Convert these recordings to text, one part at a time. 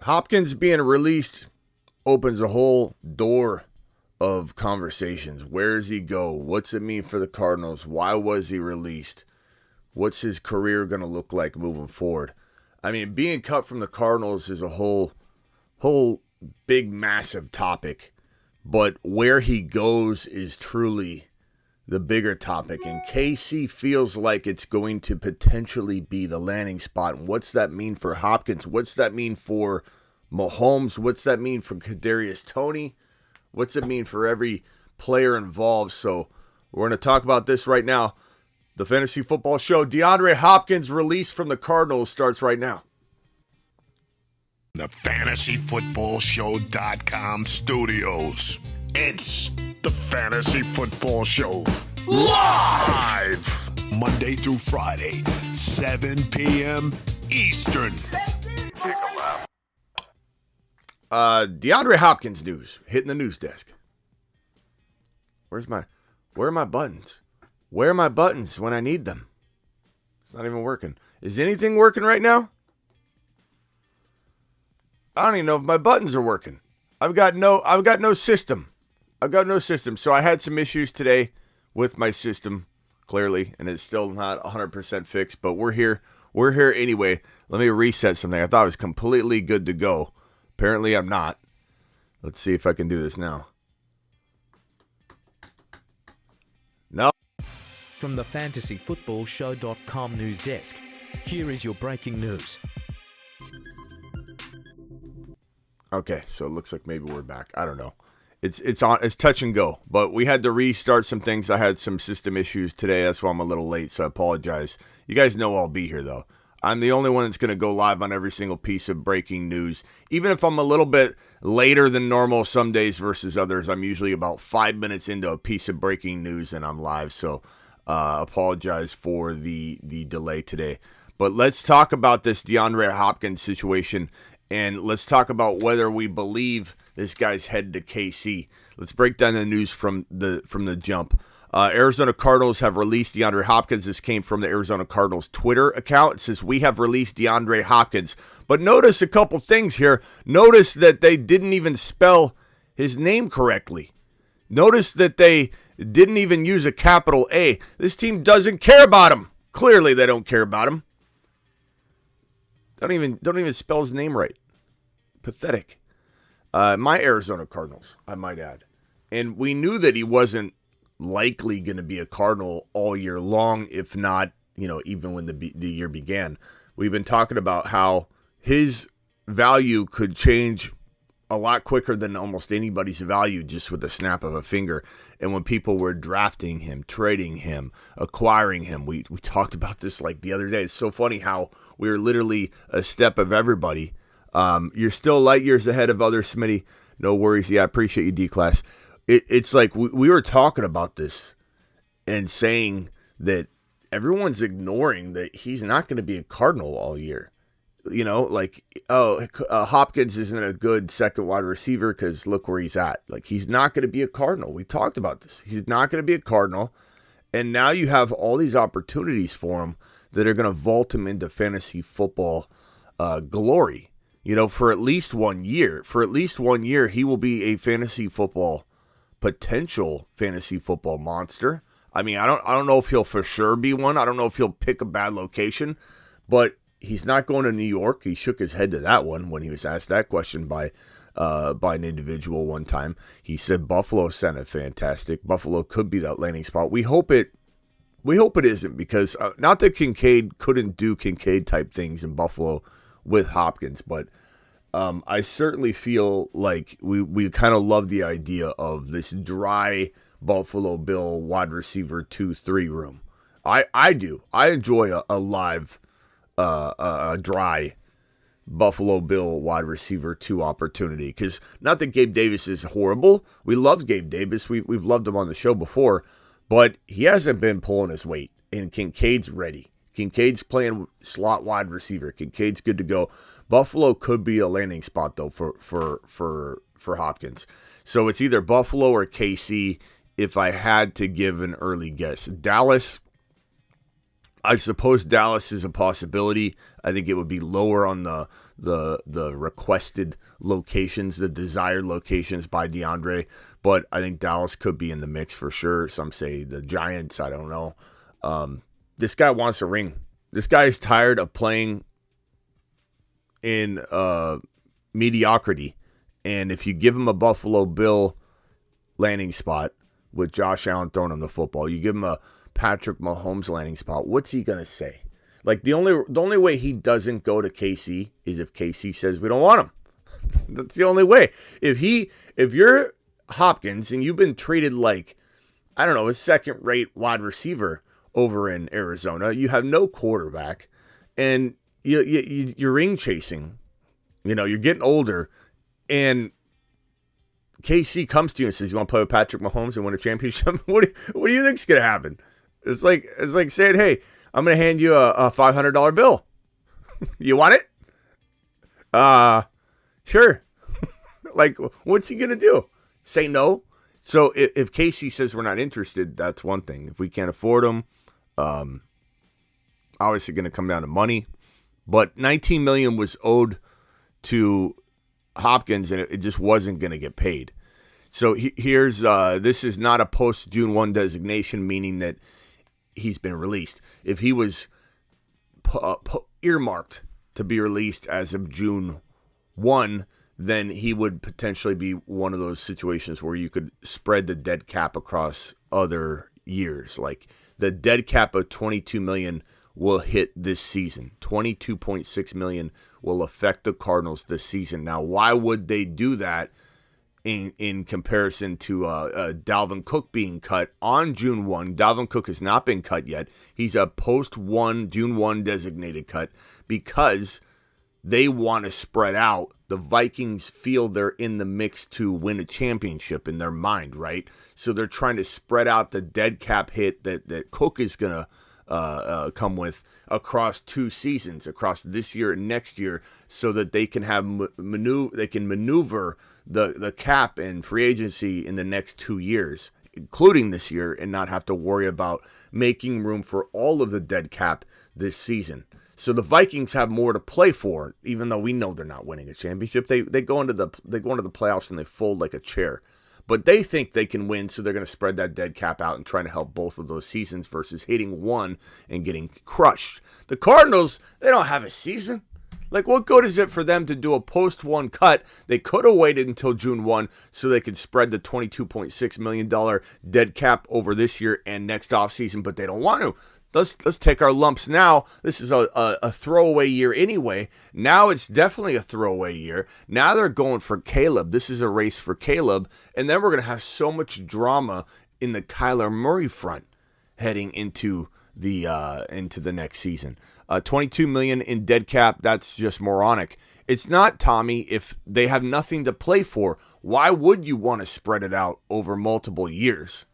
Hopkins being released opens a whole door of conversations. Where does he go? What's it mean for the Cardinals? Why was he released? What's his career going to look like moving forward? I mean, being cut from the Cardinals is a whole big, massive topic. But where he goes is truly the bigger topic. And KC feels like it's going to potentially be the landing spot. And what's that mean for Hopkins? What's that mean for Mahomes? What's that mean for Kadarius Toney? What's it mean for every player involved? So we're going to talk about this right now. The Fantasy Football Show, DeAndre Hopkins release from the Cardinals starts right now. The FantasyFootballShow.com studios. It's the Fantasy Football Show. Live! Monday through Friday, 7 p.m. Eastern. DeAndre Hopkins news hitting the news desk. Where are my buttons? Where are my buttons when I need them? It's not even working. Is anything working right now? I don't even know if my buttons are working. I've got no system. So I had some issues today with my system, clearly, and it's still not 100% fixed, but we're here. We're here anyway. Let me reset something. I thought it was completely good to go. Apparently I'm not. Let's see if I can do this now. No. From the FantasyFootballShow.com news desk, here is your breaking news. Okay, so it looks like maybe we're back. I don't know. It's touch and go, but we had to restart some things. I had some system issues today. That's why I'm a little late, so I apologize. You guys know I'll be here, though. I'm the only one that's going to go live on every single piece of breaking news. Even if I'm a little bit later than normal some days versus others, I'm usually about 5 minutes into a piece of breaking news and I'm live. So apologize for the delay today. But let's talk about this DeAndre Hopkins situation, and let's talk about whether we believe this guy's headed to KC. Let's break down the news from the jump. Arizona Cardinals have released DeAndre Hopkins. This came from the Arizona Cardinals Twitter account. It says, we have released DeAndre Hopkins. But notice a couple things here. Notice that they didn't even spell his name correctly. Notice that they didn't even use a capital A. This team doesn't care about him. Clearly they don't care about him. Don't even spell his name right. Pathetic. My Arizona Cardinals, I might add. And we knew that he wasn't likely going to be a Cardinal all year long, if not, even when the year began. We've been talking about how his value could change a lot quicker than almost anybody's value just with the snap of a finger. And when people were drafting him, trading him, acquiring him, we talked about this like the other day. It's so funny how we were literally a step of everybody. You're still light years ahead of others, Smitty. No worries. Yeah, I appreciate you, D-Class. It's like we were talking about this and saying that everyone's ignoring that he's not going to be a Cardinal all year. Hopkins isn't a good second wide receiver because look where he's at. Like, he's not going to be a Cardinal. We talked about this. He's not going to be a Cardinal. And now you have all these opportunities for him that are going to vault him into fantasy football glory. For at least 1 year. For at least 1 year, he will be a potential fantasy football monster. I mean, I don't know if he'll for sure be one. I don't know if he'll pick a bad location, but he's not going to New York. He shook his head to that one when he was asked that question by an individual one time. He said Buffalo sounded fantastic. Buffalo could be that landing spot. We hope it isn't, because not that Kincaid couldn't do Kincaid type things in Buffalo with Hopkins, but I certainly feel like we kind of love the idea of this dry Buffalo Bill wide receiver 2-3 room. I do. I enjoy a live, a dry Buffalo Bill wide receiver 2 opportunity. Because not that Gabe Davis is horrible. We loved Gabe Davis. We've loved him on the show before. But he hasn't been pulling his weight. And Kincaid's ready. Kincaid's playing slot wide receiver. Kincaid's good to go. Buffalo could be a landing spot, though, for Hopkins. So it's either Buffalo or KC if I had to give an early guess. Dallas, I suppose Dallas is a possibility. I think it would be lower on the requested locations, the desired locations by DeAndre, but I think Dallas could be in the mix for sure. Some say the Giants. I don't know. This guy wants a ring. This guy is tired of playing in mediocrity, and if you give him a Buffalo Bill landing spot with Josh Allen throwing him the football, you give him a Patrick Mahomes landing spot, what's he gonna say? Like the only way he doesn't go to KC is if KC says we don't want him. That's the only way. If you're Hopkins and you've been treated like, I don't know, a second-rate wide receiver over in Arizona, you have no quarterback, and you're ring chasing. You know, you're getting older, and KC comes to you and says, "You want to play with Patrick Mahomes and win a championship?" What do you think's gonna happen? It's like saying, "Hey, I'm gonna hand you a $500 bill. You want it?" Sure. Like, what's he gonna do? Say no? So if KC says we're not interested, that's one thing. If we can't afford him, obviously going to come down to money. But $19 million was owed to Hopkins, and it just wasn't going to get paid. So here's this is not a post June 1 designation, meaning that he's been released. If he was earmarked to be released as of June 1, then he would potentially be one of those situations where you could spread the dead cap across other years. Like the dead cap of $22 million will hit this season. $22.6 million will affect the Cardinals this season. Now, why would they do that in comparison to Dalvin Cook being cut on June 1? Dalvin Cook has not been cut yet. He's a June 1 designated cut because they want to spread out. The Vikings feel they're in the mix to win a championship in their mind, right? So they're trying to spread out the dead cap hit that Cook is going to come with across 2 seasons, across this year and next year, so that they can have maneuver the cap and free agency in the next 2 years, including this year, and not have to worry about making room for all of the dead cap this season. So the Vikings have more to play for, even though we know they're not winning a championship. They go into the playoffs and they fold like a chair. But they think they can win, so they're going to spread that dead cap out and try to help both of those seasons versus hitting one and getting crushed. The Cardinals, they don't have a season. Like, what good is it for them to do a post-1 cut? They could have waited until June 1 so they could spread the $22.6 million dead cap over this year and next offseason, but they don't want to. Let's take our lumps now. This is a throwaway year anyway. Now it's definitely a throwaway year. Now they're going for Caleb. This is a race for Caleb. And then we're going to have so much drama in the Kyler Murray front heading into the next season. $22 million in dead cap, that's just moronic. It's not, Tommy, if they have nothing to play for. Why would you want to spread it out over multiple years?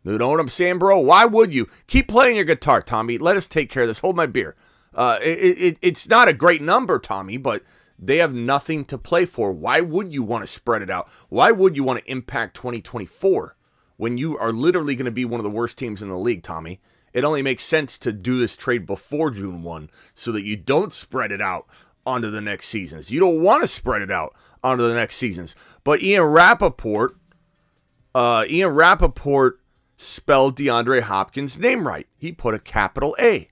You know what I'm saying, bro? Why would you? Keep playing your guitar, Tommy. Let us take care of this. Hold my beer. It's not a great number, Tommy, but they have nothing to play for. Why would you want to spread it out? Why would you want to impact 2024 when you are literally going to be one of the worst teams in the league, Tommy? It only makes sense to do this trade before June 1 so that you don't spread it out onto the next seasons. You don't want to spread it out onto the next seasons. But Ian Rappaport spelled DeAndre Hopkins' name right. He put a capital A.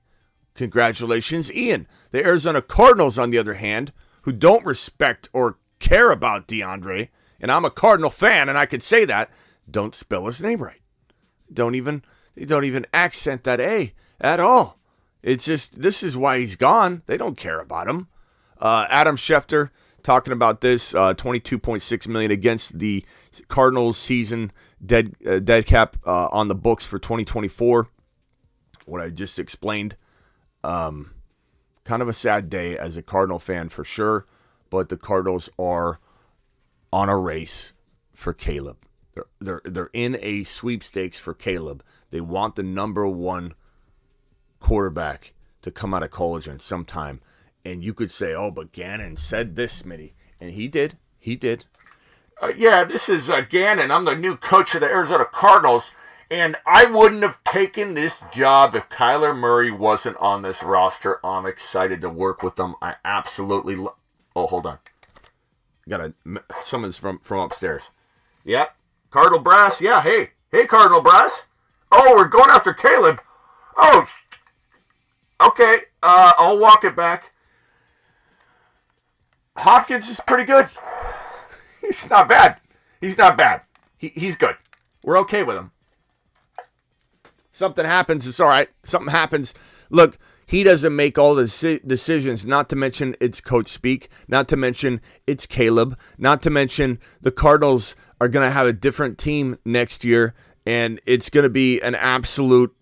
Congratulations, Ian. The Arizona Cardinals, on the other hand, who don't respect or care about DeAndre, and I'm a Cardinal fan and I could say that, don't spell his name right. They don't even accent that A at all. It's just, this is why he's gone. They don't care about him. Adam Schefter talking about this, $22.6 million against the Cardinals season dead cap on the books for 2024. What I just explained. Kind of a sad day as a Cardinal fan for sure, but the Cardinals are on a race for Caleb. They're in a sweepstakes for Caleb. They want the number 1 quarterback to come out of college in some time. And you could say, oh, but Gannon said this, Smitty. And he did. Yeah, this is Gannon. I'm the new coach of the Arizona Cardinals. And I wouldn't have taken this job if Kyler Murray wasn't on this roster. I'm excited to work with them. I absolutely oh, hold on. Someone's from upstairs. Yep. Cardinal Brass. Yeah, hey. Hey, Cardinal Brass. Oh, we're going after Caleb. Oh, okay. I'll walk it back. Hopkins is pretty good. He's not bad. He's not bad. He's good. We're okay with him. Something happens, it's all right. Something happens. Look, he doesn't make all the decisions, not to mention it's coach speak, not to mention it's Caleb, not to mention the Cardinals are going to have a different team next year, and it's going to be an absolute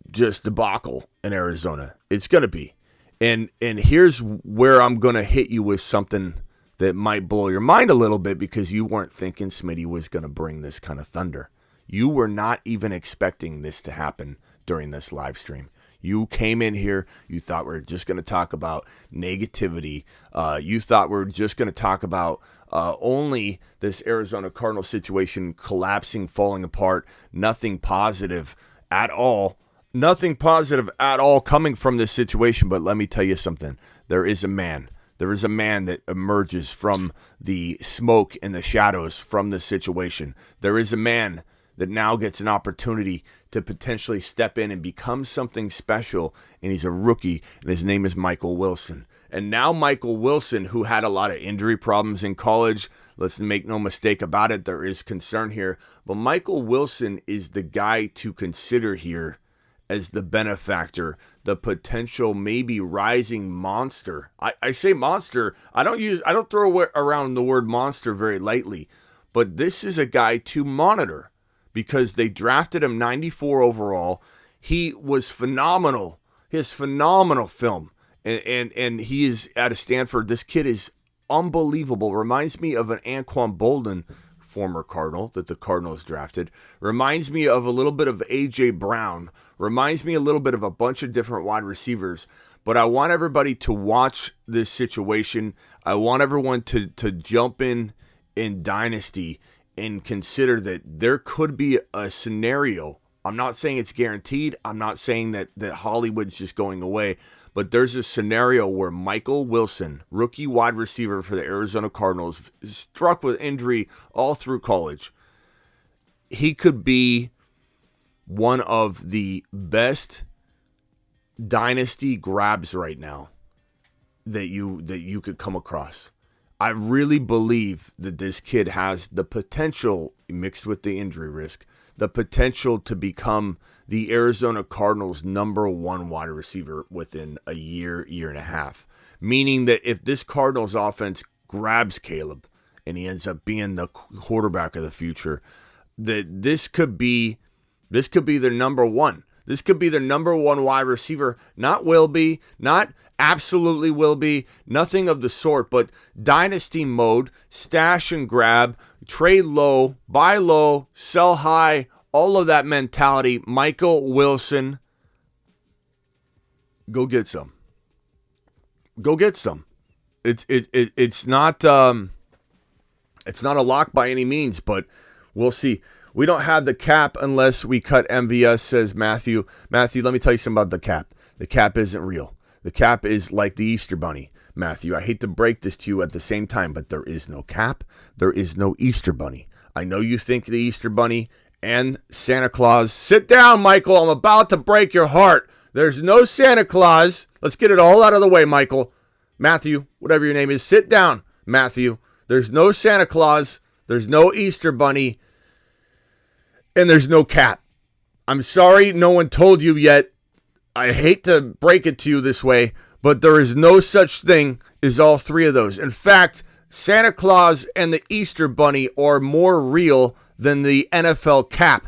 just debacle in Arizona. It's going to be. And here's where I'm going to hit you with something that might blow your mind a little bit because you weren't thinking Smitty was going to bring this kind of thunder. You were not even expecting this to happen during this live stream. You came in here, you thought we were just going to talk about negativity. You thought we were just going to talk about only this Arizona Cardinals situation collapsing, falling apart, nothing positive at all. Nothing positive at all coming from this situation. But let me tell you something. There is a man. There is a man that emerges from the smoke and the shadows from this situation. There is a man that now gets an opportunity to potentially step in and become something special, and he's a rookie, and his name is Michael Wilson. And now Michael Wilson, who had a lot of injury problems in college, let's make no mistake about it, there is concern here, but Michael Wilson is the guy to consider here as the benefactor, the potential maybe rising monster. I say monster, I don't throw around the word monster very lightly, but this is a guy to monitor. Because they drafted him 94 overall. He was phenomenal. His phenomenal film. And he is out of Stanford. This kid is unbelievable. Reminds me of an Anquan Bolden, former Cardinal, that the Cardinals drafted. Reminds me of a little bit of A.J. Brown. Reminds me a little bit of a bunch of different wide receivers. But I want everybody to watch this situation. I want everyone to jump in Dynasty and consider that there could be a scenario. I'm not saying it's guaranteed. I'm not saying that Hollywood's just going away. But there's a scenario where Michael Wilson, rookie wide receiver for the Arizona Cardinals, struck with injury all through college. He could be one of the best dynasty grabs right now that you could come across. I really believe that this kid has the potential, mixed with the injury risk, the potential to become the Arizona Cardinals' number one wide receiver within a year and a half. Meaning that if this Cardinals offense grabs Caleb and he ends up being the quarterback of the future, that this could be their number one. This could be their number one wide receiver. Not will be, not absolutely will be, nothing of the sort, but dynasty mode, stash and grab, trade low, buy low, sell high, all of that mentality. Michael Wilson, go get some. Go get some. It's not a lock by any means, but we'll see. We don't have the cap unless we cut MVS, says Matthew. Matthew, let me tell you something about the cap. The cap isn't real. The cap is like the Easter Bunny, Matthew. I hate to break this to you at the same time, but there is no cap. There is no Easter Bunny. I know you think the Easter Bunny and Santa Claus. Sit down, Michael. I'm about to break your heart. There's no Santa Claus. Let's get it all out of the way, Michael. Matthew, whatever your name is, sit down, Matthew. There's no Santa Claus. There's no Easter Bunny. And there's no cap. I'm sorry no one told you yet. I hate to break it to you this way, but there is no such thing as all three of those. In fact, Santa Claus and the Easter Bunny are more real than the NFL cap.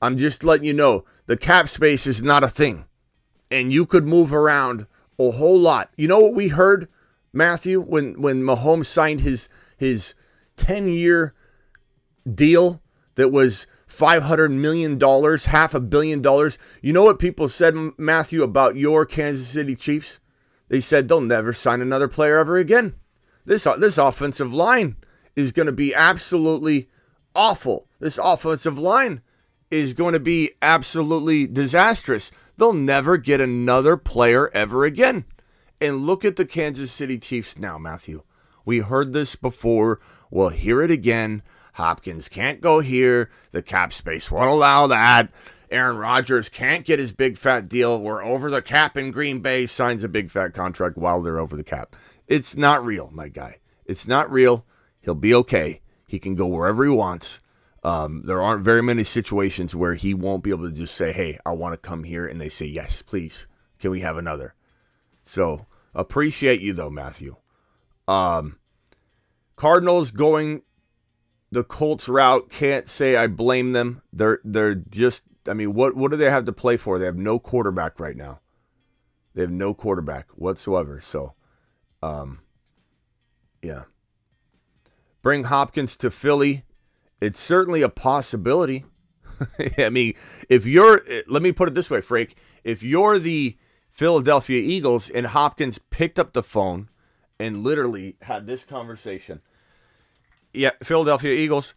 I'm just letting you know, the cap space is not a thing. And you could move around a whole lot. You know what we heard, Matthew, when Mahomes signed his 10-year deal that was $500 million, $500 million. You know what people said, Matthew, about your Kansas City Chiefs? They said they'll never sign another player ever again. This offensive line is going to be absolutely awful. This offensive line is going to be absolutely disastrous. They'll never get another player ever again. And look at the Kansas City Chiefs now, Matthew. We heard this before. We'll hear it again. Hopkins can't go here. The cap space won't allow that. Aaron Rodgers can't get his big fat deal. We're over the cap in Green Bay. Signs a big fat contract while they're over the cap. It's not real, my guy. It's not real. He'll be okay. He can go wherever he wants. There aren't very many situations where he won't be able to just say, hey, I want to come here. And they say, yes, please. Can we have another? So appreciate you, though, Matthew. Cardinals going the Colts route. Can't say I blame them. They're just, I mean, what do they have to play for? They have no quarterback right now. They have no quarterback whatsoever. So, yeah. Bring Hopkins to Philly. It's certainly a possibility. I mean, let me put it this way, Frake. If you're the Philadelphia Eagles and Hopkins picked up the phone and literally had this conversation. Yeah, Philadelphia Eagles.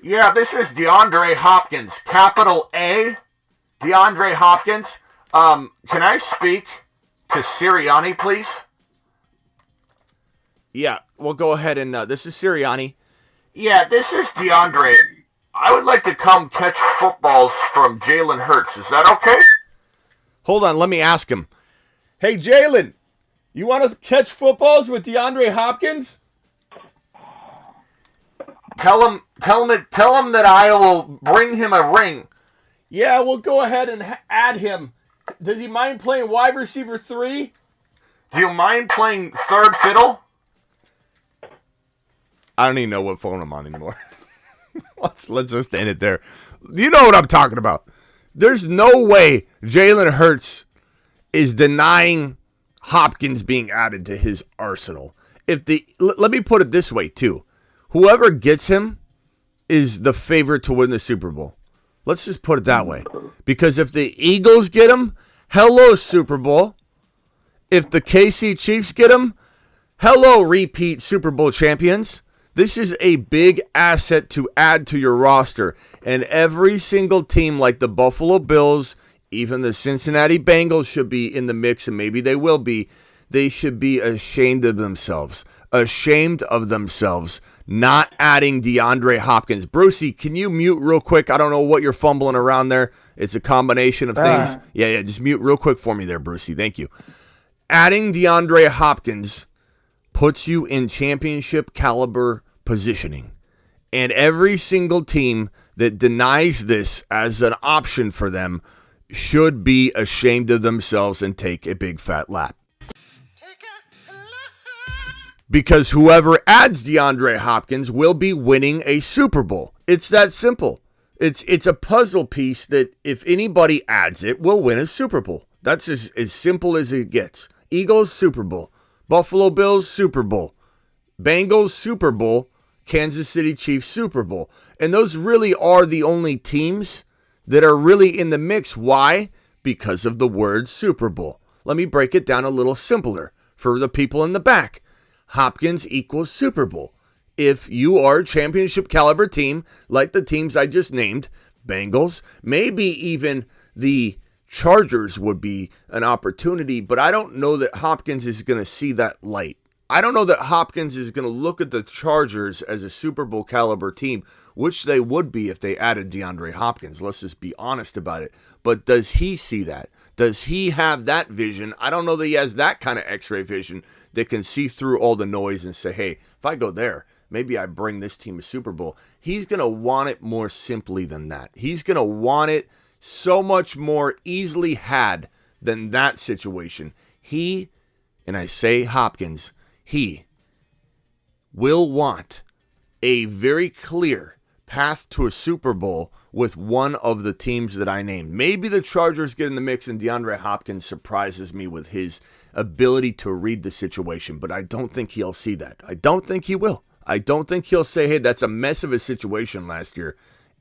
Yeah, this is DeAndre Hopkins, capital A, DeAndre Hopkins. Can I speak to Sirianni, please? Yeah, we'll go ahead and, this is Sirianni. Yeah, this is DeAndre. I would like to come catch footballs from Jalen Hurts. Is that okay? Hold on, let me ask him. Hey, Jalen, you want to catch footballs with DeAndre Hopkins? Tell him that I will bring him a ring. Yeah, we'll go ahead and add him. Does he mind playing wide receiver 3? Do you mind playing third fiddle? I don't even know what phone I'm on anymore. Let's just end it there. You know what I'm talking about. There's no way Jalen Hurts is denying Hopkins being added to his arsenal. Let me put it this way too. Whoever gets him is the favorite to win the Super Bowl. Let's just put it that way. Because if the Eagles get him, hello Super Bowl. If the KC Chiefs get him, hello repeat Super Bowl champions. This is a big asset to add to your roster. And every single team like the Buffalo Bills, even the Cincinnati Bengals should be in the mix, and maybe they will be. They should be ashamed of themselves. Ashamed of themselves not adding DeAndre Hopkins. Brucey, can you mute real quick? I don't know what you're fumbling around there. It's a combination of things. Yeah, just mute real quick for me there, Brucey. Thank you. Adding DeAndre Hopkins puts you in championship caliber positioning. And every single team that denies this as an option for them should be ashamed of themselves and take a big fat lap. Because whoever adds DeAndre Hopkins will be winning a Super Bowl. It's that simple. It's a puzzle piece that if anybody adds it, will win a Super Bowl. That's as simple as it gets. Eagles, Super Bowl. Buffalo Bills, Super Bowl. Bengals, Super Bowl. Kansas City Chiefs, Super Bowl. And those really are the only teams that are really in the mix. Why? Because of the word Super Bowl. Let me break it down a little simpler for the people in the back. Hopkins equals Super Bowl. If you are a championship caliber team, like the teams I just named, Bengals, maybe even the Chargers would be an opportunity, but I don't know that Hopkins is going to see that light. I don't know that Hopkins is going to look at the Chargers as a Super Bowl caliber team, which they would be if they added DeAndre Hopkins. Let's just be honest about it. But does he see that? Does he have that vision? I don't know that he has that kind of x-ray vision that can see through all the noise and say, hey, if I go there, maybe I bring this team a Super Bowl. He's going to want it more simply than that. He's going to want it so much more easily had than that situation. He, and I say Hopkins, he will want a very clear path to a Super Bowl with one of the teams that I named. Maybe the Chargers get in the mix and DeAndre Hopkins surprises me with his ability to read the situation, but I don't think he'll see that. I don't think he will. I don't think he'll say, hey, that's a mess of a situation last year.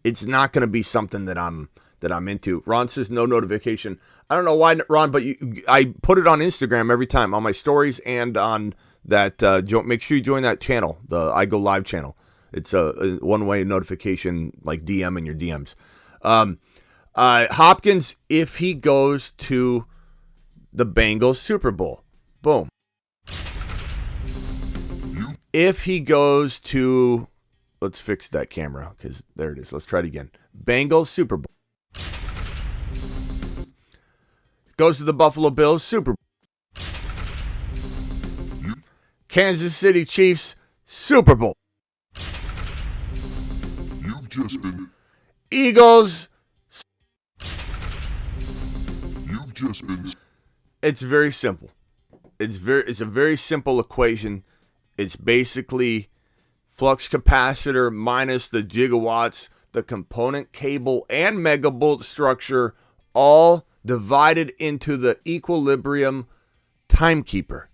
It's not going to be something that I'm into. Ron says no notification. I don't know why, Ron, but I put it on Instagram every time, on my stories and on that. Make sure you join that channel, the I Go Live channel. It's a one-way notification, like DM in your DMs. Hopkins, if he goes to the Bengals Super Bowl, boom. If he goes to, let's fix that camera because there it is. Let's try it again. Bengals Super Bowl. Goes to the Buffalo Bills Super Bowl. Kansas City Chiefs Super Bowl. You've just been. Eagles. You've just been. It's very simple. It's a very simple equation. It's basically flux capacitor minus the gigawatts, the component cable and megabolt structure, all divided into the equilibrium timekeeper.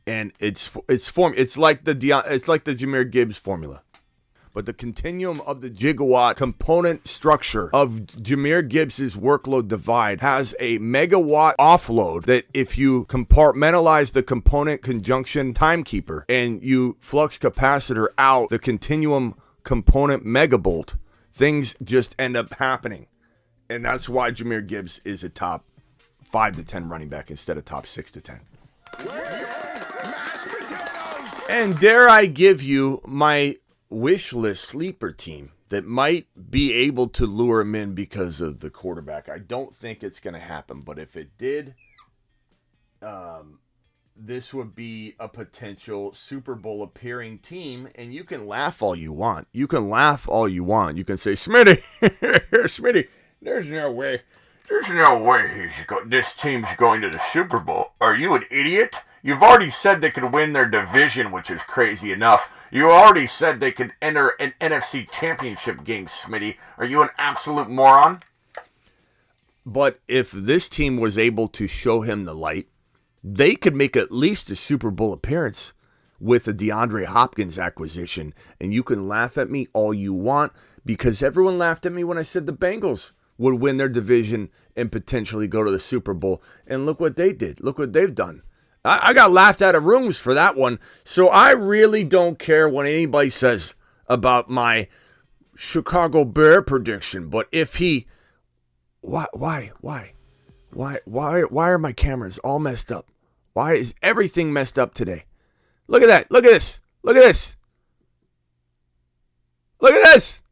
And it's like the Jahmyr Gibbs formula. But the continuum of the gigawatt component structure of Jahmyr Gibbs' workload divide has a megawatt offload that if you compartmentalize the component conjunction timekeeper and you flux capacitor out the continuum component megabolt, things just end up happening. And that's why Jahmyr Gibbs is a top 5 to 10 running back instead of top 6 to 10. And dare I give you my wish list sleeper team that might be able to lure him in because of the quarterback. I don't think it's going to happen, but if it did, this would be a potential Super Bowl appearing team, and you can laugh all you want. You can laugh all you want. You can say, Smitty, there's no way this team's going to the Super Bowl. Are you an idiot? You've already said they could win their division, which is crazy enough. You already said they could enter an NFC championship game, Smitty. Are you an absolute moron? But if this team was able to show him the light, they could make at least a Super Bowl appearance with the DeAndre Hopkins acquisition. And you can laugh at me all you want because everyone laughed at me when I said the Bengals would win their division and potentially go to the Super Bowl. And look what they did. Look what they've done. I got laughed out of rooms for that one. So I really don't care what anybody says about my Chicago Bear prediction. But if he... Why are my cameras all messed up? Why is everything messed up today? Look at that. Look at this. Look at this. Look at this.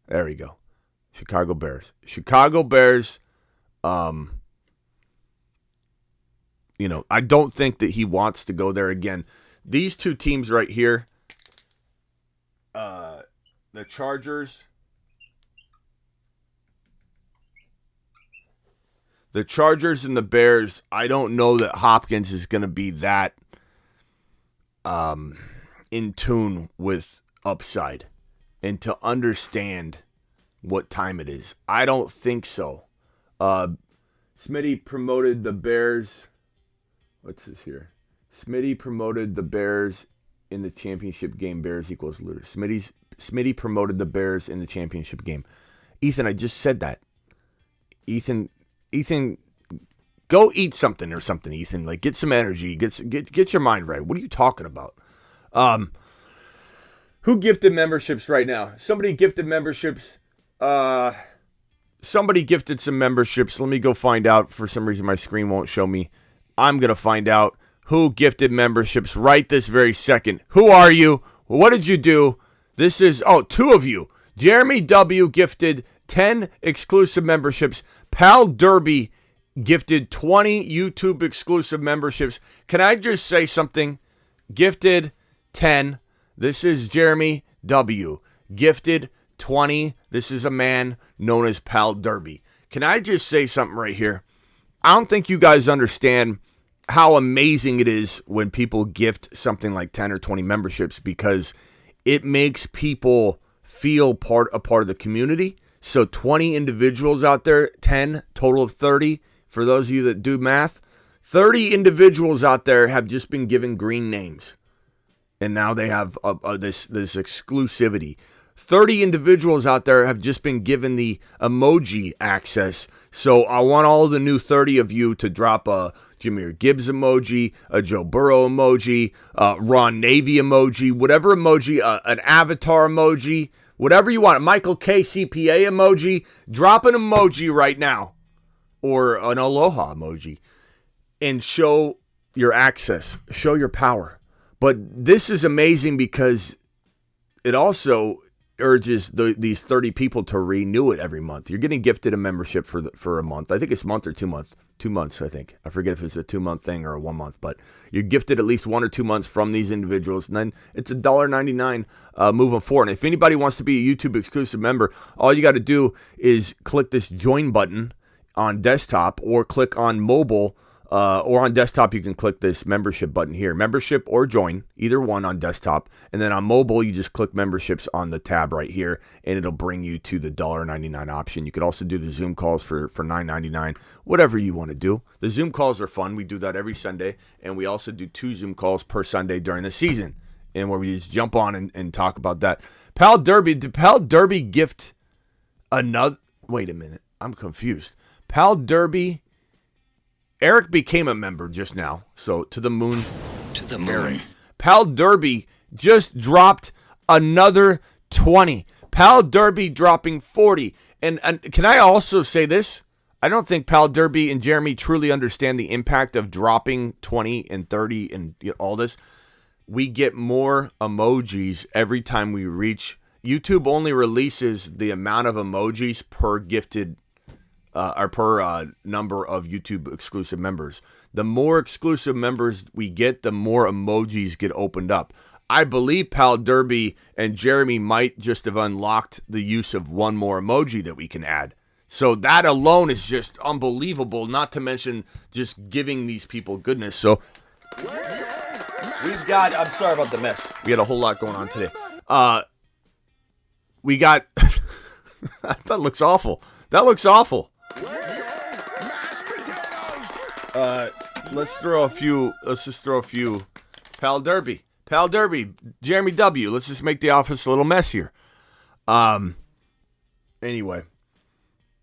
There we go. Chicago Bears. I don't think that he wants to go there again. These two teams right here, the Chargers and the Bears, I don't know that Hopkins is going to be that in tune with upside and to understand what time it is. I don't think so. Smitty promoted the Bears. What's this here? Smitty promoted the Bears in the championship game. Bears equals loser. Smitty promoted the Bears in the championship game. Ethan, I just said that. Ethan, go eat something or something, Ethan. Like, get some energy. Get your mind right. What are you talking about? Who gifted memberships right now? Somebody gifted memberships. Somebody gifted some memberships. Let me go find out. For some reason, my screen won't show me. I'm going to find out who gifted memberships right this very second. Who are you? What did you do? This is, two of you. Jeremy W. gifted 10 exclusive memberships. Pal Derby gifted 20 YouTube exclusive memberships. Can I just say something? Gifted 10. This is Jeremy W. Gifted 20. This is a man known as Pal Derby. Can I just say something right here? I don't think you guys understand how amazing it is when people gift something like 10 or 20 memberships because it makes people feel a part of the community. So 20 individuals out there, 10, total of 30. For those of you that do math, 30 individuals out there have just been given green names. And now they have this exclusivity. 30 individuals out there have just been given the emoji access. So I want all the new 30 of you to drop a Jahmyr Gibbs emoji, a Joe Burrow emoji, Ron Navy emoji, whatever emoji, an avatar emoji. Whatever you want. Michael K. CPA emoji. Drop an emoji right now. Or an aloha emoji. And show your access. Show your power. But this is amazing because it also urges these 30 people to renew it every month. You're getting gifted a membership for a month. I think it's a month or 2 months. 2 months, I think. I forget if it's a 2-month thing or a 1 month, but you're gifted at least 1 or 2 months from these individuals, and then it's $1.99 moving forward. And if anybody wants to be a YouTube exclusive member, all you got to do is click this join button on desktop or click on mobile. Or on desktop, you can click this membership button here. Membership or join, either one on desktop. And then on mobile, you just click memberships on the tab right here, and it'll bring you to the $1.99 option. You could also do the Zoom calls for $9.99, whatever you want to do. The Zoom calls are fun. We do that every Sunday, and we also do 2 Zoom calls per Sunday during the season, and where we just jump on and talk about that. Pal Derby, did Pal Derby gift another? Wait a minute. I'm confused. Pal Derby... Eric became a member just now, so to the moon. To the moon. Eric. Pal Derby just dropped another 20. Pal Derby dropping 40. And can I also say this? I don't think Pal Derby and Jeremy truly understand the impact of dropping 20 and 30 and all this. We get more emojis every time we reach. YouTube only releases the amount of emojis per gifted or per number of YouTube exclusive members. The more exclusive members we get, the more emojis get opened up. I believe Pal Derby and Jeremy might just have unlocked the use of one more emoji that we can add. So that alone is just unbelievable, not to mention just giving these people goodness. So we've got, I'm sorry about the mess. We had a whole lot going on today. We got, that looks awful. That looks awful. Let's just throw a few. Pal Derby, Jeremy W. Let's just make the office a little messier. Anyway,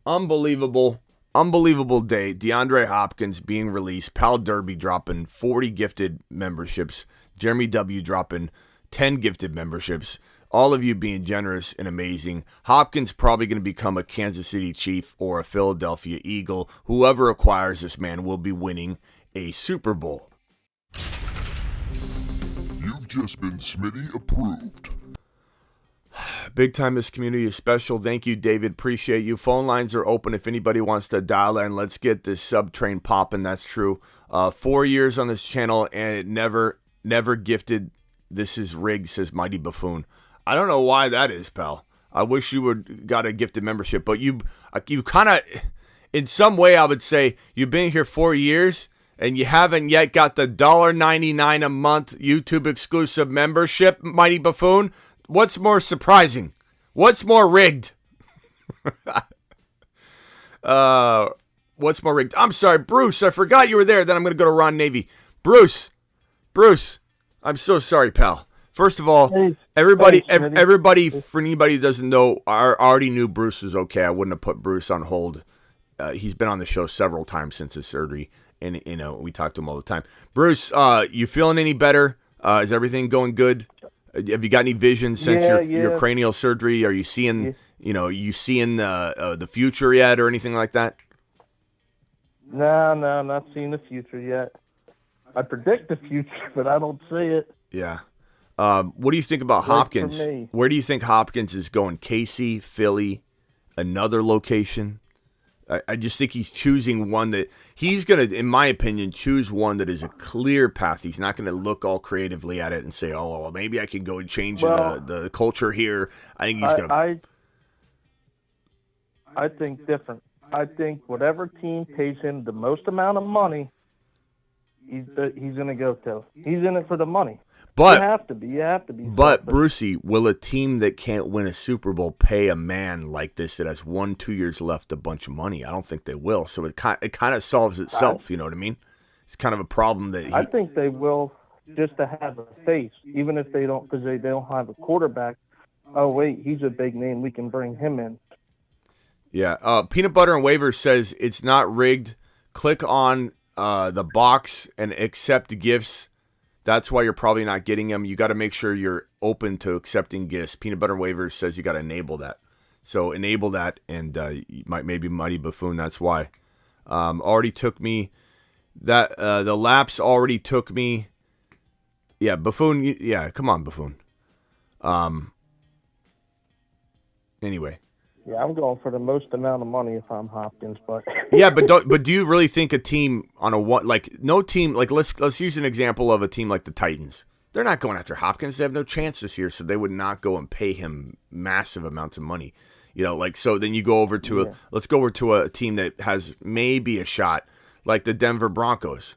unbelievable day. DeAndre Hopkins being released. Pal Derby dropping 40 gifted memberships. Jeremy W. dropping 10 gifted memberships. All of you being generous and amazing. Hopkins probably going to become a Kansas City Chief or a Philadelphia Eagle. Whoever acquires this man will be winning a Super Bowl. You've just been Smitty approved. Big time, this community is special. Thank you, David. Appreciate you. Phone lines are open if anybody wants to dial in. Let's get this sub train popping. That's true. 4 years on this channel and it never gifted. This is rigged, says Mighty Buffoon. I don't know why that is, pal. I wish you would got a gifted membership, but you kind of, in some way, I would say you've been here 4 years and you haven't yet got the $1.99 a month YouTube exclusive membership, Mighty Buffoon. What's more surprising? What's more rigged? What's more rigged? I'm sorry, Bruce. I forgot you were there. Then I'm going to go to Ron Navy. Bruce, I'm so sorry, pal. First of all, everybody, for anybody who doesn't know, I already knew Bruce was okay. I wouldn't have put Bruce on hold. He's been on the show several times since his surgery, and we talk to him all the time. Bruce, you feeling any better? Is everything going good? Have you got any vision since your cranial surgery? Are you seeing the future yet, or anything like that? No, I'm not seeing the future yet. I predict the future, but I don't see it. Yeah. What do you think about Hopkins? Where do you think Hopkins is going? KC, Philly, another location? I just think he's choosing one that he's going to, in my opinion, choose one that is a clear path. He's not going to look all creatively at it and say, oh, well, maybe I can go and change the culture here. I think he's going to. I think different. I think whatever team pays him the most amount of money, he's going to go to. He's in it for the money. But you have to be. But Brucey, will a team that can't win a Super Bowl pay a man like this that has 1-2 years left a bunch of money? I don't think they will. So it kind of solves itself. You know what I mean? It's kind of a problem that I think they will, just to have a face, even if they don't, because they don't have a quarterback. Oh wait, he's a big name. We can bring him in. Yeah. Peanut Butter and Waivers says it's not rigged. Click on the box and accept gifts That's why you're probably not getting him. You got to make sure you're open to accepting gifts. Peanut Butter Waivers says you got to enable that. So enable that, and you might maybe Mighty Buffoon. That's why. Already took me that the laps already took me. Yeah, Buffoon. Yeah, come on, Buffoon. Anyway. Yeah, I'm going for the most amount of money if I'm Hopkins, but Yeah, but do you really think a team on a one, like no team, like let's use an example of a team like the Titans. They're not going after Hopkins. They have no chance this year, so they would not go and pay him massive amounts of money. Like, so then you go over to let's go over to a team that has maybe a shot, like the Denver Broncos.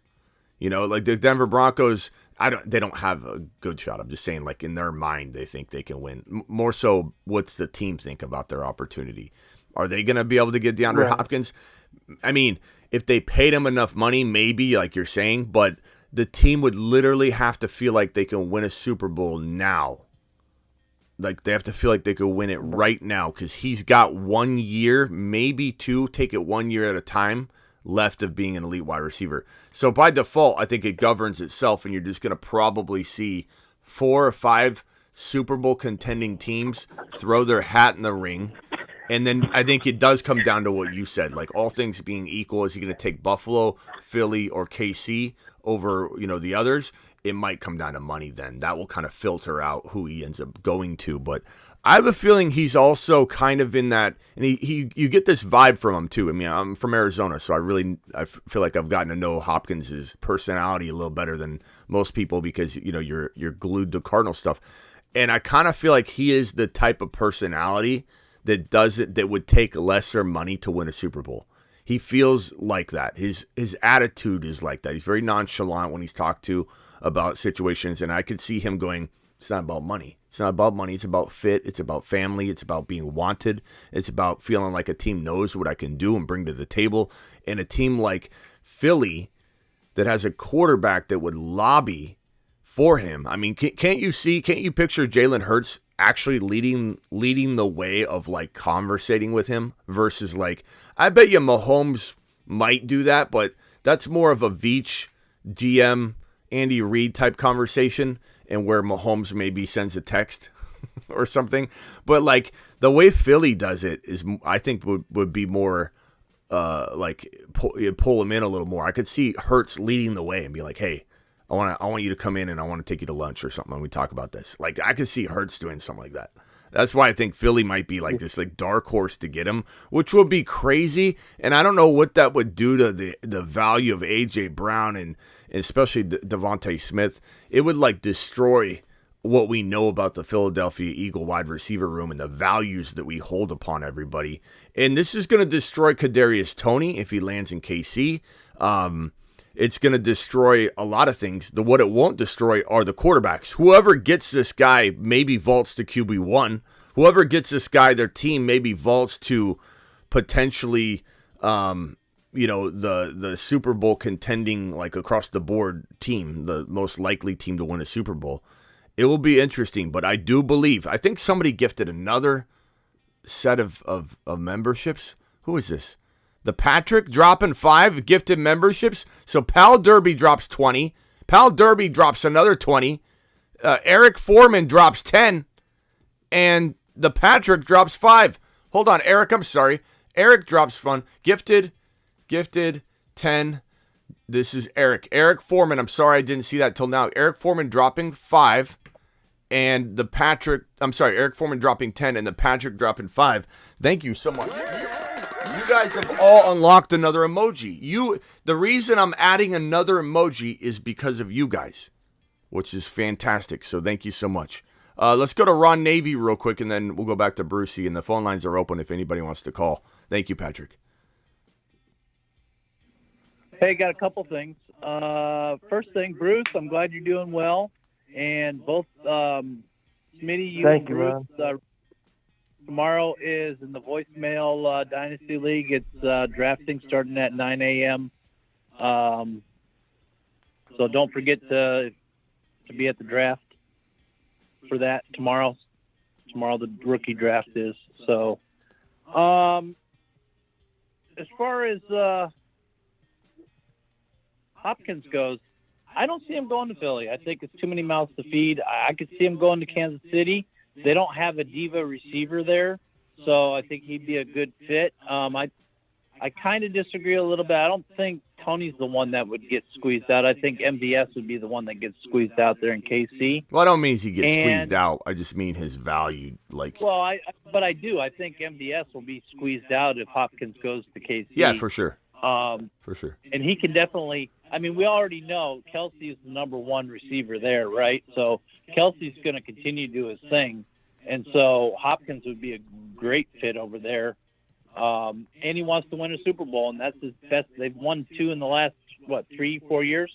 Like the Denver Broncos, they don't have a good shot. I'm just saying, like, in their mind, they think they can win. More so, what's the team think about their opportunity? Are they going to be able to get DeAndre Hopkins? I mean, if they paid him enough money, maybe, like you're saying, but the team would literally have to feel like they can win a Super Bowl now. Like, they have to feel like they could win it right now, because he's got 1 year, maybe two, take it 1 year at a time, left of being an elite wide receiver. So by default, I think it governs itself, and you're just going to probably see 4 or 5 Super Bowl contending teams throw their hat in the ring. And then I think it does come down to what you said. Like, all things being equal, is he going to take Buffalo, Philly, or KC over, the others? It might come down to money then. That will kind of filter out who he ends up going to. But I have a feeling he's also kind of in that, and you get this vibe from him too. I mean, I'm from Arizona, so I feel like I've gotten to know Hopkins' personality a little better than most people, because you're glued to Cardinal stuff, and I kind of feel like he is the type of personality that would take lesser money to win a Super Bowl. He feels like that. His attitude is like that. He's very nonchalant when he's talked to about situations, and I could see him going, it's not about money. It's not about money. It's about fit. It's about family. It's about being wanted. It's about feeling like a team knows what I can do and bring to the table. And a team like Philly that has a quarterback that would lobby for him. I mean, can't you picture Jalen Hurts actually leading the way of, like, conversating with him versus, like, I bet you Mahomes might do that, but that's more of a Veach, GM, Andy Reid type conversation, and where Mahomes maybe sends a text or something. But, like, the way Philly does it is, I think, would be more pull him in a little more. I could see Hurts leading the way and be like, hey, I want you to come in and I want to take you to lunch or something when we talk about this. Like, I could see Hurts doing something like that. That's why I think Philly might be like this, like, dark horse to get him, which would be crazy. And I don't know what that would do to the value of A.J. Brown and especially Devontae Smith. It would, like, destroy what we know about the Philadelphia Eagle wide receiver room and the values that we hold upon everybody. And this is going to destroy Kadarius Toney if he lands in KC. It's going to destroy a lot of things. What it won't destroy are the quarterbacks. Whoever gets this guy maybe vaults to QB1. Whoever gets this guy, their team maybe vaults to potentially, the Super Bowl contending, like, across the board team, the most likely team to win a Super Bowl. It will be interesting, but I think somebody gifted another set of memberships. Who is this? The Patrick dropping 5 gifted memberships. So Pal Derby drops 20. Pal Derby drops another 20. Eric Foreman drops 10. And the Patrick drops 5. Hold on, Eric, I'm sorry. Eric drops fun. Gifted 10. This is Eric. Eric Foreman, I'm sorry I didn't see that till now. Eric Foreman dropping 5. And the Patrick, Eric Foreman dropping 10 and the Patrick dropping 5. Thank you so much. You guys have all unlocked another emoji. The reason I'm adding another emoji is because of you guys, which is fantastic. So thank you so much. Let's go to Ron Navy real quick, and then we'll go back to Brucey, and the phone lines are open if anybody wants to call. Thank you, Patrick. Hey, got a couple things. First thing, Bruce, I'm glad you're doing well. And both Smitty, you and Bruce, tomorrow is in the voicemail Dynasty League. It's drafting starting at 9 a.m. So don't forget to be at the draft for that tomorrow. Tomorrow the rookie draft is. So as far as Hopkins goes, I don't see him going to Philly. I think it's too many mouths to feed. I could see him going to Kansas City. They don't have a diva receiver there, so I think he'd be a good fit. I kind of disagree a little bit. I don't think Tony's the one that would get squeezed out. I think MVS would be the one that gets squeezed out there in KC. Well, I don't mean he gets squeezed out. I just mean his value. Well, but I do. I think MVS will be squeezed out if Hopkins goes to KC. Yeah, for sure. For sure. And he can definitely – I mean, we already know Kelsey is the number one receiver there, right? So Kelsey's going to continue to do his thing. And so Hopkins would be a great fit over there. And he wants to win a Super Bowl, and that's his best. They've won 2 in the last, 3-4 years?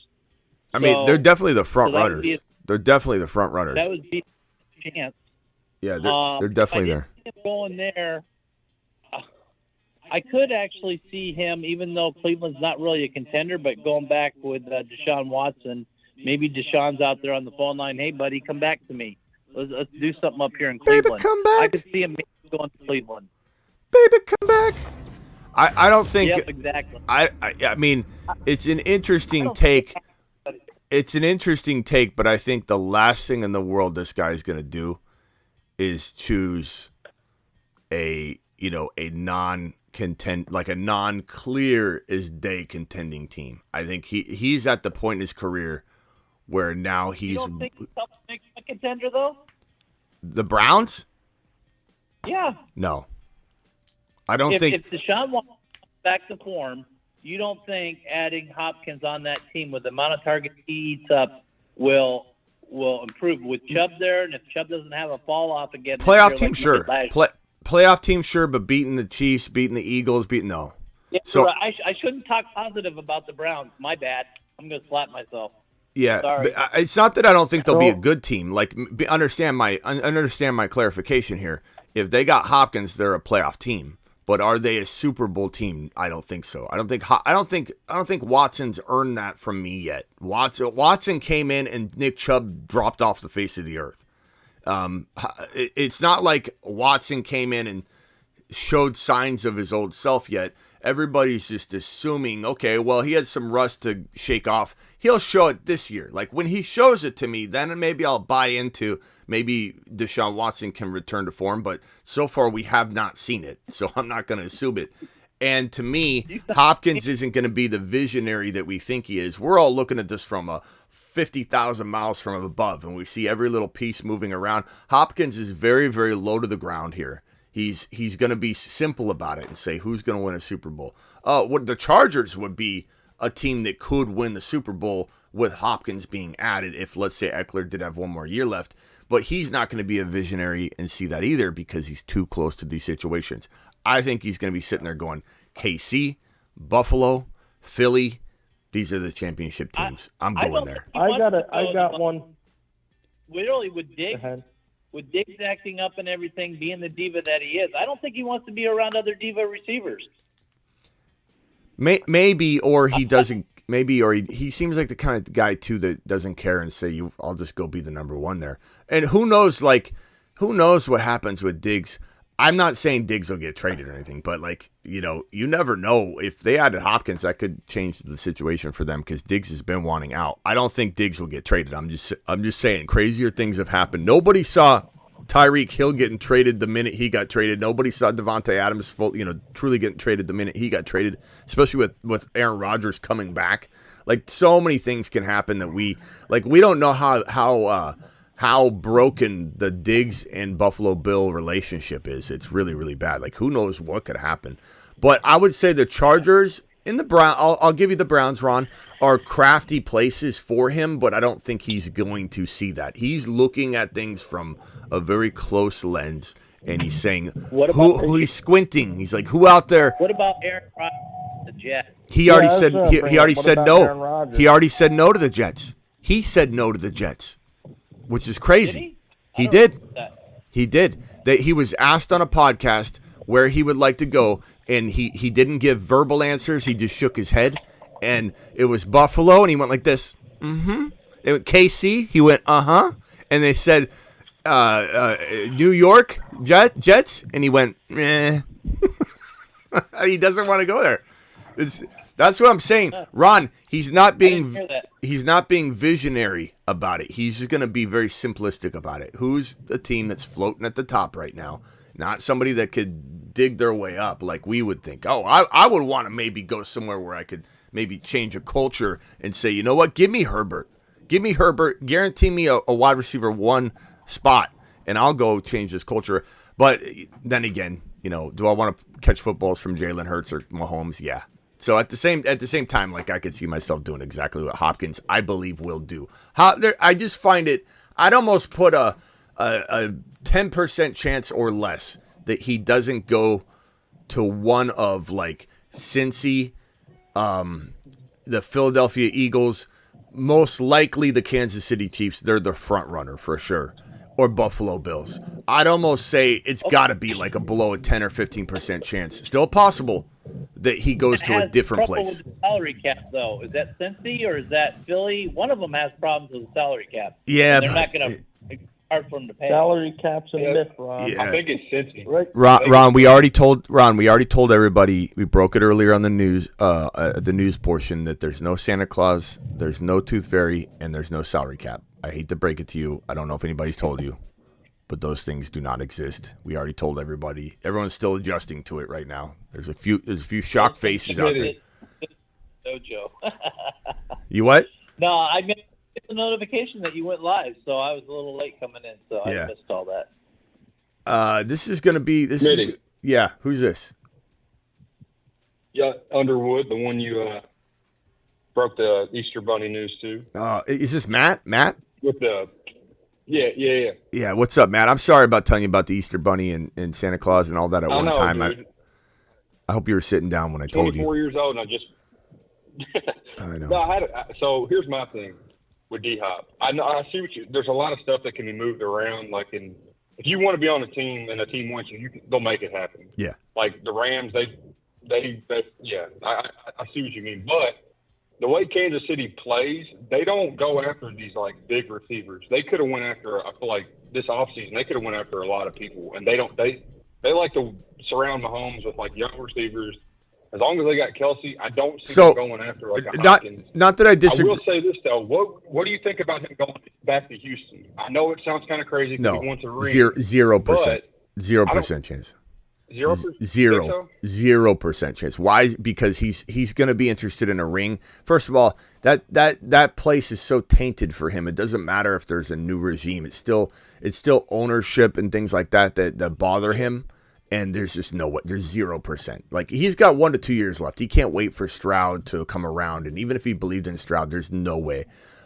I mean, they're definitely the front runners. They're definitely the front runners. That would be a chance. Yeah, they're definitely there. Going there, I could actually see him, even though Cleveland's not really a contender, but going back with Deshaun Watson. Maybe Deshaun's out there on the phone line. Hey, buddy, come back to me. Let's do something up here in Cleveland. Baby, come back. I could see him maybe going to Cleveland. Baby, come back. I don't think. Yep, exactly. I mean, it's an interesting take. It's an interesting take, but I think the last thing in the world this guy's going to do is choose a non-clear as day contending team. I think he's at the point in his career where now he's. You don't think he's a contender though? The Browns? Yeah. No. I don't think. If Deshaun wants back to form, you don't think adding Hopkins on that team with the amount of targets he eats up will improve with Chubb there? And if Chubb doesn't have a fall off again, playoff team, sure. Playoff team, sure, but beating the Chiefs, beating the Eagles, no. Yeah, so I shouldn't talk positive about the Browns. My bad. I'm going to slap myself. Yeah, sorry. But it's not that I don't think they'll be a good team. Like, understand my clarification here. If they got Hopkins, they're a playoff team. But are they a Super Bowl team? I don't think so. I don't think Watson's earned that from me yet. Watson came in and Nick Chubb dropped off the face of the earth. It's not like Watson came in and showed signs of his old self yet. Everybody's just assuming, okay, well, he had some rust to shake off. He'll show it this year. Like, when he shows it to me, then maybe I'll buy into maybe Deshaun Watson can return to form. But so far, we have not seen it, so I'm not going to assume it. And to me, Hopkins isn't going to be the visionary that we think he is. We're all looking at this from 50,000 miles from above, and we see every little piece moving around. Hopkins is very, very low to the ground here. He's going to be simple about it and say who's going to win a Super Bowl. What the Chargers would be a team that could win the Super Bowl with Hopkins being added if, let's say, Eckler did have one more year left. But he's not going to be a visionary and see that either because he's too close to these situations. I think he's going to be sitting there going, KC, Buffalo, Philly, these are the championship teams. I'm going there. I got one. Literally with Diggs acting up and everything, being the diva that he is, I don't think he wants to be around other diva receivers. Maybe, or he doesn't. Maybe, or he seems like the kind of guy too that doesn't care and say, I'll just go be the number one there. And who knows what happens with Diggs. I'm not saying Diggs will get traded or anything, but you never know. If they added Hopkins, that could change the situation for them because Diggs has been wanting out. I don't think Diggs will get traded. I'm just saying crazier things have happened. Nobody saw Tyreek Hill getting traded the minute he got traded. Nobody saw Devontae Adams truly getting traded the minute he got traded, especially with Aaron Rodgers coming back. Like, so many things can happen that we don't know how broken the Diggs and Buffalo Bill relationship is. It's really, really bad. Like, who knows what could happen. But I would say the Chargers and the Browns, I'll give you the Browns, Ron, are crafty places for him, but I don't think he's going to see that. He's looking at things from a very close lens, and he's saying, who he's squinting. He's like, who out there? What about Aaron Rodgers, the Jets? He already said no. He already said no to the Jets. He said no to the Jets, which is crazy. He did. He did. He was asked on a podcast where he would like to go, and he didn't give verbal answers. He just shook his head, and it was Buffalo, and he went like this. Mm-hmm. It went KC. He went, uh-huh. And they said, New York Jets, and he went, eh. He doesn't want to go there. That's what I'm saying, Ron. He's not didn't hear that. being visionary about it. He's just going to be very simplistic about it. Who's the team that's floating at the top right now? Not somebody that could dig their way up like we would think. Oh, I would want to maybe go somewhere where I could maybe change a culture and say, you know what? Give me Herbert. Guarantee me a wide receiver one spot, and I'll go change this culture. But then again, do I want to catch footballs from Jalen Hurts or Mahomes? Yeah. So at the same time, like I could see myself doing exactly what Hopkins, I believe, will do. I just find it. I'd almost put a 10% chance or less that he doesn't go to one of like Cincy, the Philadelphia Eagles, most likely the Kansas City Chiefs. They're the front runner for sure. Or Buffalo Bills. I'd almost say it's got to be like below a 10 or 15% chance. Still possible that he goes to a different place. With the salary cap, though, is that Cincy or is that Philly? One of them has problems with the salary cap. Yeah, they're not going to. Hard for him to pay. Salary cap's a myth, Ron. Yeah. I think it's Cincy. Right. Ron, we already told everybody. We broke it earlier on the news portion that there's no Santa Claus, there's no Tooth Fairy, and there's no salary cap. I hate to break it to you. I don't know if anybody's told you, but those things do not exist. We already told everybody. Everyone's still adjusting to it right now. There's a few shocked faces out there. No, Joe. You what? No, I missed the notification that you went live, so I was a little late coming in, so I missed all that. This is going to be this. Yeah, who's this? Yeah, Underwood, the one you broke the Easter Bunny news to. Is this Matt? Matt? With the yeah. Yeah, what's up, Matt? I'm sorry about telling you about the Easter Bunny and Santa Claus and all that at one time. Dude. I hope you were sitting down when I told you. 24 years old, and I just. I know. No, so here's my thing with D-Hop. I see there's a lot of stuff that can be moved around. Like if you want to be on a team and a team wants you, they'll make it happen. Yeah. Like the Rams, I see what you mean. But the way Kansas City plays, they don't go after these like big receivers. They could have went after, I feel like this offseason, they could have went after a lot of people, and they don't. They like to surround Mahomes with like young receivers. As long as they got Kelsey, I don't see them going after like a Hopkins. Not that I disagree. I will say this though. What do you think about him going back to Houston? I know it sounds kind of crazy because he wants a ring. 0%. 0% chance. 0% chance. Why? Because he's going to be interested in a ring. First of all, that place is so tainted for him. It doesn't matter if there's a new regime. It's still ownership and things like that bother him. And there's just there's 0%. Like he's got 1 to 2 years left. He can't wait for Stroud to come around. And even if he believed in Stroud, there's no way.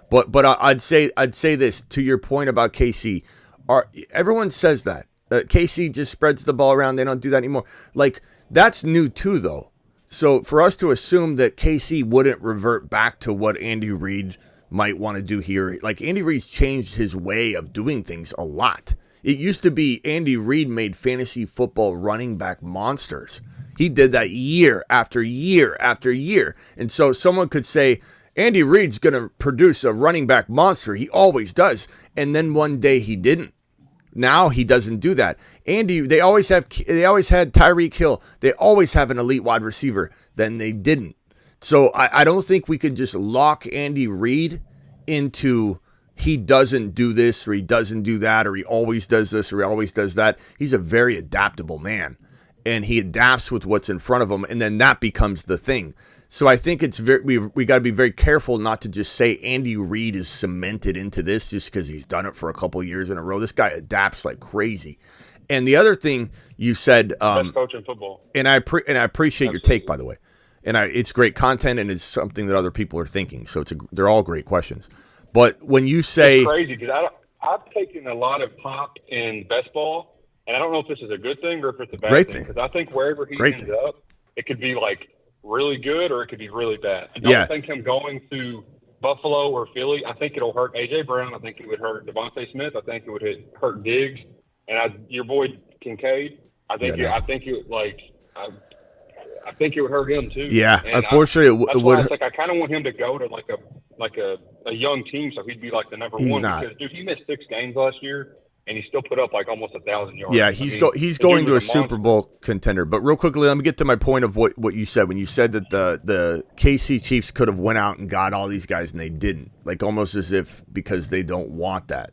But I'd say this to your point about KC. Everyone says that. KC just spreads the ball around. They don't do that anymore. Like, that's new too, though. So for us to assume that KC wouldn't revert back to what Andy Reid might want to do here, like Andy Reid's changed his way of doing things a lot. It used to be Andy Reid made fantasy football running back monsters. He did that year after year after year. And so someone could say, Andy Reid's going to produce a running back monster. He always does. And then one day he didn't. Now he doesn't do that. They always had Tyreek Hill. They always have an elite wide receiver. Then they didn't. So I don't think we could just lock Andy Reid into he doesn't do this or he doesn't do that or he always does this or he always does that. He's a very adaptable man, and he adapts with what's in front of him, and then that becomes the thing. So I think it's we got to be very careful not to just say Andy Reid is cemented into this just because he's done it for a couple years in a row. This guy adapts like crazy. And the other thing you said, best coach in football, and I appreciate your take, by the way. And it's great content, and it's something that other people are thinking. So they're all great questions. But when you say it's crazy, because I've taken a lot of pop in best ball, and I don't know if this is a good thing or if it's a bad thing. Because I think wherever he ends up, it could be like really good or it could be really bad. I don't think him going to Buffalo or Philly, I think it'll hurt A.J. Brown. I think it would hurt Devontae Smith. I think it would hurt Diggs. And your boy Kincaid, I think it would hurt him too. Yeah, and unfortunately, it would. I kind of want him to go to like a young team, so he'd be like the number one. Not. Because dude, he missed 6 games last year, and he still put up like almost 1,000 yards. Yeah, he's going to a Super Bowl contender. But real quickly, let me get to my point of what you said when you said that the KC Chiefs could have went out and got all these guys and they didn't. Like almost as if because they don't want that.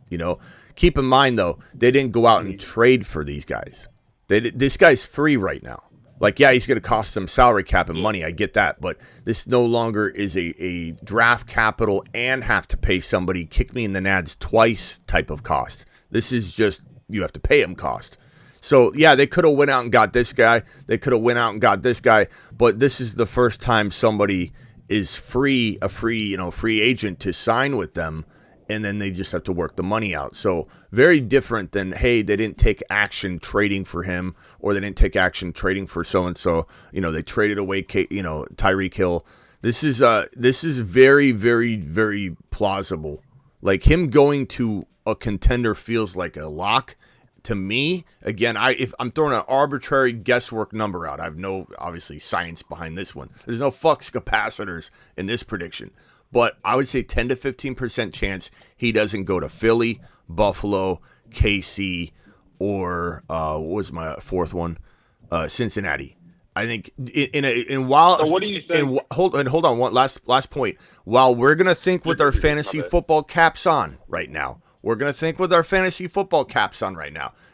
Keep in mind though, they didn't go out and trade for these guys. This guy's free right now. Like, yeah, he's going to cost them salary cap and money. I get that. But this no longer is a draft capital and have to pay somebody, kick me in the nads twice type of cost. This is just you have to pay him cost. So, yeah, they could have went out and got this guy. They could have went out and got this guy. But this is the first time somebody is free agent to sign with them. And then they just have to work the money out. So very different than, hey, they didn't take action trading for him, or they didn't take action trading for so-and-so. They traded away, Tyreek Hill. This is very, very, very plausible. Like him going to a contender feels like a lock to me. Again, if I'm throwing an arbitrary guesswork number out, I have no, obviously, science behind this one. There's no flux capacitors in this prediction. But I would say 10 to 15% chance he doesn't go to Philly, Buffalo, KC, or what was my fourth one? Cincinnati. I think while. So what do you think? Hold on. One last point. While we're gonna think with our fantasy football caps on right now,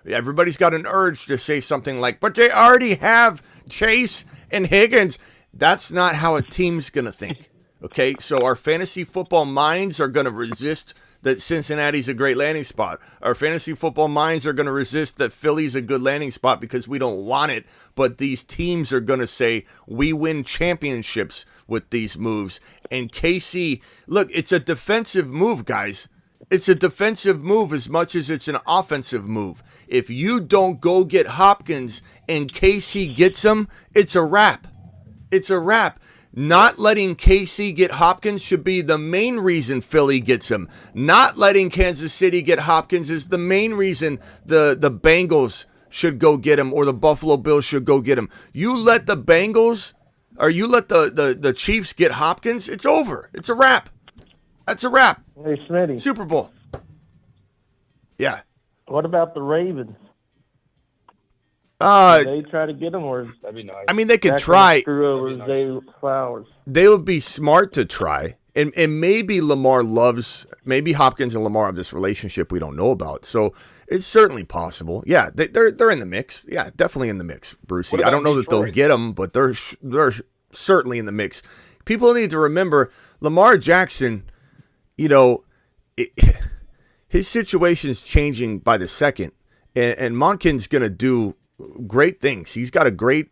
everybody's got an urge to say something like, "But they already have Chase and Higgins." That's not how a team's gonna think. Okay, so our fantasy football minds are going to resist that Cincinnati's a great landing spot. Our fantasy football minds are going to resist that Philly's a good landing spot because we don't want it. But these teams are going to say, we win championships with these moves. And KC, look, it's a defensive move, guys. It's a defensive move as much as it's an offensive move. If you don't go get Hopkins and KC gets him, it's a wrap. It's a wrap. Not letting KC get Hopkins should be the main reason Philly gets him. Not letting Kansas City get Hopkins is the main reason the Bengals should go get him or the Buffalo Bills should go get him. You let the Bengals or you let the Chiefs get Hopkins, it's over. It's a wrap. That's a wrap. Hey, Smitty. Super Bowl. Yeah. What about the Ravens? They try to get him, or that'd be nice. I mean, they could try. Screw over Zay Flowers. They would be smart to try, and maybe maybe Hopkins and Lamar have this relationship we don't know about. So it's certainly possible. Yeah, they're in the mix. Yeah, definitely in the mix, Brucey. I don't know that they'll get them, but they're certainly in the mix. People need to remember Lamar Jackson. His situation is changing by the second, and Monken's going to do great things. He's got a great,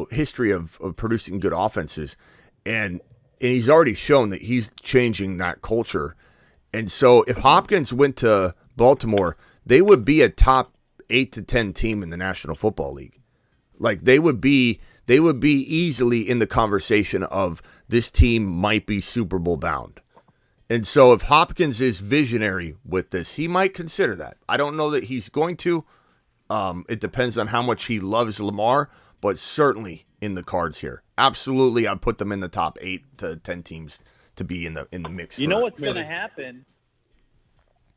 history of producing good offenses, and he's already shown that he's changing that culture. And so if Hopkins went to Baltimore, they would be a top 8 to 10 team in the National Football League. Like they would be easily in the conversation of this team might be Super Bowl bound. And so if Hopkins is visionary with this, he might consider that. I don't know that he's going to. It depends on how much he loves Lamar, but certainly in the cards here. Absolutely, I'd put them in the top 8 to 10 teams to be in the mix. You know what's going to happen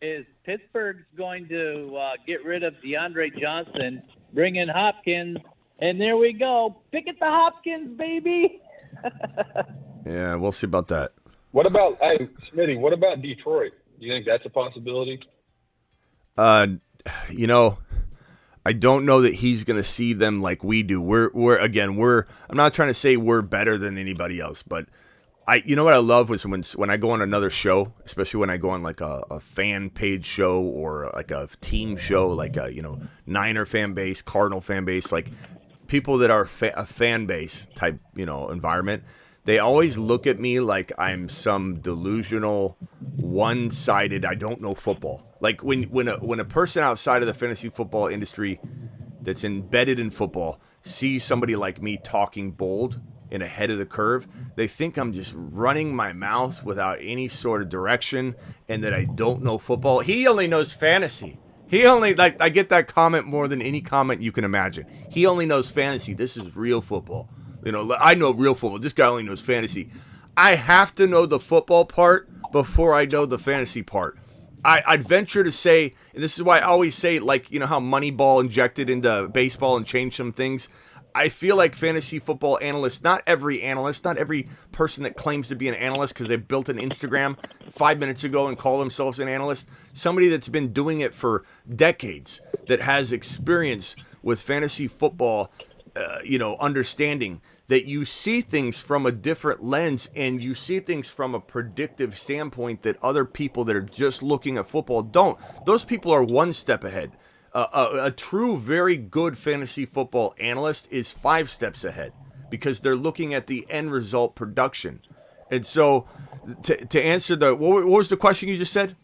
is Pittsburgh's going to get rid of DeAndre Johnson, bring in Hopkins, and there we go. Pick at the Hopkins, baby. Yeah, we'll see about that. What about Smitty? What about Detroit? Do you think that's a possibility? I don't know that he's going to see them like we do. I'm not trying to say we're better than anybody else, but what I love was when I go on another show, especially when I go on like a fan page show or like a team show, like a, Niner fan base, Cardinal fan base, like people that are a fan base type, environment. They always look at me like I'm some delusional, one-sided, I don't know football. Like when a person outside of the fantasy football industry that's embedded in football sees somebody like me talking bold and ahead of the curve, they think I'm just running my mouth without any sort of direction and that I don't know football. He only knows fantasy. I get that comment more than any comment you can imagine. He only knows fantasy. This is real football. I know real football. This guy only knows fantasy. I have to know the football part before I know the fantasy part. I'd venture to say, and this is why I always say, like, you know how Moneyball injected into baseball and changed some things. I feel like fantasy football analysts, not every person that claims to be an analyst because they built an Instagram 5 minutes ago and call themselves an analyst, somebody that's been doing it for decades, that has experience with fantasy football, understanding that you see things from a different lens and you see things from a predictive standpoint that other people that are just looking at football don't. Those people are one step ahead. A true, very good fantasy football analyst is 5 steps ahead because they're looking at the end result production. And so to answer what was the question you just said?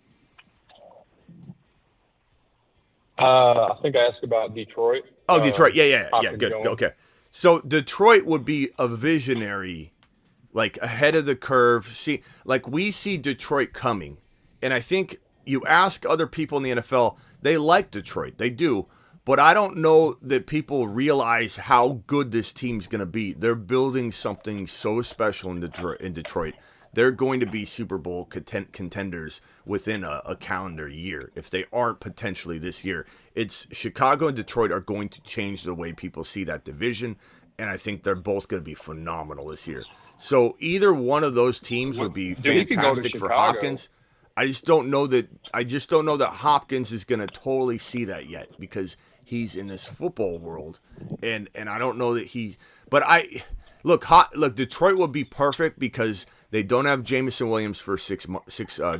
I think I asked about Detroit. Oh, Detroit. Yeah, good. Okay. So Detroit would be a visionary, like ahead of the curve. We see Detroit coming. And I think you ask other people in the NFL, they like Detroit. They do. But I don't know that people realize how good this team's going to be. They're building something so special in Detroit. They're going to be Super Bowl contenders within a calendar year. If they aren't potentially this year, it's Chicago and Detroit are going to change the way people see that division. And I think they're both going to be phenomenal this year. So either one of those teams would be fantastic for Hopkins. I just don't know that Hopkins is going to totally see that yet because he's in this football world, and I don't know that he. But look, Detroit would be perfect because they don't have Jameson Williams for six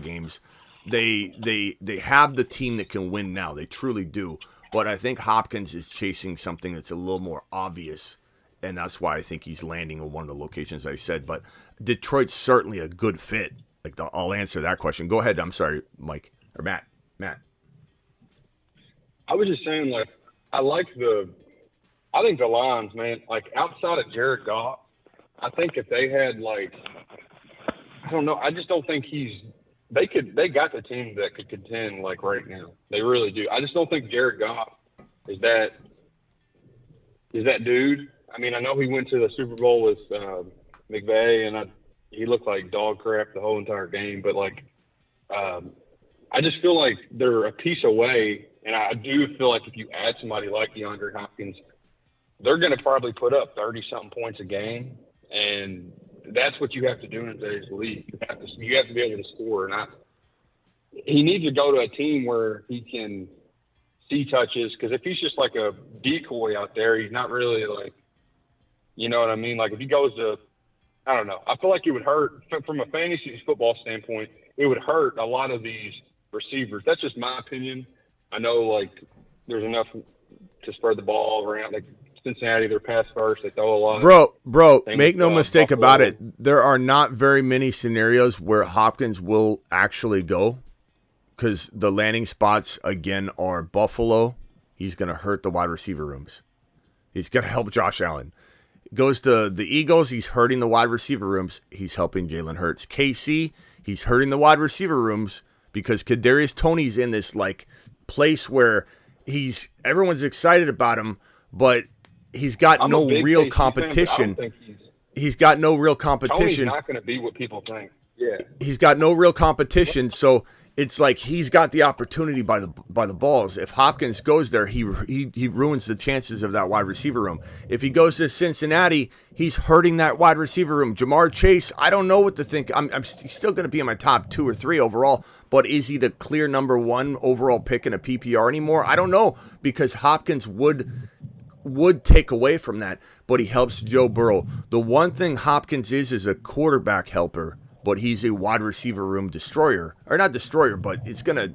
games. They have the team that can win now. They truly do. But I think Hopkins is chasing something that's a little more obvious, and that's why I think he's landing in one of the locations I said. But Detroit's certainly a good fit. I'll answer that question. Go ahead. I'm sorry, Mike or Matt. I was just saying, I think the Lions, man, outside of Jared Goff, I think if they had, I don't know, I just don't think they got the team that could contend, right now. They really do. I just don't think Jared Goff is that dude. I mean, I know he went to the Super Bowl with McVay, and he looked like dog crap the whole entire game. But, I just feel like they're a piece away, and I do feel like if you add somebody like DeAndre Hopkins, they're going to probably put up 30-something points a game, and that's what you have to do in today's league. You have to be able to score. And he needs to go to a team where he can see touches, because if he's just like a decoy out there, he's not really you know what I mean? If he goes to, I don't know. I feel like it would hurt from a fantasy football standpoint. It would hurt a lot of these receivers. That's just my opinion. I know there's enough to spread the ball around. Cincinnati, they're pass first. They throw a lot. Bro, make no mistake about it. There are not very many scenarios where Hopkins will actually go, because the landing spots again are Buffalo. He's going to hurt the wide receiver rooms. He's going to help Josh Allen. Goes to the Eagles, he's hurting the wide receiver rooms. He's helping Jalen Hurts. KC, he's hurting the wide receiver rooms because Kadarius Toney's in this place where everyone's excited about him, but he's got no real competition. He's got no real competition. Tony's not going to be what people think. Yeah. He's got no real competition, so it's he's got the opportunity by the balls. If Hopkins goes there, he ruins the chances of that wide receiver room. If he goes to Cincinnati, he's hurting that wide receiver room. Jamar Chase, I don't know what to think. He's still going to be in my top 2 or 3 overall, but is he the clear number 1 overall pick in a PPR anymore? I don't know, because Hopkins would take away from that, but he helps Joe Burrow. The one thing Hopkins is a quarterback helper, but he's a wide receiver room destroyer, or not destroyer, but it's gonna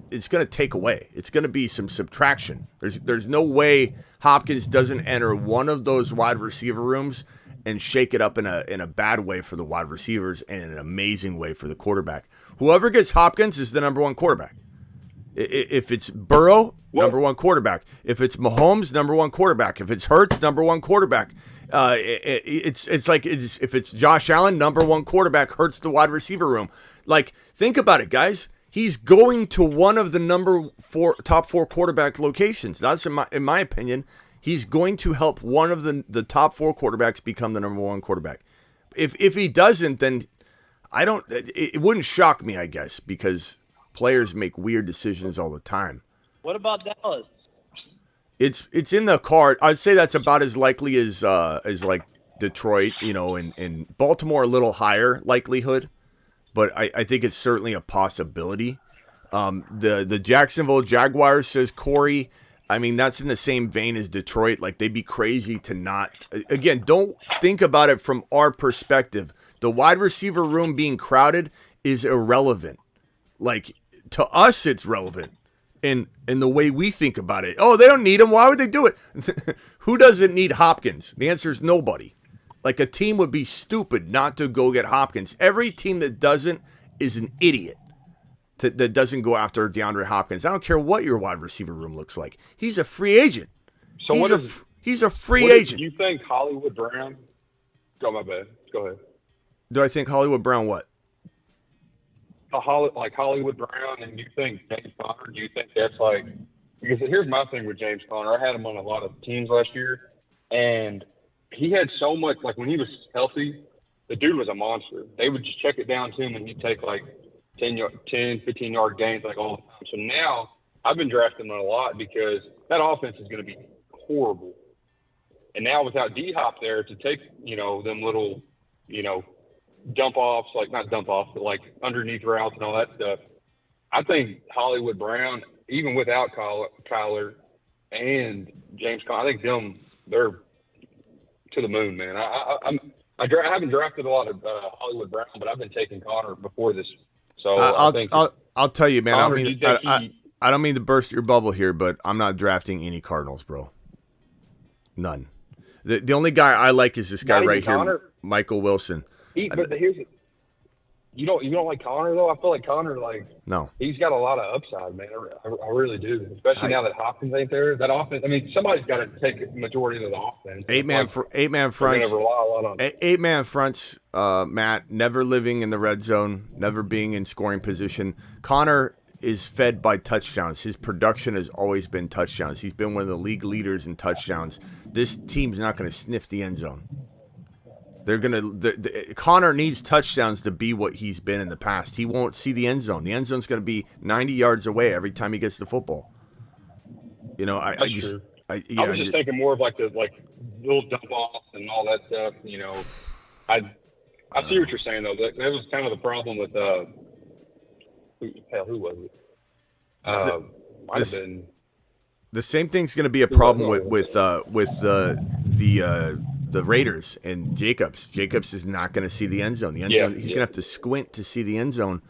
take away. It's gonna be some subtraction. There's no way Hopkins doesn't enter one of those wide receiver rooms and shake it up in a bad way for the wide receivers and an amazing way for the quarterback. Whoever gets Hopkins is the number 1 quarterback. If it's Burrow, number 1 quarterback. If it's Mahomes, number 1 quarterback. If it's Hurts, number 1 quarterback. If it's Josh Allen, number 1 quarterback, hurts the wide receiver room. Think about it, guys. He's going to one of the top 4 quarterback locations. That's in my opinion. He's going to help one of the top 4 quarterbacks become the number 1 quarterback. If he doesn't, then it wouldn't shock me, I guess, because players make weird decisions all the time. What about Dallas? It's in the card. I'd say that's about as likely as like Detroit, and Baltimore a little higher likelihood, but I think it's certainly a possibility. The Jacksonville Jaguars, says Corey. I mean, that's in the same vein as Detroit. Like, they'd be crazy to not. Again, don't think about it from our perspective. The wide receiver room being crowded is irrelevant. Like, to us, it's relevant in the way we think about it. Oh, they don't need him. Why would they do it? Who doesn't need Hopkins? The answer is nobody. Like, a team would be stupid not to go get Hopkins. Every team that doesn't is an idiot that doesn't go after DeAndre Hopkins. I don't care what your wide receiver room looks like. He's a free agent. So he's a free agent. Do you think Hollywood Brown? Oh, my bad. Go ahead. Do I think Hollywood Brown what? Like Hollywood Brown, and you think James Conner? Do you think that's like? Because here's my thing with James Conner. I had him on a lot of teams last year, and he had so much. Like, when he was healthy, the dude was a monster. They would just check it down to him, and he'd take like 10, 15-yard gains like all the time. So now I've been drafting him a lot because that offense is going to be horrible. And now without D-Hop there to take, them little, dump offs, like not dump offs, but like underneath routes and all that stuff. I think Hollywood Brown, even without Kyler and James Conner, I think they're to the moon, man. I haven't drafted a lot of Hollywood Brown, but I've been taking Conner before this. So I'll tell you, man. Conner, I don't mean to burst your bubble here, but I'm not drafting any Cardinals, bro. None. The only guy I like is this guy right here, Michael Wilson. But here's it. You don't like Conner though. I feel like Conner, he's got a lot of upside, man. I really do. Especially now that Hopkins ain't there. That offense. I mean, somebody's got to take the majority of the offense. Eight man fronts. Rely a lot on 8-man fronts. Matt, never living in the red zone, never being in scoring position. Conner is fed by touchdowns. His production has always been touchdowns. He's been one of the league leaders in touchdowns. This team's not going to sniff the end zone. They're Conner needs touchdowns to be what he's been in the past. He won't see the end zone. The end zone's going to be 90 yards away every time he gets the football. I was just thinking more of like the little dump offs and all that stuff. I see what you're saying though. That was kind of the problem with who was it? Might have been. The same thing's going to be a problem with the Raiders and Jacobs. Jacobs is not going to see the end zone. The end zone, he's going to have to squint to see the end zone,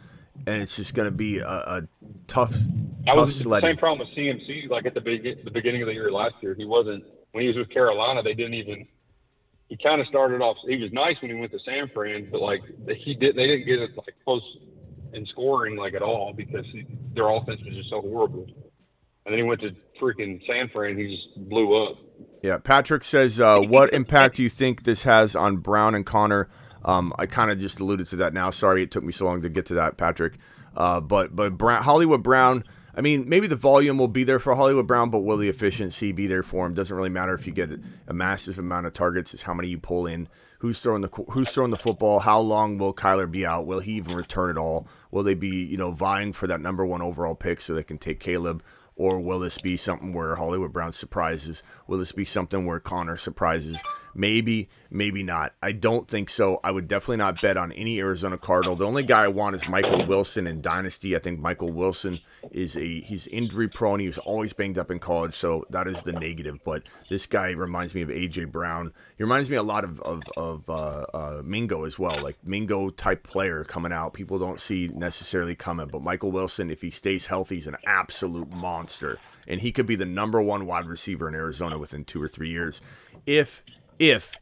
and it's just going to be a tough sledding. The same problem with CMC. Like at the beginning of the year last year, he wasn't. When he was with Carolina, they didn't even. He kind of started off. He was nice when he went to San Fran, but they didn't get it close in scoring at all because their offense was just so horrible. And then he went to freaking San Fran. He just blew up. Yeah, Patrick says, what impact do you think this has on Brown and Conner? I kind of just alluded to that now. Sorry it took me so long to get to that, Patrick. But Hollywood Brown, I mean, maybe the volume will be there for Hollywood Brown, but will the efficiency be there for him? Doesn't really matter if you get a massive amount of targets. It's how many you pull in. Who's throwing the football? How long will Kyler be out? Will he even return at all? Will they be vying for that number 1 overall pick so they can take Caleb? Or will this be something where Hollywood Brown surprises? Will this be something where Conner surprises? Maybe, maybe not. I don't think so. I would definitely not bet on any Arizona Cardinal. The only guy I want is Michael Wilson in Dynasty. I think Michael Wilson he's injury prone. He was always banged up in college, so that is the negative. But this guy reminds me of A.J. Brown. He reminds me a lot of Mingo as well, like Mingo type player coming out. People don't see necessarily coming, but Michael Wilson, if he stays healthy, is an absolute monster, and he could be the number 1 wide receiver in Arizona within 2 or 3 years, if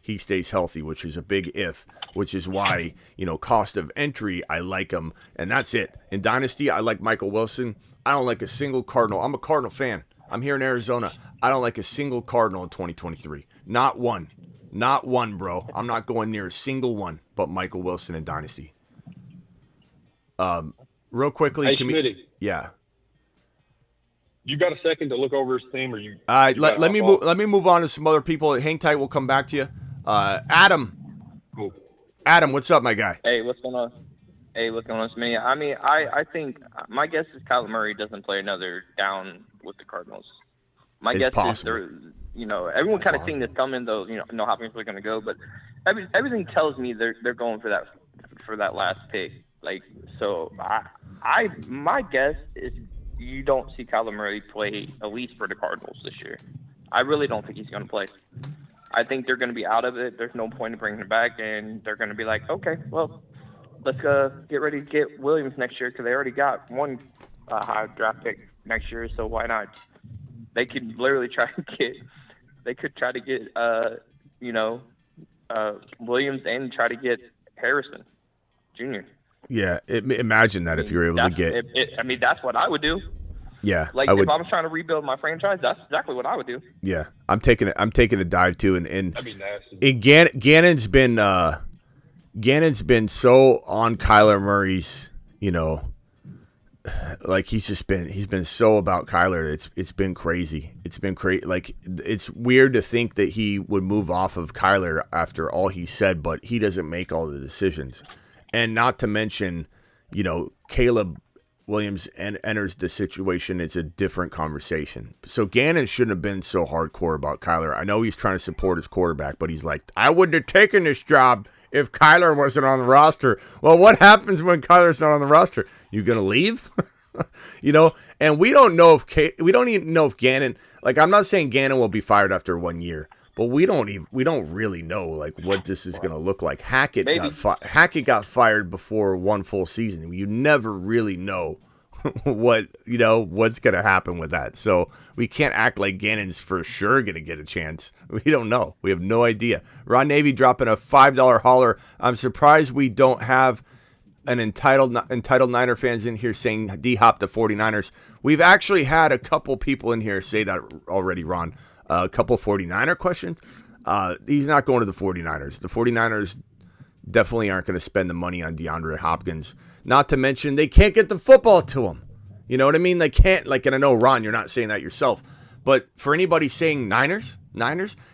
he stays healthy, which is a big if, which is why, cost of entry, I like him, and that's it. In Dynasty, I like Michael Wilson. I don't like a single Cardinal. I'm a Cardinal fan. I'm here in Arizona. I don't like a single Cardinal in 2023. Not one. Not one, bro. I'm not going near a single one, but Michael Wilson in Dynasty. Real quickly, hey, Schmitty. Yeah. You got a second to look over his team, or you? Let me move on to some other people. Hang tight. We'll come back to you. Adam. Cool. Adam, what's up, my guy? Hey, what's going on? Hey, what's going on, Smitty? I mean, I think my guess is Kyler Murray doesn't play another down with the Cardinals. My guess is they're, everyone kind of seen this coming, though. No Hopkins was going to go, but everything tells me they're going for that last pick. Like, so my guess is you don't see Kyler Murray play at least for the Cardinals this year. I really don't think he's going to play. I think they're going to be out of it. There's no point in bringing him back, and they're going to be like, okay, well, let's get ready to get Williams next year because they already got one high draft pick next year, so why not? They could literally try to get Williams and try to get Harrison Jr. Yeah, imagine that if you're able to get. That's what I would do. Yeah, like if I was trying to rebuild my franchise, that's exactly what I would do. Yeah, I'm taking a dive too, and that'd be nasty. And Gannon's been so on Kyler Murray's, like he's been so about Kyler. It's been crazy. It's been crazy. Like it's weird to think that he would move off of Kyler after all he said, but he doesn't make all the decisions. And not to mention, Caleb Williams enters the situation. It's a different conversation. So Gannon shouldn't have been so hardcore about Kyler. I know he's trying to support his quarterback, but he's like, I wouldn't have taken this job if Kyler wasn't on the roster. Well, what happens when Kyler's not on the roster? You gonna leave? And we don't even know if Gannon. Like, I'm not saying Gannon will be fired after 1 year. But we don't really know like what this is going to look like. Hackett got fired before one full season. You never really know what's going to happen with that. So we can't act like Gannon's for sure going to get a chance. We don't know. We have no idea. Ron Navy dropping a $5 holler. I'm surprised we don't have an entitled Niner fans in here saying D-Hop to 49ers. We've actually had a couple people in here say that already, Ron. A couple 49er questions. He's not going to the 49ers. The 49ers definitely aren't going to spend the money on DeAndre Hopkins. Not to mention they can't get the football to him. You know what I mean? They can't. Like, and I know, Ron, you're not saying that yourself. But for anybody saying Niners,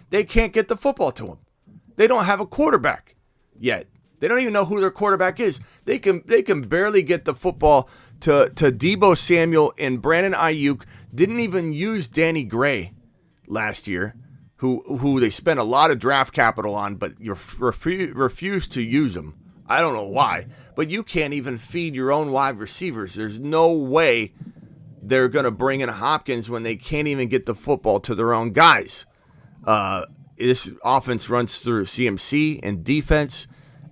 they can't get the football to him. They don't have a quarterback yet. They don't even know who their quarterback is. They can barely get the football to Deebo Samuel and Brandon Ayuk. Didn't even use Danny Gray last year, who they spent a lot of draft capital on, but you refuse to use them. I don't know why, but you can't even feed your own wide receivers. There's no way they're going to bring in Hopkins when they can't even get the football to their own guys. This offense runs through CMC and defense,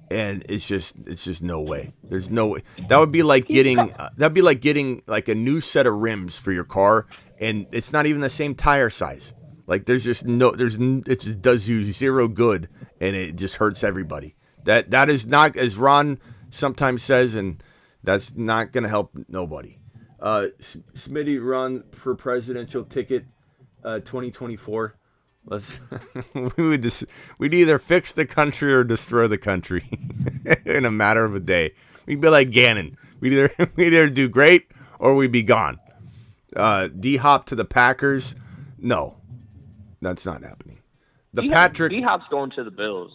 and it's just no way. There's no way. That would be like getting like a new set of rims for your car, and it's not even the same tire size. Like it just does you zero good, and it just hurts everybody. That is not, as Ron sometimes says, and that's not going to help nobody. Smitty run for presidential ticket 2024. Let's we'd either fix the country or destroy the country in a matter of a day. We'd be like Gannon. We'd either do great or we'd be gone. D-Hop to the Packers. No. That's not happening. D-Hop's going to the Bills.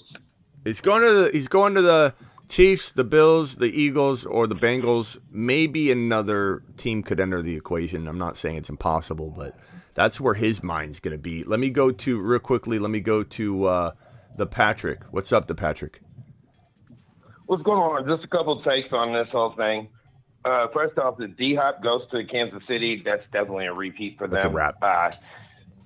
He's going to the Chiefs, the Bills, the Eagles, or the Bengals. Maybe another team could enter the equation. I'm not saying it's impossible, but that's where his mind's going to be. Let me go to the Patrick. What's up, the Patrick? What's going on? Just a couple takes on this whole thing. First off, if D-Hop goes to Kansas City, that's definitely a repeat for them. That's a wrap.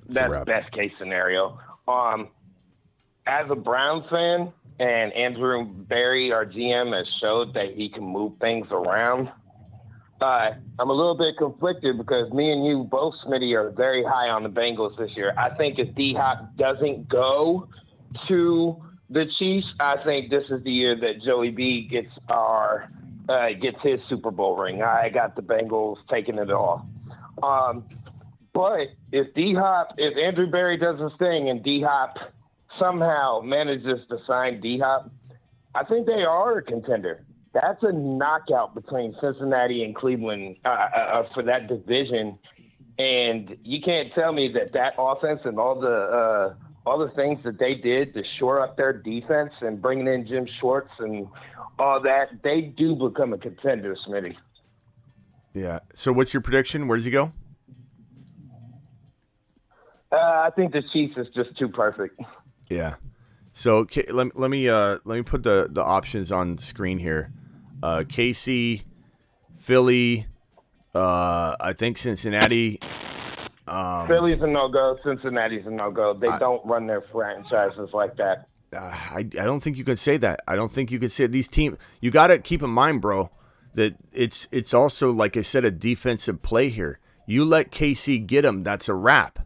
That's best case scenario. As a Browns fan, and Andrew Berry, our GM, has showed that he can move things around. I'm a little bit conflicted because me and you both, Smitty, are very high on the Bengals this year. I think if D-Hop doesn't go to the Chiefs, I think this is the year that Joey B gets his Super Bowl ring. I got the Bengals taking it all. But if Andrew Berry does his thing and D-Hop somehow manages to sign D-Hop, I think they are a contender. That's a knockout between Cincinnati and Cleveland for that division. And you can't tell me that offense and all the things that they did to shore up their defense and bringing in Jim Schwartz and all that, they do become a contender, Smitty. Yeah. So what's your prediction? Where does he go? I think the Chiefs is just too perfect. Yeah. So let me put the options on the screen here. KC, Philly, I think Cincinnati. Philly's a no-go. Cincinnati's a no-go. They don't run their franchises like that. I don't think you can say that. I don't think you can say these teams. You got to keep in mind, bro, that it's also, like I said, a defensive play here. You let KC get them, that's a wrap.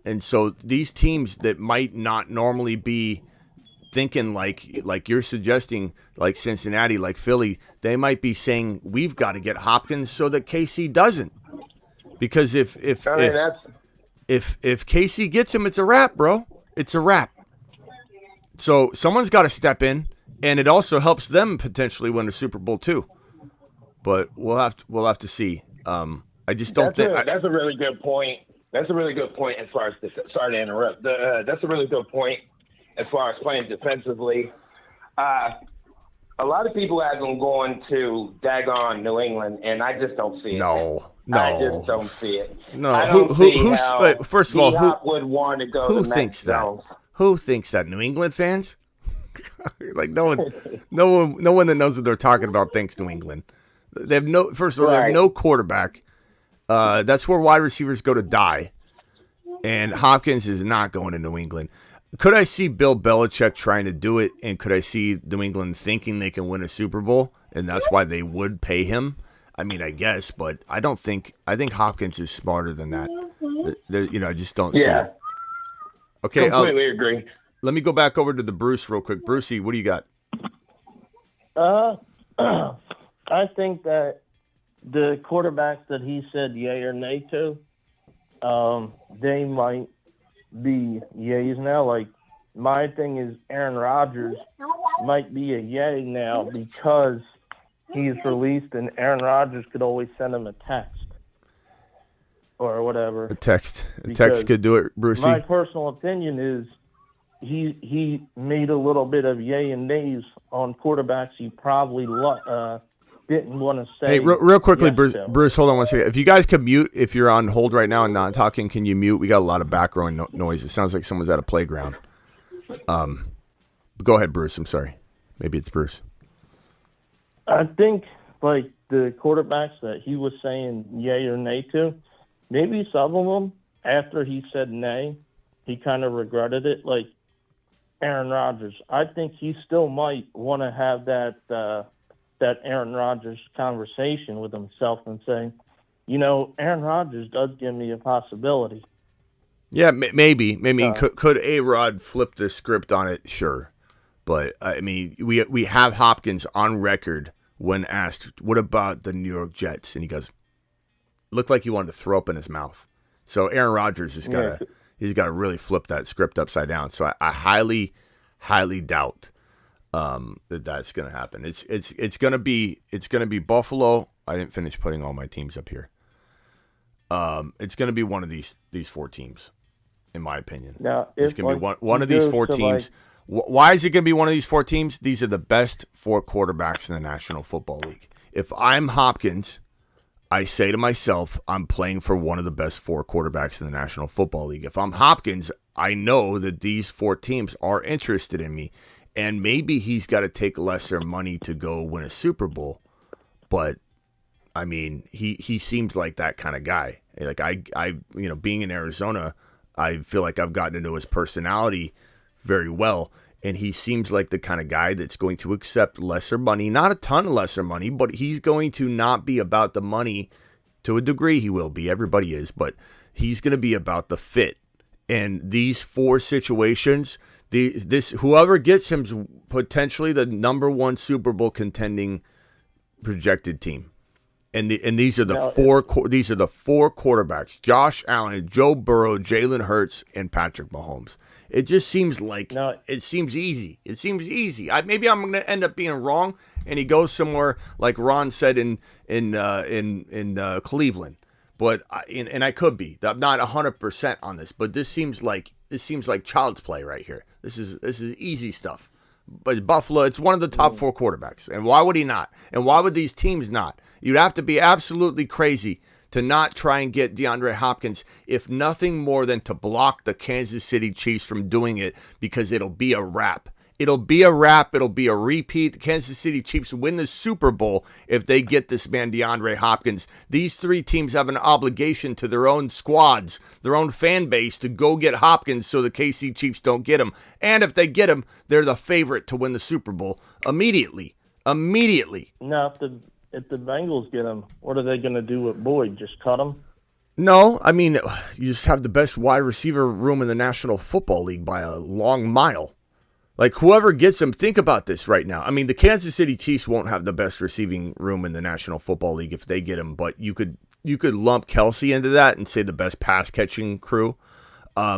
And so these teams that might not normally be thinking like you're suggesting, like Cincinnati, like Philly, they might be saying we've got to get Hopkins so that KC doesn't. Because if KC gets him, it's a wrap, bro. It's a wrap. So someone's got to step in, and it also helps them potentially win a Super Bowl too. But we'll have to see. I just don't think that's a really good point. That's a really good point as far as sorry to interrupt. That's a really good point as far as playing defensively. A lot of people have them going to daggone New England, and I just don't see it. No. I just don't see it. No. First of all, who would want to go? Who to thinks Mac that? Jones? Who thinks that? New England fans? Like no one that knows what they're talking about thinks New England. They have no. First of all, they have no quarterback. That's where wide receivers go to die, and Hopkins is not going to New England. Could I see Bill Belichick trying to do it, and could I see New England thinking they can win a Super Bowl, and that's why they would pay him? I mean, I guess, but I don't think. I think Hopkins is smarter than that. I just don't see it. Okay, completely agree. Let me go back over to the Bruce real quick. Brucey, what do you got? I think that the quarterbacks that he said yay or nay to, they might be yays now. Like, my thing is Aaron Rodgers might be a yay now because he's released, and Aaron Rodgers could always send him a text or whatever. A text could do it, Brucey. My personal opinion is he made a little bit of yay and nays on quarterbacks he probably didn't want to say. Hey, real quickly, yes Bruce, hold on one second. If you guys could mute, if you're on hold right now and not talking, can you mute? We got a lot of background noise. It sounds like someone's at a playground. Go ahead, Bruce. I'm sorry. Maybe it's Bruce. I think, like, the quarterbacks that he was saying yay or nay to, maybe some of them, after he said nay, he kind of regretted it. Like Aaron Rodgers, I think he still might want to have that Aaron Rodgers conversation with himself and say, Aaron Rodgers does give me a possibility. Yeah, maybe. Could A-Rod flip the script on it? Sure. But, I mean, we have Hopkins on record when asked, what about the New York Jets? And he goes, looked like he wanted to throw up in his mouth. So Aaron Rodgers has got to really flip that script upside down. So I highly, highly doubt that's going to happen. It's going to be Buffalo. I didn't finish putting all my teams up here. It's going to be one of these four teams, in my opinion. Now, it's going to be one of these four teams. Why is it going to be one of these four teams? These are the best four quarterbacks in the National Football League. If I'm Hopkins, I say to myself, I'm playing for one of the best four quarterbacks in the National Football League. If I'm Hopkins, I know that these four teams are interested in me. And maybe he's got to take lesser money to go win a Super Bowl. But, I mean, he seems like that kind of guy. Like, I being in Arizona, I feel like I've gotten to know his personality very well, and he seems like the kind of guy that's going to accept lesser money, not a ton of lesser money, but he's going to not be about the money. To a degree he will be, everybody is, but he's going to be about the fit. And these four situations, whoever gets him's potentially the number one Super Bowl contending projected team. And these are the four quarterbacks: Josh Allen, Joe Burrow, Jalen Hurts, and Patrick Mahomes. It just seems like it seems easy. It seems easy. Maybe I'm going to end up being wrong, and he goes somewhere like Ron said in Cleveland. But I could be. I'm not 100% on this, but this seems like child's play right here. This is easy stuff. But Buffalo, it's one of the top 4 quarterbacks. And why would he not? And why would these teams not? You'd have to be absolutely crazy to not try and get DeAndre Hopkins, if nothing more than to block the Kansas City Chiefs from doing it, because it'll be a wrap. It'll be a wrap. It'll be a repeat. The Kansas City Chiefs win the Super Bowl if they get this man DeAndre Hopkins. These 3 teams have an obligation to their own squads, their own fan base, to go get Hopkins so the KC Chiefs don't get him. And if they get him, they're the favorite to win the Super Bowl immediately. Immediately. Now, if the Bengals get him, what are they going to do with Boyd? Just cut him? No, I mean, you just have the best wide receiver room in the National Football League by a long mile. Like, whoever gets him, think about this right now. I mean, the Kansas City Chiefs won't have the best receiving room in the National Football League if they get him, but you could lump Kelsey into that and say the best pass-catching crew.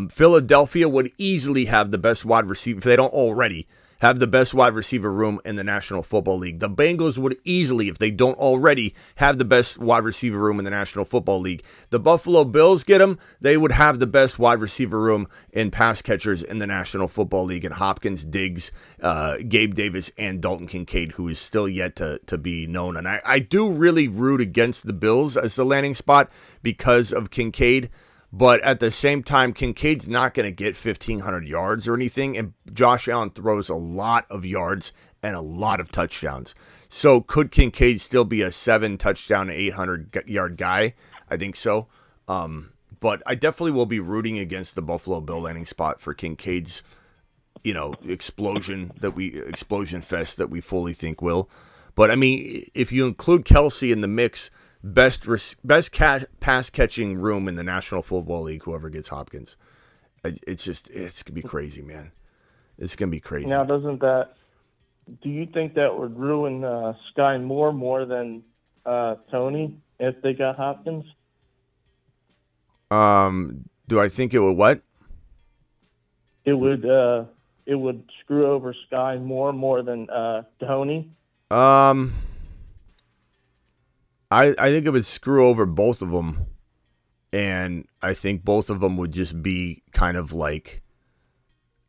Philadelphia would easily have the best wide receiver, if they don't already, have the best wide receiver room in the National Football League. The Bengals would easily, if they don't already, have the best wide receiver room in the National Football League. The Buffalo Bills get them, they would have the best wide receiver room in pass catchers in the National Football League. And Hopkins, Diggs, Gabe Davis, and Dalton Kincaid, who is still yet to be known. And I do really root against the Bills as the landing spot because of Kincaid. But at the same time, Kincaid's not going to get 1,500 yards or anything. And Josh Allen throws a lot of yards and a lot of touchdowns. So could Kincaid still be a 7-touchdown, 800-yard guy? I think so. But I definitely will be rooting against the Buffalo Bill landing spot for Kincaid's, explosion fest that we fully think will. But, I mean, if you include Kelsey in the mix, best pass catching room in the National Football League, whoever gets Hopkins. It's going to be crazy, man. It's going to be crazy. Now, do you think that would ruin Sky Moore more than Tony if they got Hopkins? Do I think it would what? It would screw over Sky Moore more than Tony? I think it would screw over both of them, and I think both of them would just be kind of like,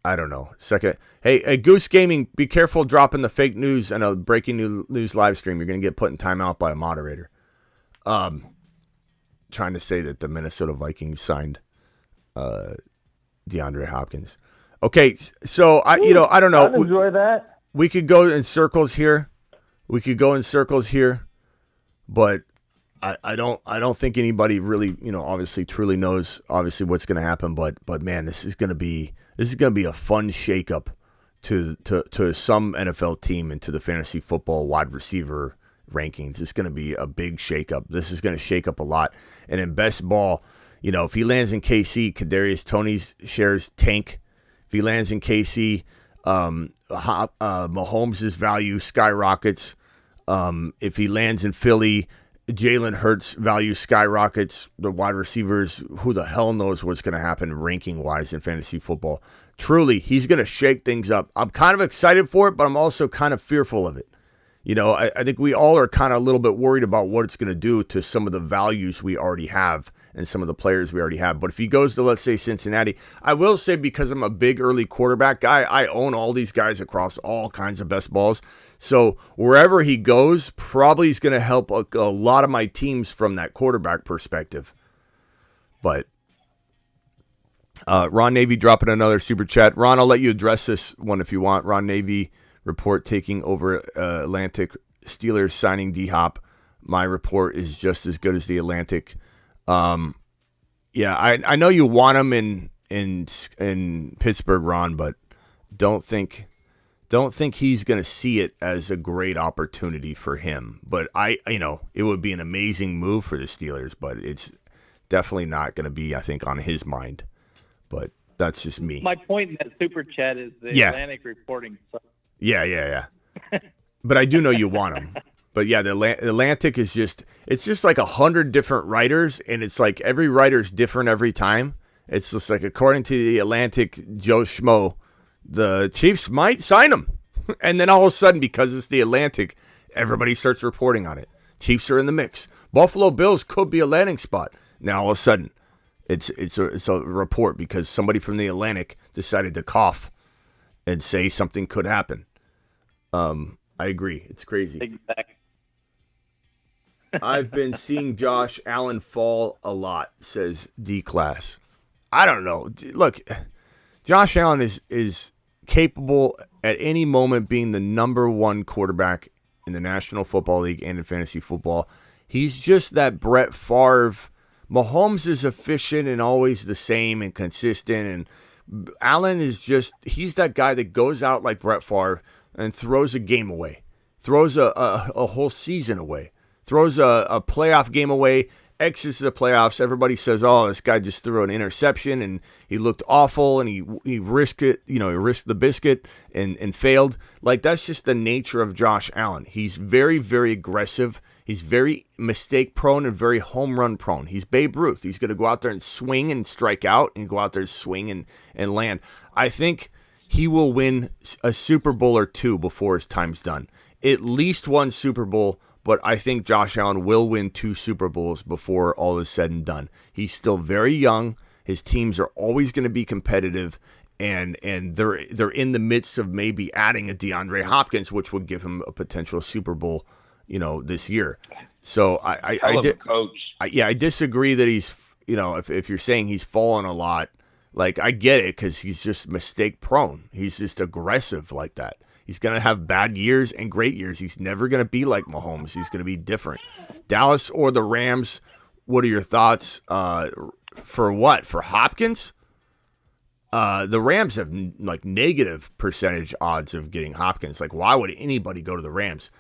I don't know. Second, hey, Goose Gaming, be careful dropping the fake news and a breaking news live stream. You're going to get put in timeout by a moderator. Trying to say that the Minnesota Vikings signed DeAndre Hopkins. Okay, so I don't know. I'd enjoy that. We could go in circles here. But I don't think anybody really, obviously truly knows obviously what's going to happen. But man, this is going to be a fun shakeup to some NFL team and to the fantasy football wide receiver rankings. It's going to be a big shakeup. This is going to shake up a lot. And in best ball, if he lands in KC, Kadarius Toney's shares tank. If he lands in KC, Mahomes' value skyrockets. If he lands in Philly, Jalen Hurts' value skyrockets. The wide receivers, who the hell knows what's going to happen ranking-wise in fantasy football. Truly, he's going to shake things up. I'm kind of excited for it, but I'm also kind of fearful of it. I think we all are kind of a little bit worried about what it's going to do to some of the values we already have and some of the players we already have. But if he goes to, let's say, Cincinnati, I will say, because I'm a big early quarterback guy, I own all these guys across all kinds of best balls. So wherever he goes, probably is going to help a lot of my teams from that quarterback perspective. But Ron Navy dropping another super chat. Ron, I'll let you address this one if you want. Ron Navy report taking over Atlantic. Steelers signing D-Hop. My report is just as good as the Atlantic. I know you want him in Pittsburgh, Ron, but don't think he's going to see it as a great opportunity for him. But it would be an amazing move for the Steelers, but it's definitely not going to be, I think, on his mind. But that's just me. My point in that super chat is the Atlantic reporting. Yeah. But I do know you want him. But yeah, the Atlantic is it's just like 100 different writers, and it's like every writer's different every time. It's just like, according to the Atlantic, Joe Schmo, the Chiefs might sign him. And then all of a sudden, because it's the Atlantic, everybody starts reporting on it. Chiefs are in the mix. Buffalo Bills could be a landing spot. Now all of a sudden, it's a report because somebody from the Atlantic decided to cough and say something could happen. I agree. It's crazy. Exactly. I've been seeing Josh Allen fall a lot, says D-Class. I don't know. Look, Josh Allen is capable at any moment being the number one quarterback in the National Football League and in fantasy football. He's just that Brett Favre. Mahomes is efficient and always the same and consistent, and Allen is he's that guy that goes out like Brett Favre and throws a game away, throws a whole season away, throws a playoff game away, exits the playoffs. Everybody says, oh, this guy just threw an interception and he looked awful and he risked it, he risked the biscuit and failed. Like, that's just the nature of Josh Allen. He's very, very aggressive. He's very mistake prone and very home run prone. He's Babe Ruth. He's going to go out there and swing and strike out and go out there and swing and land. I think he will win a Super Bowl or two before his time's done. At least one Super Bowl, but I think Josh Allen will win 2 Super Bowls before all is said and done. He's still very young. His teams are always going to be competitive, and they're in the midst of maybe adding a DeAndre Hopkins, which would give him a potential Super Bowl, this year. So I disagree that he's, if you're saying he's fallen a lot, like, I get it, because he's just mistake prone. He's just aggressive like that. He's going to have bad years and great years. He's never going to be like Mahomes. He's going to be different. Dallas or the Rams, what are your thoughts? For what? For Hopkins? The Rams have negative percentage odds of getting Hopkins. Like, why would anybody go to the Rams?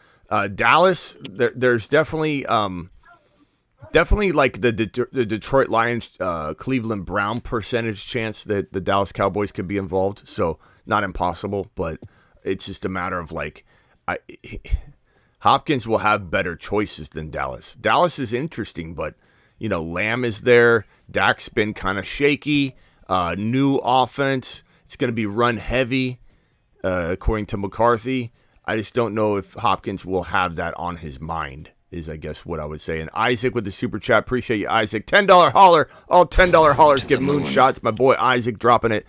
Dallas, there's definitely like the Detroit Lions, Cleveland Brown percentage chance that the Dallas Cowboys could be involved. So not impossible, but it's just a matter of Hopkins will have better choices than Dallas. Dallas is interesting, but Lamb is there. Dak's been kind of shaky. New offense. It's going to be run heavy, according to McCarthy. I just don't know if Hopkins will have that on his mind, is I guess what I would say. And Isaac with the super chat. Appreciate you, Isaac. $10 holler. All $10 hollers get moonshots. My boy Isaac dropping it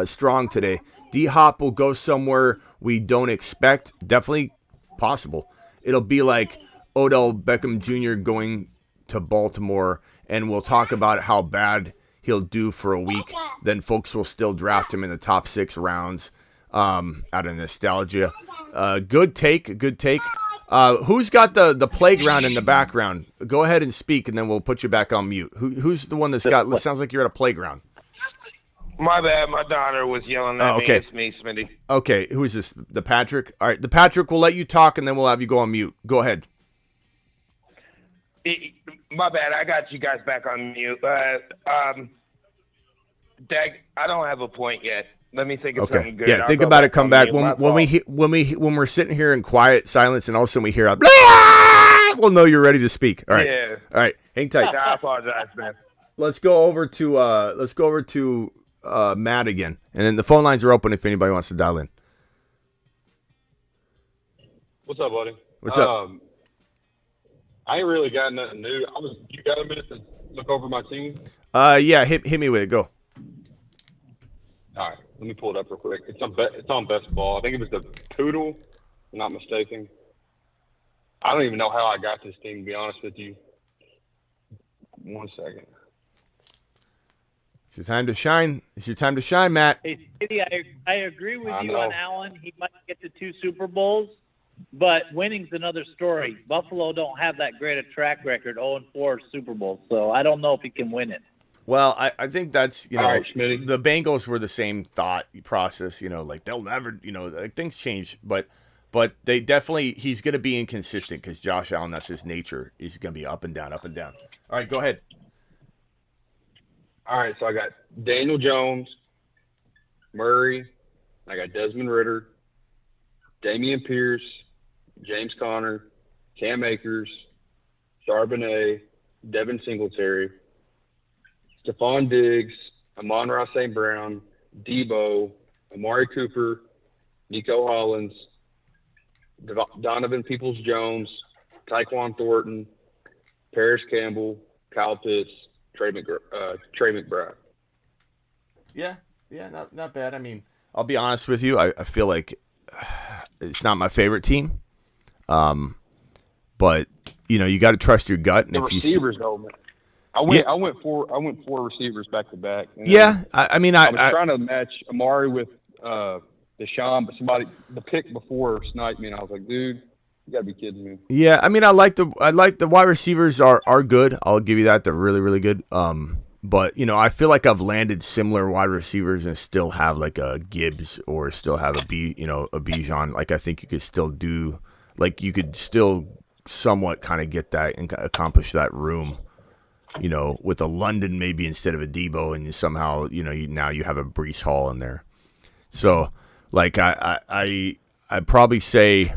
strong today. D-Hop will go somewhere we don't expect. Definitely possible. It'll be like Odell Beckham Jr. going to Baltimore, and we'll talk about how bad he'll do for a week. Then folks will still draft him in the top 6 rounds out of nostalgia. Good take. Who's got the playground in the background? Go ahead and speak, and then we'll put you back on mute. Who's the one that's got? It sounds like you're at a playground. My bad. My daughter was yelling at me. It's me, Smitty. Okay. Who is this? The Patrick? All right. The Patrick, we'll let you talk, and then we'll have you go on mute. Go ahead. My bad. I got you guys back on mute. Dag, I don't have a point yet. Let me think of something good. Yeah, think about it. Come back when we're sitting here in quiet silence, and all of a sudden we hear a blah, we'll know you're ready to speak. All right. Yeah. All right. Hang tight. I apologize, man. Let's go over to Matt again, and then the phone lines are open if anybody wants to dial in. What's up, buddy? What's up? I ain't really got nothing new. You got a minute to look over my team? Yeah, hit me with it. Go. All right, let me pull it up real quick. It's on Best Ball. I think it was the Poodle, if I'm not mistaken. I don't even know how I got this team, to be honest with you. 1 second. It's your time to shine. It's your time to shine, Matt. Hey, Stevie, I agree with you on Allen. He might get to 2 Super Bowls, but winning's another story. Buffalo don't have that great a track record, 0-4 Super Bowls, so I don't know if he can win it. Well, I think that's, right, the Bengals were the same thought process, like they'll never, things change, but they definitely, he's going to be inconsistent because Josh Allen, that's his nature. He's going to be up and down, up and down. All right, go ahead. All right, so I got Daniel Jones, Murray, I got Desmond Ridder, Dameon Pierce, James Conner, Cam Akers, Charbonnet, Devin Singletary, Stephon Diggs, Amon-Ra St. Brown, Debo, Amari Cooper, Nico Hollins, Donovan Peoples-Jones, Tyquan Thornton, Paris Campbell, Kyle Pitts, Trey McBride. Yeah, not bad. I mean, I'll be honest with you. I feel like it's not my favorite team. But you got to trust your gut. And the if receivers, though, man. I went four receivers back to back. Yeah, I mean, I was trying to match Amari with Deshaun, but the pick before sniped me, and I was like, dude, you gotta be kidding me. Yeah, I mean, I like the wide receivers are good. I'll give you that. They're really, really good. But I feel like I've landed similar wide receivers and still have like a Gibbs or still have a Bijan. Like I think you could still do, like you could still somewhat kind of get that and accomplish that room. With a London maybe instead of a Debo, and somehow now you have a Breece Hall in there. So like I probably say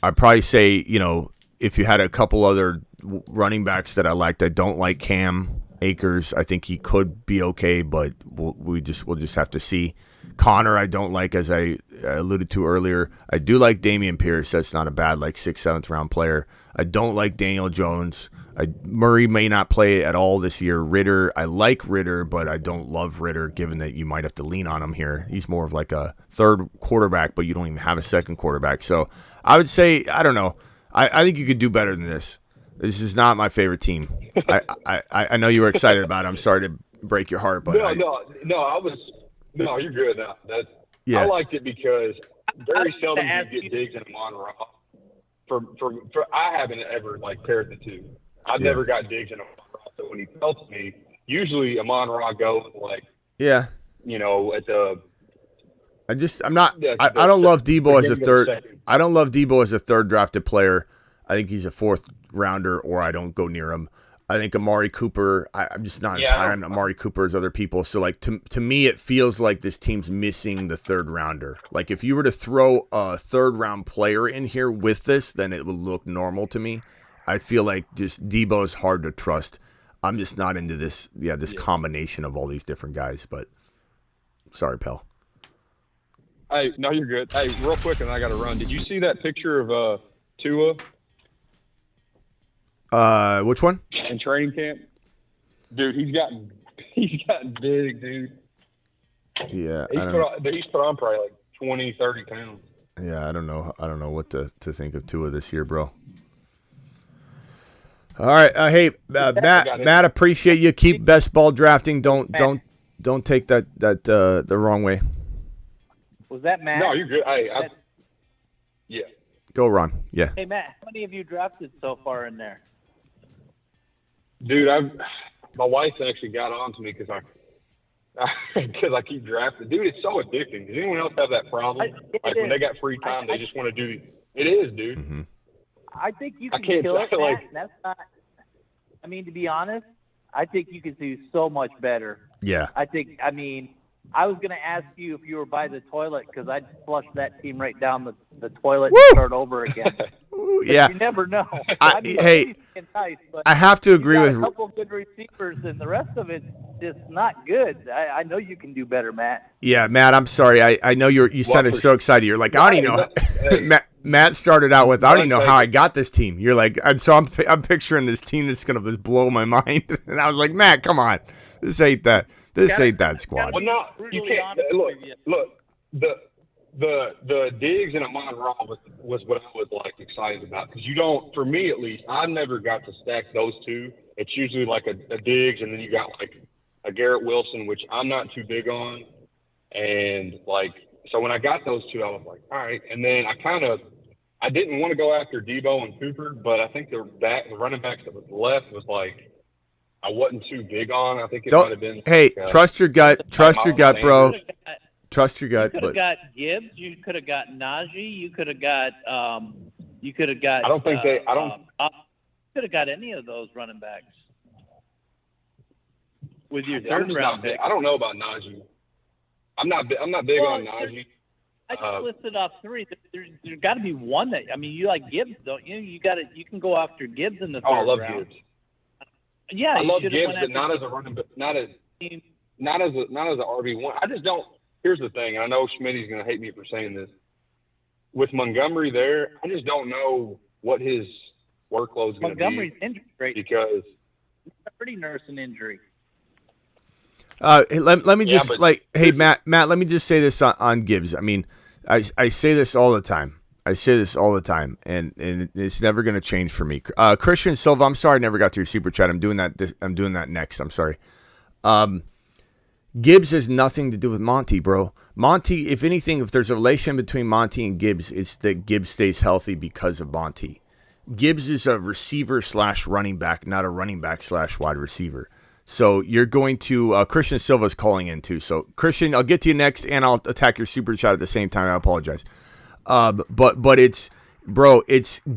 if you had a couple other running backs that I liked, I don't like Cam Akers. I think he could be okay, but we'll just have to see. Connor, I don't like, as I alluded to earlier. I do like Dameon Pierce. That's not a bad 6th, 7th round player. I don't like Daniel Jones. Murray may not play at all this year. Ritter, I like Ritter, but I don't love Ritter, given that you might have to lean on him here. He's more of like a third quarterback, but you don't even have a second quarterback. So I would say, I don't know. I think you could do better than this. This is not my favorite team. I know you were excited about it. I'm sorry to break your heart, but No, you're good. I liked it because very seldom do you get Diggs and Amon-Ra. I haven't ever paired the two. I've never got Diggs and Amon-Ra. So when he tells me, usually Amon-Ra goes at the. I don't love Debo as a third. I don't love Debo as a third drafted player. I think he's a 4th rounder, or I don't go near him. I think Amari Cooper, I'm just not as high on Amari Cooper as other people. So, to me, it feels like this team's missing the third rounder. Like, if you were to throw a third-round player in here with this, then it would look normal to me. I feel like just Debo's hard to trust. I'm just not into this combination of all these different guys. But, sorry, pal. Hey, no, you're good. Hey, real quick, and I got to run. Did you see that picture of Tua? Which one? In training camp, dude, he's gotten big, dude. Yeah, he's put on probably 20, 30 pounds. Yeah, I don't know what to think of Tua this year, bro. All right, hey, Matt, appreciate you. Keep best ball drafting. Don't take that the wrong way. Was that Matt? No, you're good. Yeah. Go, Ron. Yeah. Hey, Matt, how many have you drafted so far in there? Dude, my wife actually got on to me because I keep drafting. Dude, it's so addicting. Does anyone else have that problem? When they got free time, they just want to do. It is, dude. Mm-hmm. I think you can kill it, Matt. That's not. I mean, to be honest, I think you could do so much better. Yeah. I was going to ask you if you were by the toilet, because I'd flush that team right down the toilet and start over again. Yeah. You never know. I have to agree with a couple good receivers, and the rest of it's just not good. I know you can do better, Matt. Yeah, Matt, I'm sorry. I know you sounded so excited. You're like, I don't even know. Matt started out with, I don't even know how I got this team. You're like, and so I'm picturing this team that's going to just blow my mind. And I was like, Matt, come on. This ain't that. This ain't that squad. Well, no, you can't. Look. The Diggs and Amon-Ra was what I was excited about, because you don't. For me at least, I never got to stack those two. It's usually a Diggs, and then you got a Garrett Wilson, which I'm not too big on. And so when I got those two, I was like, all right. And then I didn't want to go after Debo and Cooper, but I think the running backs that was left was I wasn't too big on. I think it might have been. Hey, trust your gut. Trust your gut, bro. Trust your gut. You could have got Gibbs. You could have got Naji. You could have got. You could have got. I don't think they. I don't. Could have got any of those running backs with your third round pick. I don't know about Naji. I'm not big on Naji. I just listed off three. There's got to be one that. I mean, you like Gibbs, don't you? You can go after Gibbs in the third round. I love Gibbs. Yeah, I love Gibbs, but not as a running back, not as an RB1. I just don't. Here's the thing, and I know Schmitty's going to hate me for saying this. With Montgomery there, I just don't know what his workload's going to be. Montgomery's injured, right? Because he's already nursing injury. Let me just hey Matt, let me just say this on Gibbs. I mean, I say this all the time. And it's never going to change for me. Christian Silva, I'm sorry I never got to your super chat. I'm doing that next. I'm sorry. Gibbs has nothing to do with Monty, bro. Monty, if anything, if there's a relation between Monty and Gibbs, it's that Gibbs stays healthy because of Monty. Gibbs is a receiver / running back, not a running back / wide receiver. So you're going to Christian Silva's calling in too. So Christian, I'll get to you next, and I'll attack your super chat at the same time. I apologize. But it's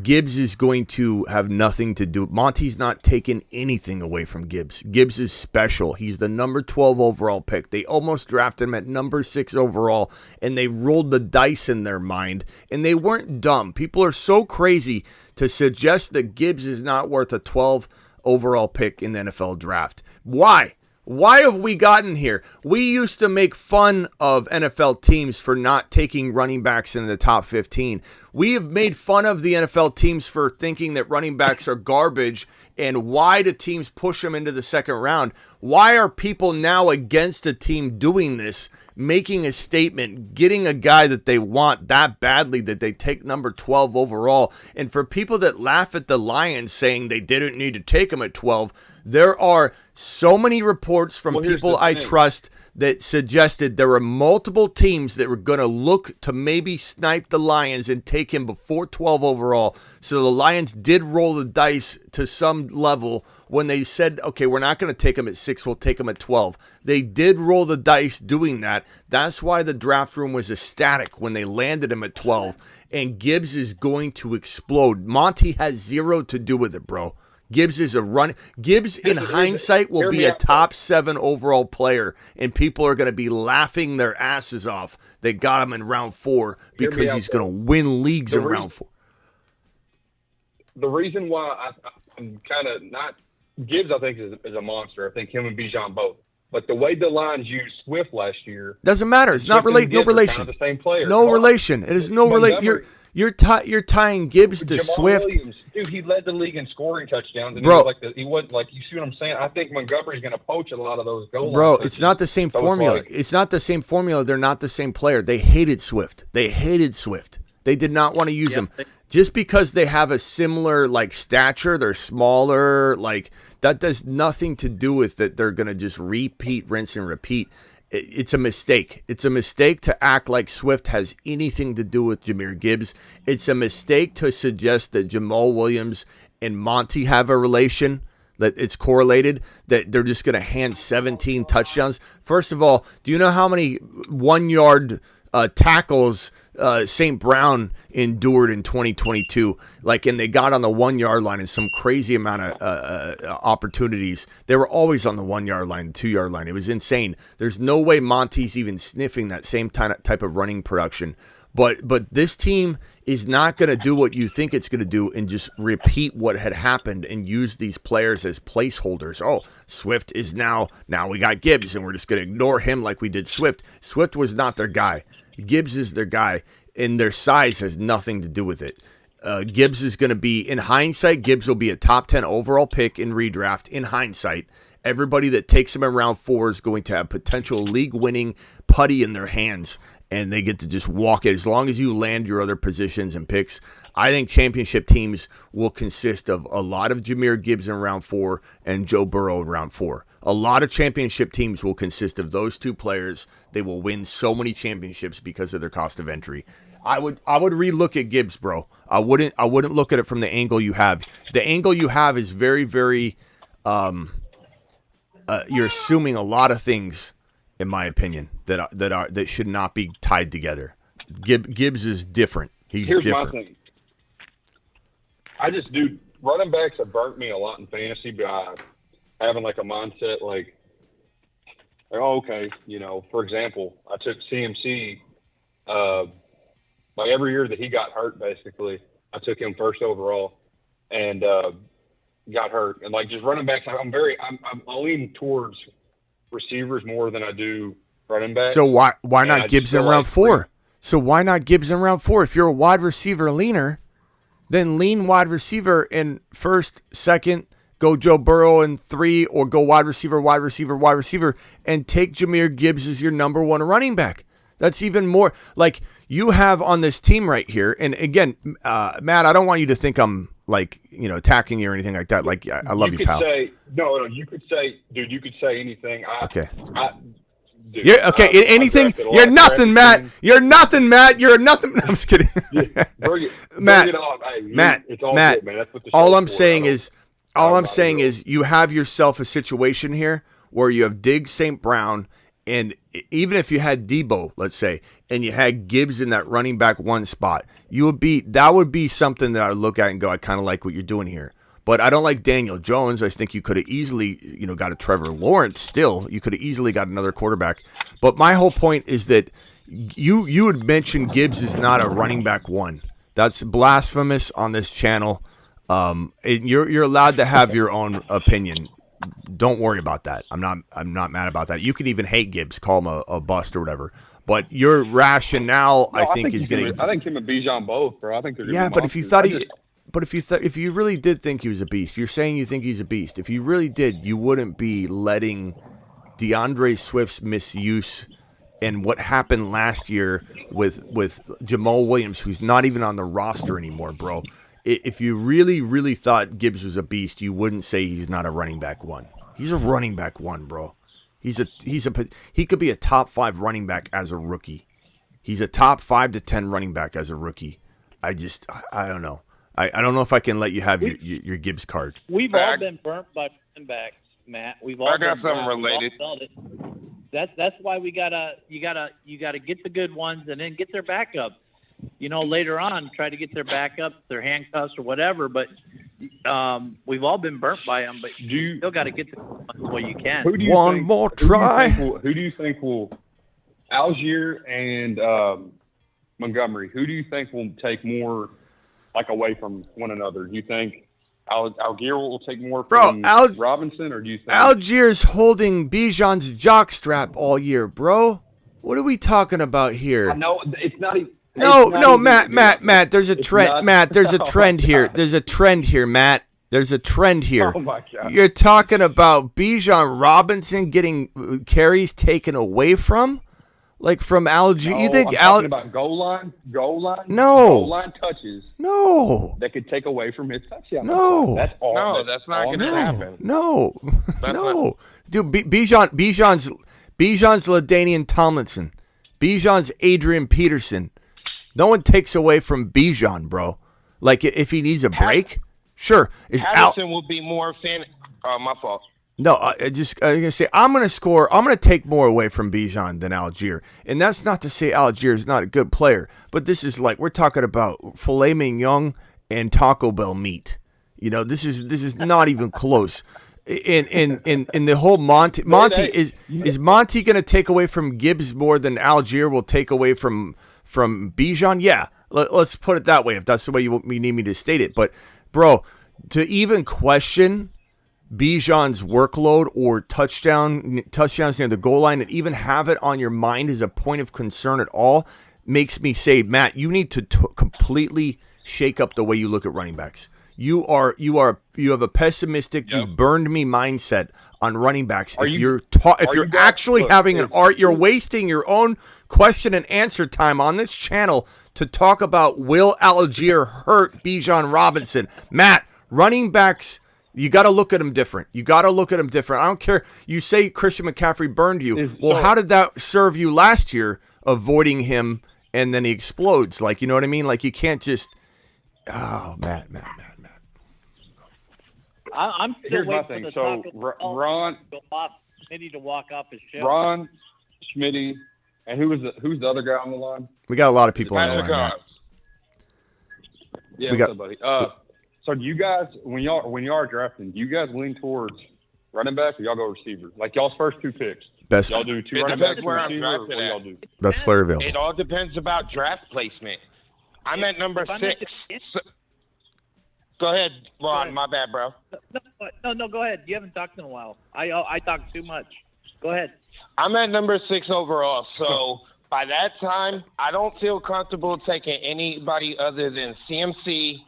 Gibbs is going to have nothing to do. Monty's not taking anything away from Gibbs. Gibbs is special. He's the number 12 overall pick. They almost drafted him at number 6 overall, and they rolled the dice in their mind, and they weren't dumb. People are so crazy to suggest that Gibbs is not worth a 12 overall pick in the NFL draft. Why? Why have we gotten here? We used to make fun of NFL teams for not taking running backs in the top 15. We have made fun of the NFL teams for thinking that running backs are garbage, and why do teams push them into the second round? Why are people now against a team doing this, making a statement, getting a guy that they want that badly that they take number 12 overall? And for people that laugh at the Lions saying they didn't need to take him at 12, there are so many reports from people I trust that suggested there were multiple teams that were going to look to maybe snipe the Lions and take him before 12 overall. So the Lions did roll the dice to some level when they said, okay, we're not going to take him at 6, we'll take him at 12. They did roll the dice doing that. That's why the draft room was ecstatic when they landed him at 12. And Gibbs is going to explode. Monty has zero to do with it, bro. Gibbs is a run. Gibbs, in hindsight, will be a top 7 overall player, and people are going to be laughing their asses off. They got him in round 4 because he's going to win leagues in round 4. The reason why I'm kind of not Gibbs, I think, is a monster. I think him and Bijan both. But the way the Lions used Swift last year doesn't matter. It's not no relation. Kind of the same player. No relation. It is no relation. You're tying Gibbs to Jamal Swift. Williams, dude, he led the league in scoring touchdowns, and bro, he wasn't like you see what I'm saying. I think Montgomery's going to poach a lot of those goals. Bro, it's not the same formula. It's not the same formula. They're not the same player. They hated Swift. They did not want to use him. Just because they have a similar stature, they're smaller, that does nothing to do with that they're going to just rinse and repeat. It's a mistake. It's a mistake to act like Swift has anything to do with Jahmyr Gibbs. It's a mistake to suggest that Jamal Williams and Monty have a relation, that it's correlated, that they're just going to hand 17 touchdowns. First of all, do you know how many 1-yard tackles St. Brown endured in 2022? And they got on the 1-yard line in some crazy amount of opportunities. They were always on the 1-yard line, the 2-yard line. It was insane. There's no way Monty's even sniffing that same type of running production. But this team is not going to do what you think it's going to do and just repeat what had happened and use these players as placeholders. Oh, Swift is now we got Gibbs, and we're just going to ignore him like we did Swift. Swift was not their guy. Gibbs is their guy, and their size has nothing to do with it. Gibbs is going to be, in hindsight, Gibbs will be a top 10 overall pick in redraft. In hindsight, everybody that takes him in round 4 is going to have potential league-winning putty in their hands, and they get to just walk it as long as you land your other positions and picks. I think championship teams will consist of a lot of Jahmyr Gibbs in round 4 and Joe Burrow in round 4. A lot of championship teams will consist of those two players. They will win so many championships because of their cost of entry. I would relook at Gibbs, bro. I wouldn't look at it from the angle you have. The angle you have is very, very you're assuming a lot of things, in my opinion, that should not be tied together. Gibbs is different. Here's different. My thing. I just do running backs have burnt me a lot in fantasy by having a mindset okay, for example, I took CMC every year that he got hurt, basically, I took him first overall and got hurt. And just running backs, I'm leaning towards receivers more than I do running backs. So why not Gibbs in round 4? So why not Gibbs in round 4? If you're a wide receiver leaner, then lean wide receiver in first, second, go Joe Burrow in 3, or go wide receiver, and take Jahmyr Gibbs as your number 1 running back. That's even more like you have on this team right here. And again, Matt, I don't want you to think I'm like, attacking you or anything like that. Like, I love you, pal. No, you could say, dude, you could say anything. Okay. Dude, anything. You're nothing, Matt. You're nothing, Matt. You're nothing. I'm just kidding. Bring Matt, it on. Hey, Matt, it's all Matt, good, man. That's what the all show's I'm for. saying is you have yourself a situation here where you have Diggs, St. Brown, and even if you had Debo, let's say, and you had Gibbs in that running back 1 spot, that would be something that I look at and go, I kind of like what you're doing here. But I don't like Daniel Jones. I think you could have easily, got a Trevor Lawrence still. You could have easily got another quarterback. But my whole point is that you had mentioned Gibbs is not a running back 1. That's blasphemous on this channel. You're allowed to have your own opinion. Don't worry about that. I'm not mad about that. You can even hate Gibbs, call him a bust or whatever. But your rationale, I think is getting. I think him and Bijan both, bro. I think they're but if you thought if you really did think he was a beast, you're saying you think he's a beast. If you really did, you wouldn't be letting DeAndre Swift's misuse and what happened last year with Jamal Williams, who's not even on the roster anymore, bro. If you really, really thought Gibbs was a beast, you wouldn't say he's not a running back 1. He's a running back 1, bro. He could be a top 5 running back as a rookie. He's a top 5 to 10 running back as a rookie. I don't know. I don't know if I can let you have your Gibbs card. We've all been burnt by running backs, Matt. We've all. I got something related. That's why you gotta get the good ones and then get their backup. Later on, try to get their backup, their handcuffs or whatever. But we've all been burnt by them. But you still got to get the ones where you can. One more try. Who do you think will Algier and Montgomery? Who do you think will take more away from one another? Do you think Algier will take more from Robinson, or do you think Algier's holding Bijan's jockstrap all year, bro? What are we talking about here? No, it's not even. No, Matt. There's a trend. Matt, there's a trend here. There's a trend here, Matt. There's a trend here. Oh my God. You're talking about Bijan Robinson getting carries taken away from Algier. No, you think talking about goal line? No. Goal line touches. No. That could take away from his touchdown. No. That's all. No, that's not going to happen. No. Dude, Bijan's LaDainian Tomlinson. Bijan's Adrian Peterson. No one takes away from Bijan, bro. If he needs a break, sure. Patterson will be more fan. My fault. No, I'm gonna say I'm gonna take more away from Bijan than Algier, and that's not to say Algier is not a good player, but this is we're talking about filet mignon and Taco Bell meat. This is not even close. In the whole Monty is Monty gonna take away from Gibbs more than Algier will take away from Bijan? Yeah, let's put it that way if that's the way you need me to state it. But bro, to even question Bijan's workload or touchdowns near the goal line and even have it on your mind as a point of concern at all makes me say, Matt, you need to completely shake up the way you look at running backs. You have a pessimistic, you burned me mindset on running backs. If you're actually having you're wasting your own question and answer time on this channel to talk about will Algier hurt Bijan Robinson. Matt, running backs, you got to look at them different. I don't care. You say Christian McCaffrey burned you. How did that serve you last year, avoiding him, and then he explodes? You know what I mean? You can't just. Oh, Matt. I'm still Here's my waiting thing. for So the Ron, Smitty to walk off his ship. Ron, Schmitty, and who's the other guy on the line? We got a lot of people on the line, Matt. Yeah, what's up, buddy? So do you guys, when y'all are drafting, do you guys lean towards running back or y'all go receiver? Y'all's first 2 picks. Best. Y'all do 2 It running depends backs, where I'm receiver, or drafted what at. y'all do? Best player available. It all depends about draft placement. I'm at number 6. Go ahead, Ron. My bad, bro. No, go ahead. You haven't talked in a while. I talk too much. Go ahead. I'm at number 6 overall, so by that time, I don't feel comfortable taking anybody other than CMC,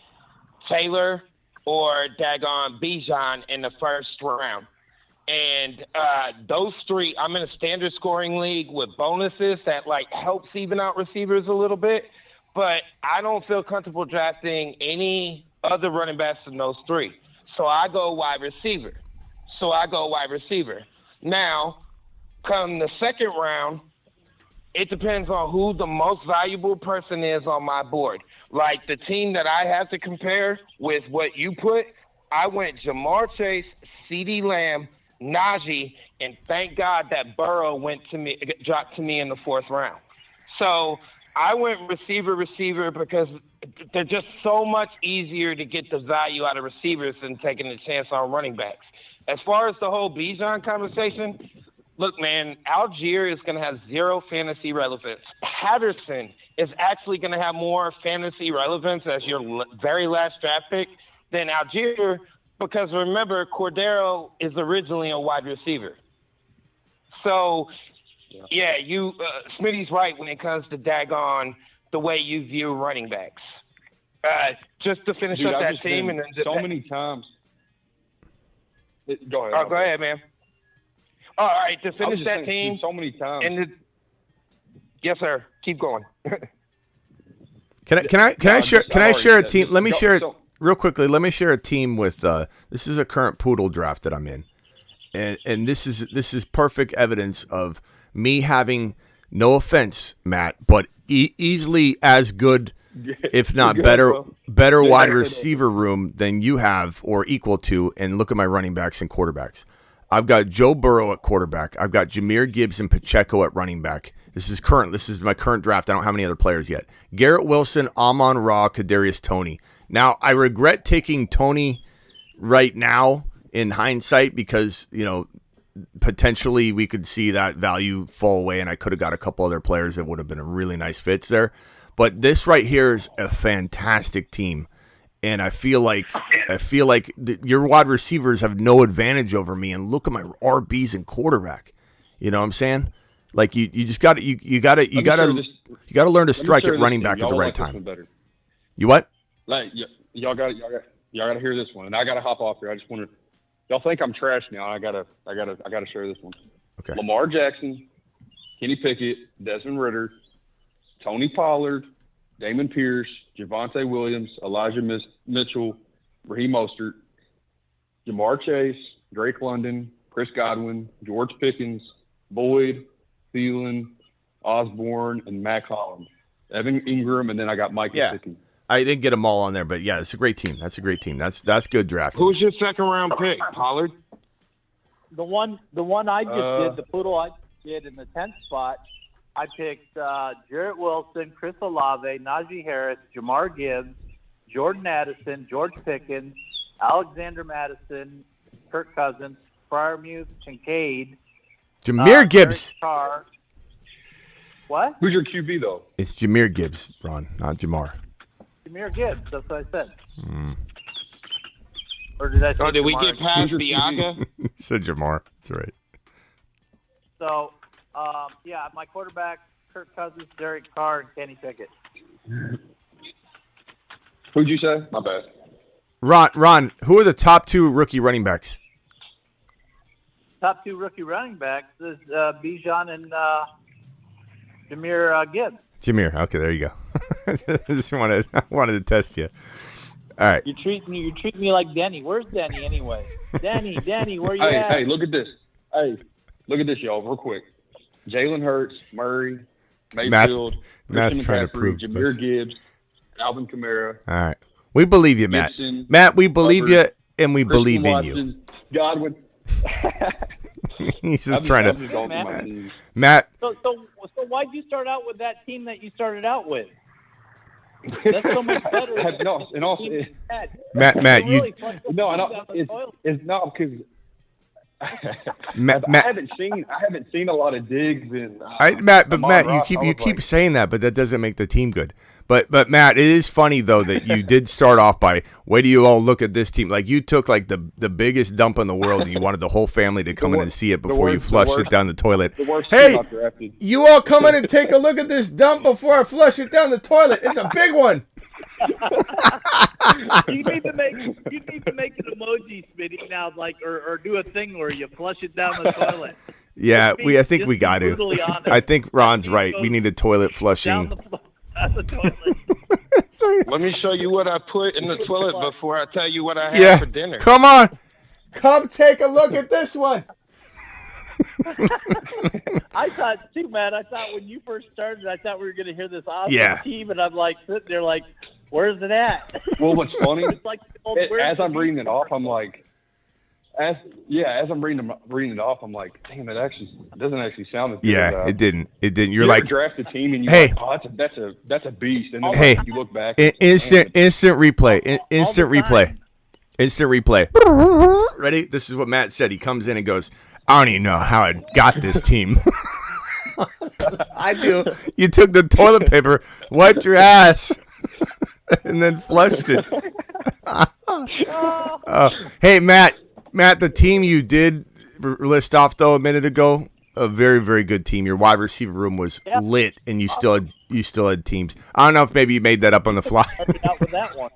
Taylor, or daggone Bijan in the first round. And those three, I'm in a standard scoring league with bonuses that helps even out receivers a little bit. But I don't feel comfortable drafting any other running backs than those three. So I go wide receiver. Now, come the second round, it depends on who the most valuable person is on my board. Like the team that I have to compare with what you put, I went Jamar Chase, CeeDee Lamb, Naji, and thank God that Burrow dropped to me in the fourth round. So I went receiver because they're just so much easier to get the value out of receivers than taking a chance on running backs. As far as the whole Bijan conversation, look, man, Algier is going to have zero fantasy relevance. Patterson is actually going to have more fantasy relevance as your very last draft pick than Algier, because remember, Cordero is originally a wide receiver. So, yeah, Smitty's right when it comes to daggone the way you view running backs. Just to finish up that team, and then so many times. Go ahead. Oh, go ahead, man. All right, to finish that team. So many times. Yes, sir. Keep going. Can I share a team? Let me share it real quickly. Let me share a team with. This is a current poodle draft that I'm in, and this is perfect evidence of me having, no offense, Matt, but easily as good, if not better wide receiver room than you have or equal to. And look at my running backs and quarterbacks. I've got Joe Burrow at quarterback. I've got Jahmyr Gibbs and Pacheco at running back. This is current. This is my current draft. I don't have any other players yet. Garrett Wilson, Amon-Ra, Kadarius Toney. Now, I regret taking Toney right now in hindsight because, potentially we could see that value fall away, and I could have got a couple other players that would have been a really nice fits there. But this right here is a fantastic team. And I feel like your wide receivers have no advantage over me. And look at my RBs and quarterback. You know what I'm saying? Like you just got to you got to learn to strike at running back at the right time. You what? Like y'all got to hear this one, and I got to hop off here. I just want to. Y'all think I'm trash now. I gotta share this one. Okay. Lamar Jackson, Kenny Pickett, Desmond Ritter, Tony Pollard, Damon Pierce, Javonte Williams, Elijah Mitchell, Raheem Mostert, Jamar Chase, Drake London, Chris Godwin, George Pickens, Boyd, Thielen, Osborne, and Mac Hollins. Evan Ingram, and then I got Mike Gesicki. I didn't get them all on there, but yeah, it's a great team. That's a great team. That's good draft. Who's your second round pick, Pollard? The one I just did, the poodle I did in the 10th spot, I picked Jarrett Wilson, Chris Olave, Najee Harris, Jamar Gibbs, Jordan Addison, George Pickens, Alexander Madison, Kirk Cousins, Freiermuth, Kincaid, Jahmyr Gibbs. Carr. What? Who's your QB though? It's Jahmyr Gibbs, Ron, not Jamar. Jahmyr Gibbs. That's what I said. Or did I say? Did we get past Bianca? Said Jamar. That's right. So, my quarterback, Kirk Cousins, Derek Carr, and Kenny Pickett. Who'd you say? My bad. Ron, who are the top two rookie running backs? Top two rookie running backs is Bijan and Jahmyr Gibbs. Jahmyr. Okay, there you go. I just wanted to test you. All right. You treat me like Denny. Where's Denny anyway? Denny, where you at? Hey, look at this. Hey, look at this, y'all, real quick. Jalen Hurts, Murray, Mayfield, Matt's trying to prove Jahmyr Gibbs, Alvin Kamara. All right. We believe you, Matt. Gibson, Matt, we believe you, and we Christian believe Watson, in you. Godwin. He's just trying to. Matt. So why'd you start out with that team that you started out with? That's so much better. Matt, it's not because. Matt, I haven't seen a lot of digs in. Matt, you keep saying that, but that doesn't make the team good. But Matt, it is funny though that you did start off by, wait do you all look at this team? Like you took like the biggest dump in the world, and you wanted the whole family to come in and see it before you flushed it down the toilet. Hey, you all come in and take a look at this dump before I flush it down the toilet. It's a big one. You need to make an emoji, Smitty, now, like, or do a thing where you flush it down the toilet. Yeah, I think we got to. I think Ron's right. We need a toilet flushing. Down the toilet. Let me show you what I put in the toilet before I tell you what I had for dinner. Come on. Come take a look at this one. I thought, too, man, when you first started, I thought we were going to hear this awesome team, and I'm like sitting there like, where's it at? Well, what's funny, It's like as I'm reading it off, I'm like, as I'm reading it off, I'm like, damn, it doesn't actually sound as good. Yeah, it didn't. You're you like, draft a team and you're hey, like, oh, that's a beast. And then you look back. Instant replay. Instant replay. Ready? This is what Matt said. He comes in and goes, I don't even know how I got this team. I do. You took the toilet paper, wiped your ass, and then flushed it. Hey, Matt, the team you did list off, though, a minute ago, a very, very good team. Your wide receiver room was lit, and you still had teams. I don't know if maybe you made that up on the fly. Out with that one.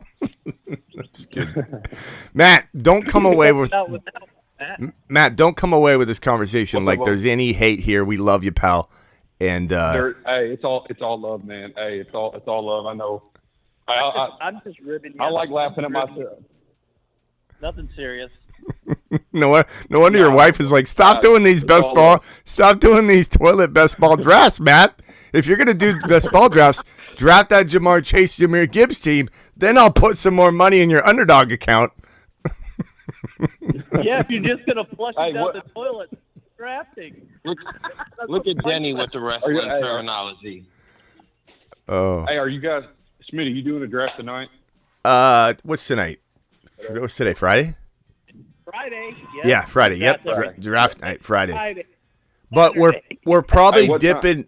Just kidding. Matt, don't come away with this conversation like there's any hate here. We love you, pal. And hey, it's all love, man. Hey, it's all love. I know. I'm just ribbing you. I like laughing at myself. Nothing serious. No wonder your wife is like, stop doing these toilet best ball drafts, Matt. If you're gonna do best ball drafts, draft that Jamar Chase, Jahmyr Gibbs team. Then I'll put some more money in your underdog account. Yeah, if you're just gonna flush it down the toilet, drafting. Look at Denny with the wrestling terminology. Oh. Hey, are you guys, Smitty? You doing a draft tonight? What's tonight? What's today? Friday. Friday. Yeah, Friday. Yep, draft night, Friday. But we're probably dipping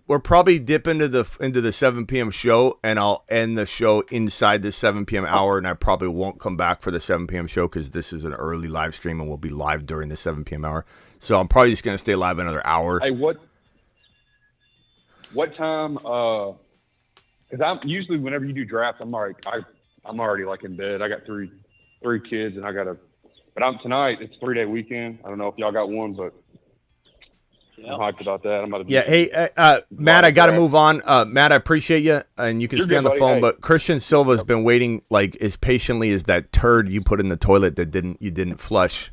into the 7 p.m. show, and I'll end the show inside the 7 p.m. hour, and I probably won't come back for the 7 p.m. show because this is an early live stream, and we'll be live during the 7 p.m. hour. So I'm probably just gonna stay live another hour. Hey, what time? Because I'm usually whenever you do drafts, I'm already like in bed. I got three kids, and But tonight. It's 3-day weekend. I don't know if y'all got one, but I'm hyped about that. I'm about to. Yeah. Hey, Matt, I got to move on. Matt, I appreciate you, and you can stay on the phone. Hey. But Christian Silva's been waiting like as patiently as that turd you put in the toilet that you didn't flush.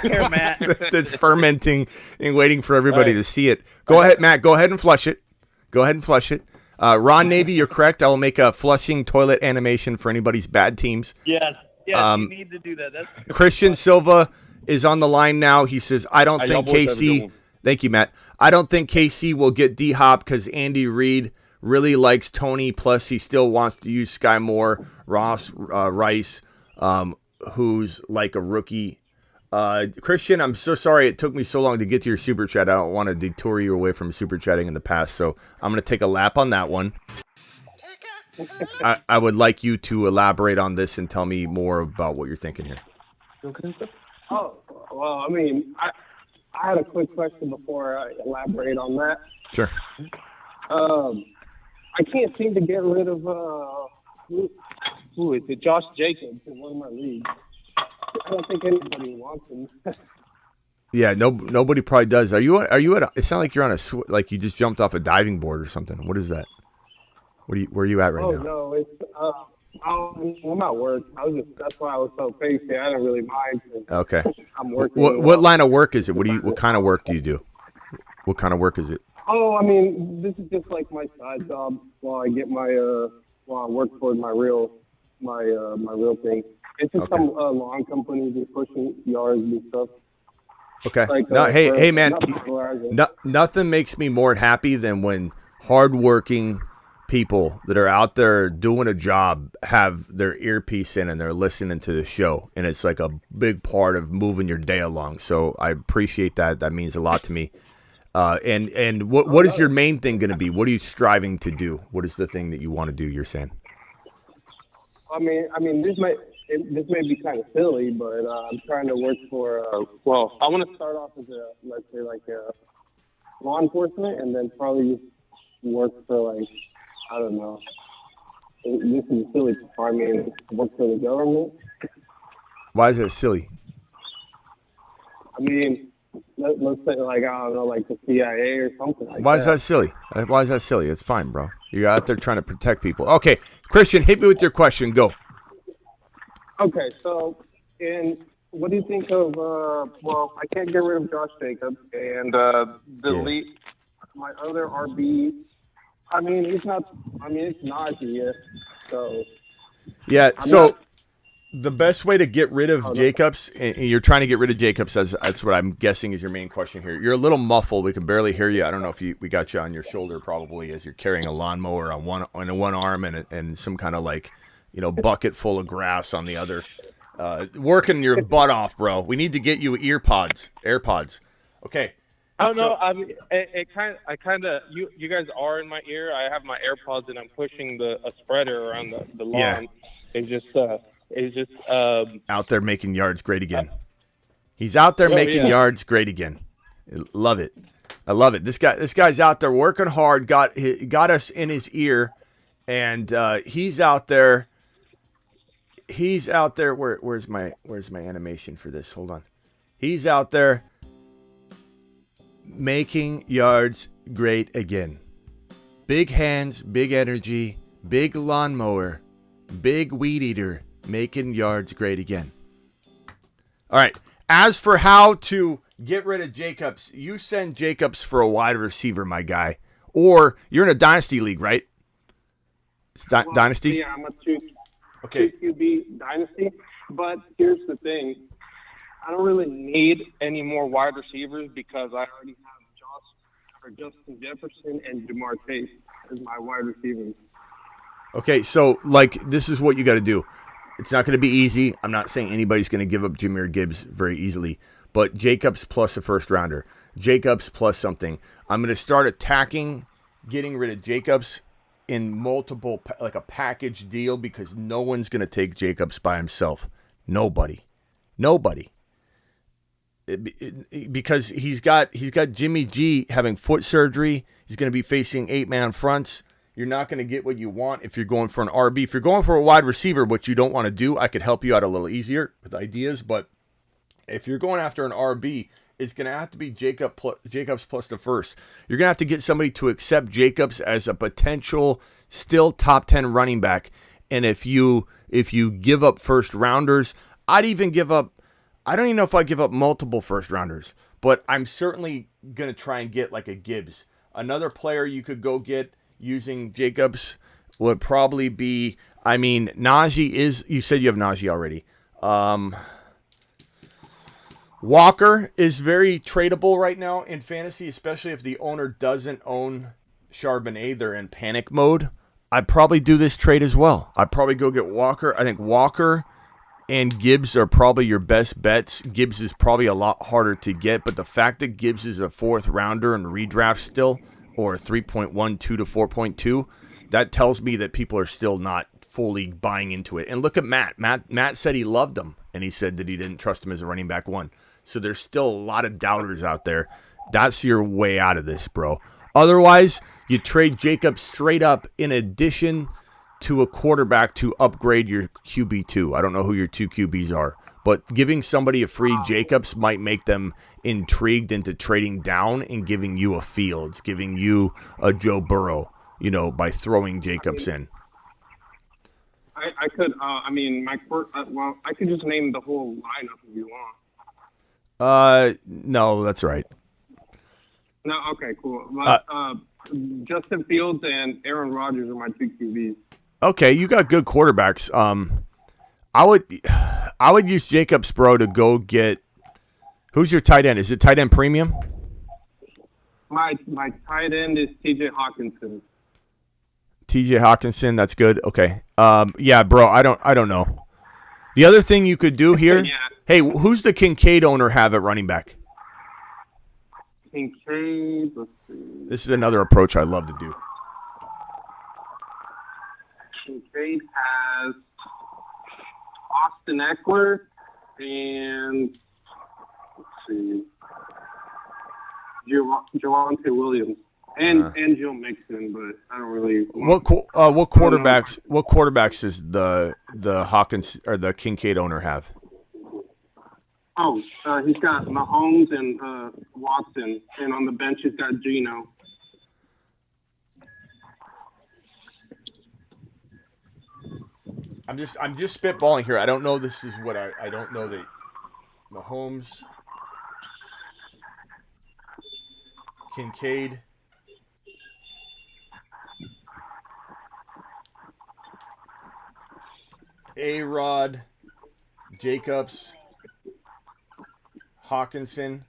Here, Matt. That's fermenting and waiting for everybody to see it. Go ahead, Matt. Go ahead and flush it. Ron Navy, you're correct. I will make a flushing toilet animation for anybody's bad teams. Yes. Yeah, you need to do that. Christian Silva is on the line now. He says, I don't think KC – thank you, Matt. I don't think KC will get D-Hop because Andy Reid really likes Tony, plus he still wants to use Sky Moore, Ross Rice, who's like a rookie. Christian, I'm so sorry it took me so long to get to your Super Chat. I don't want to detour you away from Super Chatting in the past, so I'm going to take a lap on that one. I would like you to elaborate on this and tell me more about what you're thinking here. Oh, well, I mean, I had a quick question before I elaborate on that. Sure. I can't seem to get rid of, who is it? Josh Jacobs in one of my leagues. I don't think anybody wants him. Yeah, nobody probably does. Are you at? It sounds like you're on like you just jumped off a diving board or something. What is that? Where are you at right now? Oh no, it's I'm at work. That's why I was so patient. I didn't really mind. Okay. I'm working. What line of work is it? What kind of work do you do? What kind of work is it? Oh, I mean, this is just like my side job while I get while I work toward my real thing. It's just some lawn companies and pushing yards and stuff. Okay. Like, hey man, nothing makes me more happy than when hardworking people that are out there doing a job have their earpiece in and they're listening to the show, and it's like a big part of moving your day along. So I appreciate that. That means a lot to me. And what is your main thing going to be? What are you striving to do? What is the thing that you want to do? You're saying? I mean, this may be kind of silly, but I'm trying to work for. Well, I want to start off as let's say law enforcement, and then probably work for I don't know, this is silly. I mean, work for the government. Why is that silly? I mean, let's say like I don't know, like the CIA or something like that. Why is that silly? Why is that silly? It's fine, bro. You're out there trying to protect people. Okay, Christian, hit me with your question. Go. Okay, so what do you think of? Well, I can't get rid of Josh Jacobs and delete my other RB. I mean, it's not. I mean, it's Naji. Yeah. So. Yeah. So. The best way to get rid of Jacobs, and you're trying to get rid of Jacobs, that's what I'm guessing is your main question here. You're a little muffled. We can barely hear you. I don't know if we got you on your shoulder probably as you're carrying a lawnmower on one arm and some kind of like, bucket full of grass on the other. Working your butt off, bro. We need to get you AirPods. Okay. I don't know. I mean, you guys are in my ear. I have my AirPods and I'm pushing a spreader around the lawn. Yeah. It's just out there making yards great again. He's out there making yards great again. Love it. I love it. This guy's out there working hard. Got us in his ear, and he's out there. He's out there. Where's my animation for this? Hold on. He's out there making yards great again. Big hands, big energy, big lawnmower, big weed eater. Making yards great again. All right. As for how to get rid of Jacobs, you send Jacobs for a wide receiver, my guy. Or you're in a dynasty league, right? It's dynasty? Yeah, I'm a two QB dynasty. But here's the thing. I don't really need any more wide receivers because I already have Justin Jefferson and Jamar Chase as my wide receivers. Okay, so this is what you got to do. It's not going to be easy. I'm not saying anybody's going to give up Jahmyr Gibbs very easily, but Jacobs plus a first rounder, Jacobs plus something. I'm going to start attacking, getting rid of Jacobs in multiple, like a package deal, because no one's going to take Jacobs by himself. Nobody. Because he's got Jimmy G having foot surgery. He's going to be facing 8-man fronts. You're not going to get what you want if you're going for an RB. If you're going for a wide receiver, what you don't want to do, I could help you out a little easier with ideas. But if you're going after an RB, it's going to have to be Jacobs plus the first. You're going to have to get somebody to accept Jacobs as a potential still top 10 running back. And if you give up first rounders, I don't even know if I'd give up multiple first rounders. But I'm certainly going to try and get like a Gibbs. Another player you could go get using Jacobs would probably be, Naji is, you said you have Naji already. Walker is very tradable right now in fantasy, especially if the owner doesn't own Charbonnet. They're in panic mode. I'd probably do this trade as well. I'd probably go get Walker. I think Walker and Gibbs are probably your best bets. Gibbs is probably a lot harder to get, but the fact that Gibbs is a fourth rounder and redraft still, or 3.12 to 4.2, that tells me that people are still not fully buying into it. And look at Matt. Matt said he loved him, and he said that he didn't trust him as a running back one. So there's still a lot of doubters out there. That's your way out of this, bro. Otherwise, you trade Jacobs straight up in addition to a quarterback to upgrade your QB2. I don't know who your two QBs are, but giving somebody a free Jacobs might make them intrigued into trading down and giving you a Fields, giving you a Joe Burrow, by throwing Jacobs in. I could, I could just name the whole lineup if you want. No, that's right. No, okay, cool. Justin Fields and Aaron Rodgers are my two QBs. Okay, you got good quarterbacks. I would use Jacobs, bro, to go get. Who's your tight end? Is it tight end premium? My tight end is T.J. Hawkinson. T.J. Hawkinson, that's good. Okay. Yeah, bro, I don't know. The other thing you could do here. Yeah. Hey, who's the Kincaid owner have at running back? Kincaid. Let's see. This is another approach I love to do. Kincaid has Austin Eckler and let's see, Javonte Williams. and Joe Mixon, but I don't really. What quarterbacks? What quarterbacks does the Hawkins or the Kincaid owner have? Oh, he's got Mahomes and Watson, and on the bench he's got Geno. I'm just spitballing here. I don't know. This is what I don't know that Mahomes, Kincaid. A-Rod, Jacobs, Hawkinson.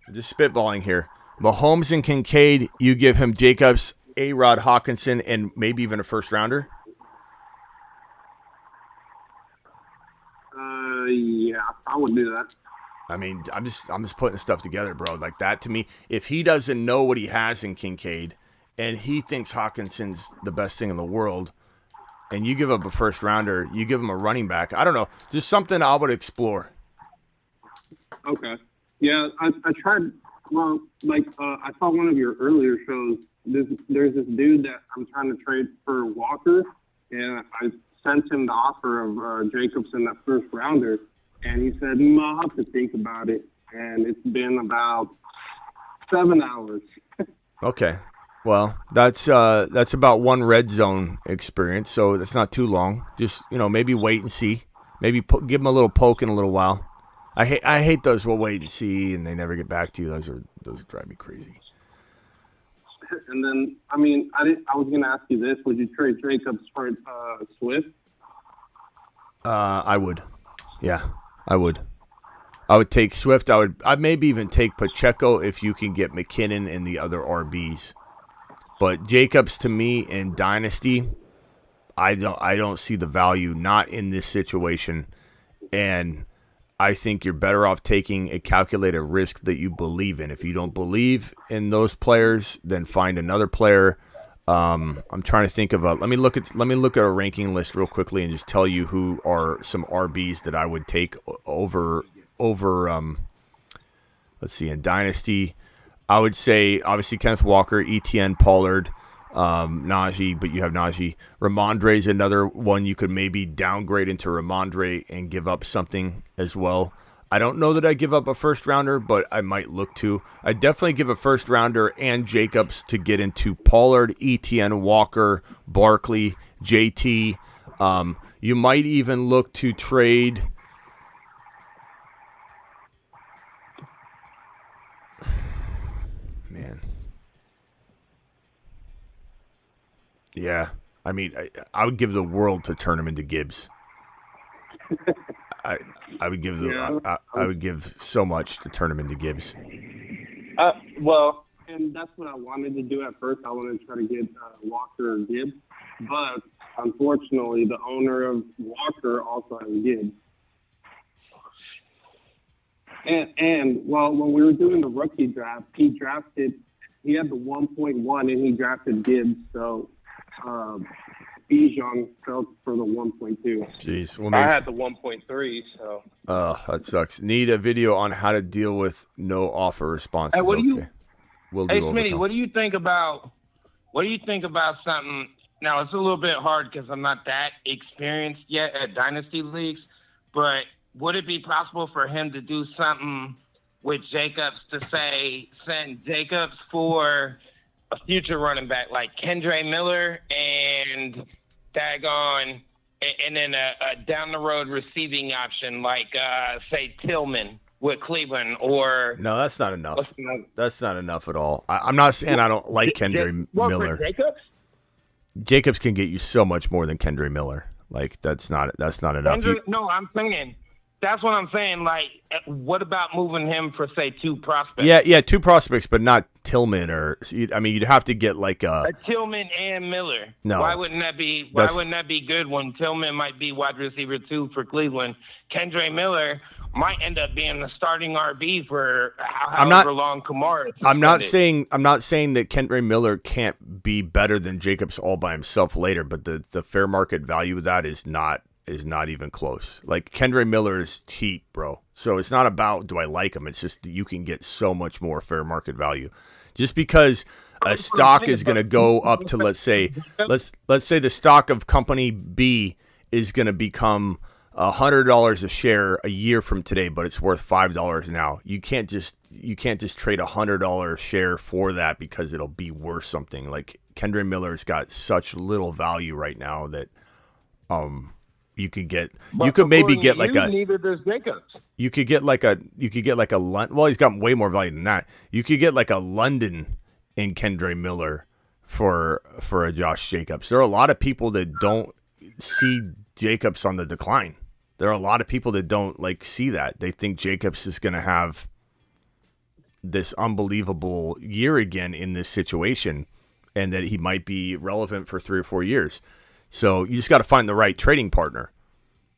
I'm just spitballing here. Mahomes and Kincaid, you give him Jacobs, A-Rod, Hawkinson, and maybe even a first rounder? Yeah, I would do that. I mean, I'm just putting stuff together, bro. Like that to me, if he doesn't know what he has in Kincaid and he thinks Hawkinson's the best thing in the world, and you give up a first rounder, you give him a running back, I don't know, just something I would explore. Okay. Yeah, I tried. Well, I saw one of your earlier shows. There's this dude that I'm trying to trade for Walker, and I sent him the offer of Jacobs in that first rounder, and he said, I'll have to think about it. And it's been about 7 hours. Okay. Well, that's about one red zone experience, so that's not too long. Just, maybe wait and see. Maybe give him a little poke in a little while. I hate those we'll wait and see and they never get back to you. Those drive me crazy. And then, I was going to ask you this. Would you trade Jacobs for Swift? I would. Yeah, I would. I would take Swift. I'd maybe even take Pacheco if you can get McKinnon and the other RBs. But Jacobs, to me, in Dynasty, I don't see the value, not in this situation. And I think you're better off taking a calculated risk that you believe in. If you don't believe in those players, then find another player. I'm trying to think of let me look at a ranking list real quickly and just tell you who are some RBs that I would take over. Let's see, in Dynasty, I would say obviously Kenneth Walker, Etienne, Pollard, Naji, but you have Naji. Ramondre is another one you could maybe downgrade into Ramondre and give up something as well. I don't know that I give up a first rounder, but I might look to. I definitely give a first rounder and Jacobs to get into Pollard, Etienne, Walker, Barkley, JT. You might even look to trade. Man. Yeah. I mean, I would give the world to turn him into Gibbs. I would give I would give so much to turn him into Gibbs. Well, and that's what I wanted to do at first. I wanted to try to get Walker or Gibbs, but unfortunately, the owner of Walker also has Gibbs. And well, when we were doing the rookie draft, he had the 1.1 and he drafted Gibbs. So Bijan fell for the 1.2. Jeez. Well, I had the 1.3, so. Oh, that sucks. Need a video on how to deal with no offer responses. Hey, Smitty, what do you think about something? Now, it's a little bit hard because I'm not that experienced yet at Dynasty Leagues, but would it be possible for him to do something with Jacobs to say, send Jacobs for a future running back like Kendre Miller and daggone, and then a down the road receiving option like say Tillman with Cleveland or no, that's not enough. That's not enough at all. I'm not saying I don't like Kendre Miller. For Jacobs? Jacobs can get you so much more than Kendre Miller. Like that's not enough. No, I'm saying. That's what I'm saying. Like, what about moving him for, say, 2 prospects? Yeah, 2 prospects, but not Tillman you'd have to get like a Tillman and Miller. No, why wouldn't that be good when Tillman might be wide receiver 2 for Cleveland? Kendre Miller might end up being the starting RB for however long Kamara. I'm not saying that Kendre Miller can't be better than Jacobs all by himself later, but the fair market value of that is not is not even close. Like Kendre Miller is cheap, bro. So it's not about do I like him. It's just that you can get so much more fair market value. Just because a stock is going to go up to let's say the stock of company B is going to become $100 a share a year from today, but it's worth $5 now. You can't just trade $100 share for that because it'll be worth something. Like Kendre Miller's got such little value right now that you could maybe get like a neither does Jacobs. You could get like a well, he's got way more value than that. You could get like a London in Kendre Miller for a Josh Jacobs. There are a lot of people that don't see Jacobs on the decline. There are a lot of people that don't see that. They think Jacobs is going to have this unbelievable year again in this situation and that he might be relevant for 3 or 4 years. So you just got to find the right trading partner.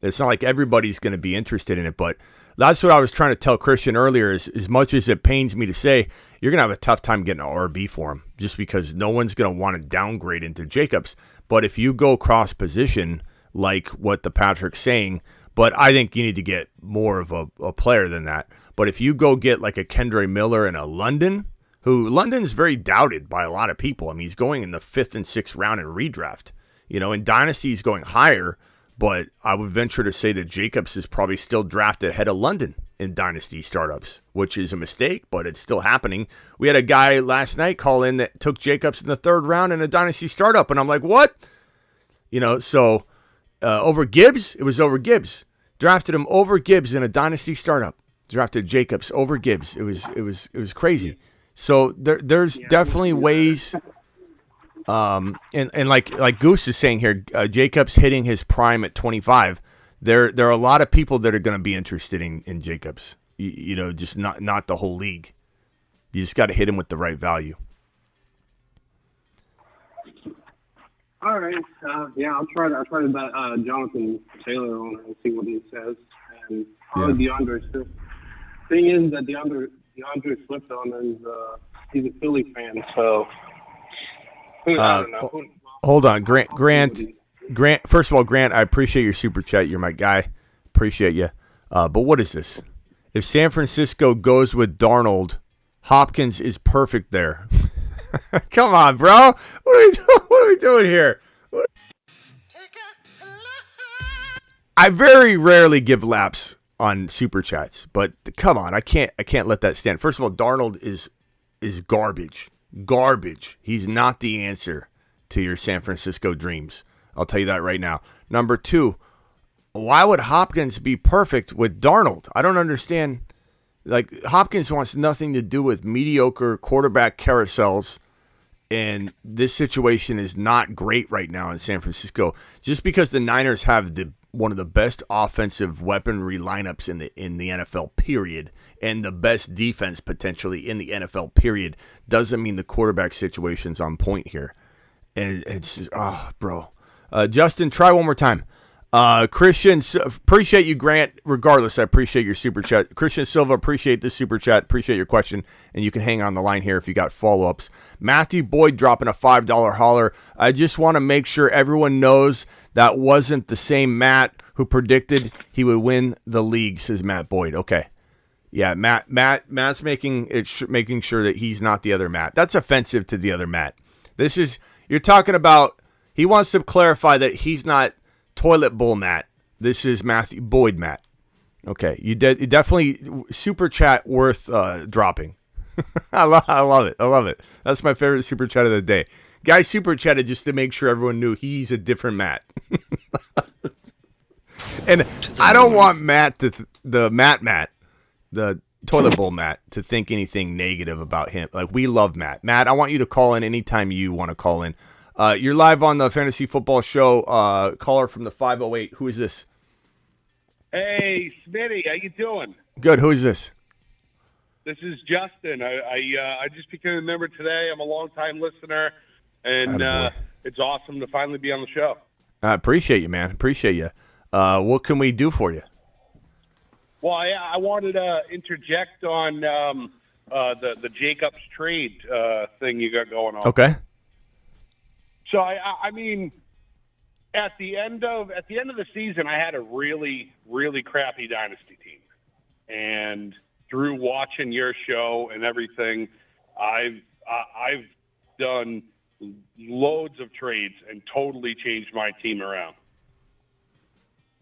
It's not like everybody's going to be interested in it, but that's what I was trying to tell Christian earlier is as much as it pains me to say, you're going to have a tough time getting an RB for him just because no one's going to want to downgrade into Jacobs. But if you go cross position like what the Patrick's saying, but I think you need to get more of a player than that. But if you go get like a Kendre Miller and a London, who London's very doubted by a lot of people. I mean, he's going in the 5th and 6th round in redraft. In Dynasty, he's going higher, but I would venture to say that Jacobs is probably still drafted ahead of London in Dynasty startups, which is a mistake, but it's still happening. We had a guy last night call in that took Jacobs in the 3rd round in a Dynasty startup, and I'm like, what? So over Gibbs, it was over Gibbs. Drafted him over Gibbs in a Dynasty startup. Drafted Jacobs over Gibbs. It was crazy. So there's definitely ways. And like Goose is saying here, Jacobs hitting his prime at 25. There are a lot of people that are going to be interested in Jacobs. Just not the whole league. You just got to hit him with the right value. All right. I'll try to bet Jonathan Taylor on it and see what he says. And probably DeAndre too. Thing is that DeAndre Swift he's a Philly fan, so I don't know. Hold on, Grant. First of all, Grant, I appreciate your super chat. You're my guy. Appreciate you. But what is this? If San Francisco goes with Darnold, Hopkins is perfect there. Come on, bro. What are we doing here? I very rarely give laps on super chats, but come on, I can't let that stand. First of all, Darnold is garbage. Garbage. He's not the answer to your San Francisco dreams. I'll tell you that right now. Number 2, why would Hopkins be perfect with Darnold? I don't understand. Hopkins wants nothing to do with mediocre quarterback carousels, and this situation is not great right now in San Francisco. Just because the Niners have one of the best offensive weaponry lineups in the NFL, period, and the best defense potentially in the NFL, period, doesn't mean the quarterback situation's on point here. And it's just, bro. Justin, try one more time. Christian, appreciate you, Grant. Regardless, I appreciate your super chat. Christian Silva, appreciate the super chat. Appreciate your question. And you can hang on the line here if you got follow-ups. Matthew Boyd dropping a $5 holler. I just want to make sure everyone knows that wasn't the same Matt who predicted he would win the league, says Matt Boyd. Okay. Yeah, Matt's making sure that he's not the other Matt. That's offensive to the other Matt. You're talking about, he wants to clarify that he's not Toilet Bowl Matt. This is Matthew Boyd Matt. Okay, you definitely super chat worth dropping. I love it. I love it. That's my favorite super chat of the day. Guy super chatted just to make sure everyone knew he's a different Matt. And I don't want Matt the Toilet Bowl Matt, to think anything negative about him. We love Matt. Matt, I want you to call in anytime you want to call in. You're live on the Fantasy Football Show. Caller from the 508. Who is this? Hey, Smitty, how you doing? Good. Who is this? This is Justin. I just became a member today. I'm a long-time listener, and it's awesome to finally be on the show. I appreciate you, man. Appreciate you. What can we do for you? Well, I wanted to interject on the Jacobs trade thing you got going on. Okay. So, I mean, at the end of the season, I had a really, really crappy dynasty team, and through watching your show and everything, I've done loads of trades and totally changed my team around.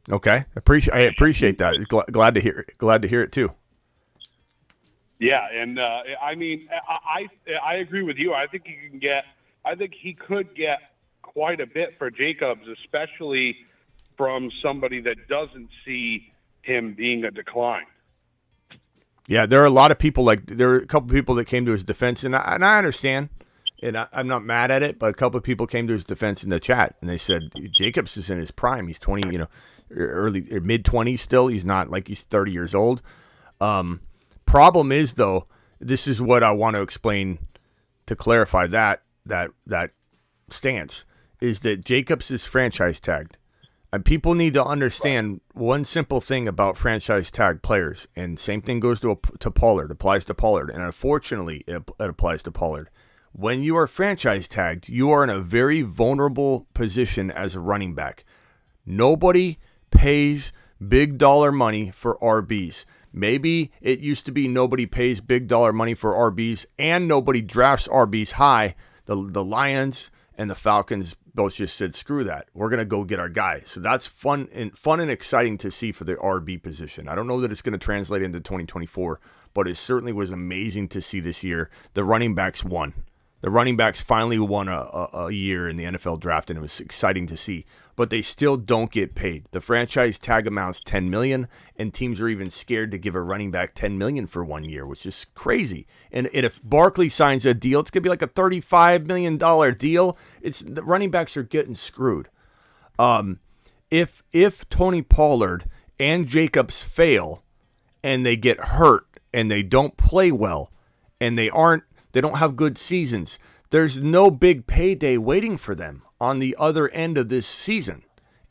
Okay, I appreciate that. Glad to hear it. Glad to hear it too. Yeah, and I mean, I agree with you. I think he could get quite a bit for Jacobs, especially from somebody that doesn't see him being a decline. Yeah, there are a lot of people, there are a couple of people that came to his defense, and I understand, and I'm not mad at it, but a couple of people came to his defense in the chat, and they said Jacobs is in his prime. He's 20, early mid-20s still. He's not like he's 30 years old. Problem is, though, this is what I want to explain to clarify that stance, is that Jacobs is franchise tagged. And people need to understand one simple thing about franchise tag players, and same thing goes to Pollard, applies to Pollard, and unfortunately it applies to Pollard. When you are franchise tagged, you are in a very vulnerable position as a running back. Nobody pays big dollar money for RBs. Maybe it used to be nobody pays big dollar money for RBs and nobody drafts RBs high. The Lions and the Falcons both just said, screw that. We're going to go get our guy. So that's fun and exciting to see for the RB position. I don't know that it's going to translate into 2024, but it certainly was amazing to see this year. The running backs won. The running backs finally won a year in the NFL draft, and it was exciting to see. But they still don't get paid. The franchise tag amount's $10 million, and teams are even scared to give a running back $10 million for 1 year, which is crazy. And if Barkley signs a deal, it's going to be like a $35 million deal. The running backs are getting screwed. If Tony Pollard and Jacobs fail, and they get hurt, and they don't play well, and they don't have good seasons, there's no big payday waiting for them on the other end of this season.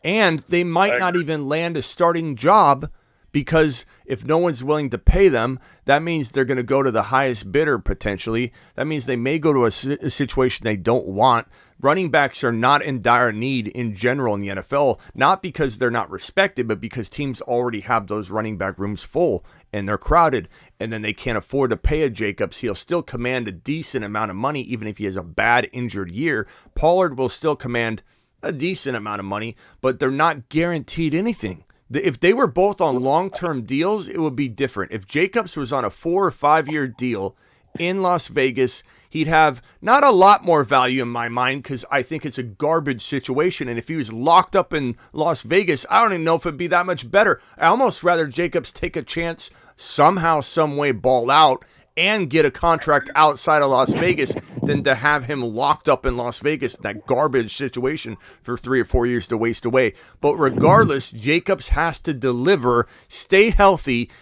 And they might not even land a starting job, because if no one's willing to pay them, that means they're going to go to the highest bidder potentially. That means they may go to a situation they don't want. Running backs are not in dire need in general in the NFL, not because they're not respected, but because teams already have those running back rooms full and they're crowded, and then they can't afford to pay a Jacobs. He'll still command a decent amount of money even if he has a bad injured year. Pollard will still command a decent amount of money, but they're not guaranteed anything. If they were both on long-term deals, it would be different. If Jacobs was on a 4 or 5 year deal in Las Vegas, he'd have not a lot more value in my mind, because I think it's a garbage situation. And if he was locked up in Las Vegas, I don't even know if it'd be that much better. I almost rather Jacobs take a chance, somehow, some way ball out and get a contract outside of Las Vegas than to have him locked up in Las Vegas, that garbage situation, for 3 or 4 years to waste away. But regardless, Jacobs has to deliver, stay healthy,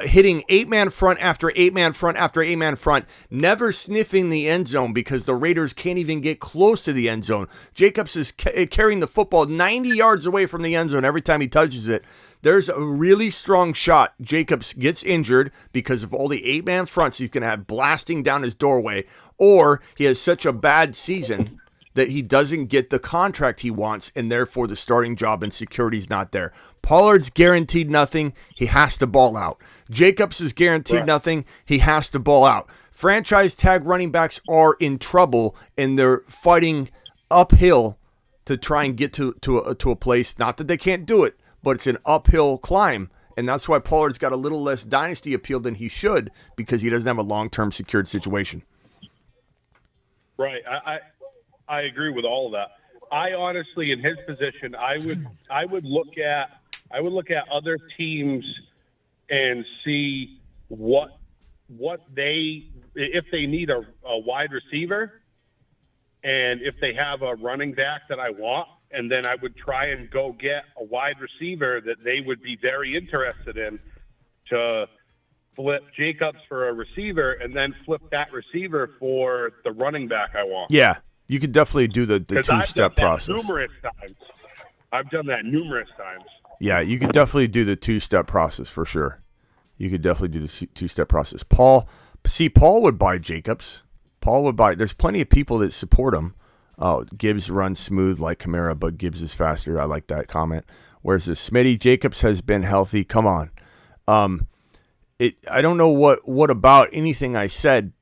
hitting 8-man front after 8-man front after 8-man front, never sniffing the end zone because the Raiders can't even get close to the end zone. Jacobs is carrying the football 90 yards away from the end zone every time he touches it. There's a really strong shot Jacobs gets injured because of all the 8-man fronts he's going to have blasting down his doorway, or he has such a bad season that he doesn't get the contract he wants, and therefore the starting job and security's not there. Pollard's guaranteed nothing. He has to ball out. Jacobs is guaranteed nothing. He has to ball out. Franchise tag running backs are in trouble, and they're fighting uphill to try and get to a place. Not that they can't do it, but it's an uphill climb. And that's why Pollard's got a little less dynasty appeal than he should, because he doesn't have a long-term secured situation. Right. I agree with all of that. I honestly, in his position, I would look at other teams and see what they, if they need a wide receiver, and if they have a running back that I want, and then I would try and go get a wide receiver that they would be very interested in, to flip Jacobs for a receiver and then flip that receiver for the running back I want. Yeah, you could definitely do the two-step process. Numerous times. I've done that numerous times. Yeah, you could definitely do the two-step process for sure. You could definitely do the two-step process. Paul would buy Jacobs. Paul would buy. There's plenty of people that support him. Oh, Gibbs runs smooth like Kamara, but Gibbs is faster. I like that comment. Where's this? Smitty, Jacobs has been healthy. Come on. I don't know what about anything I said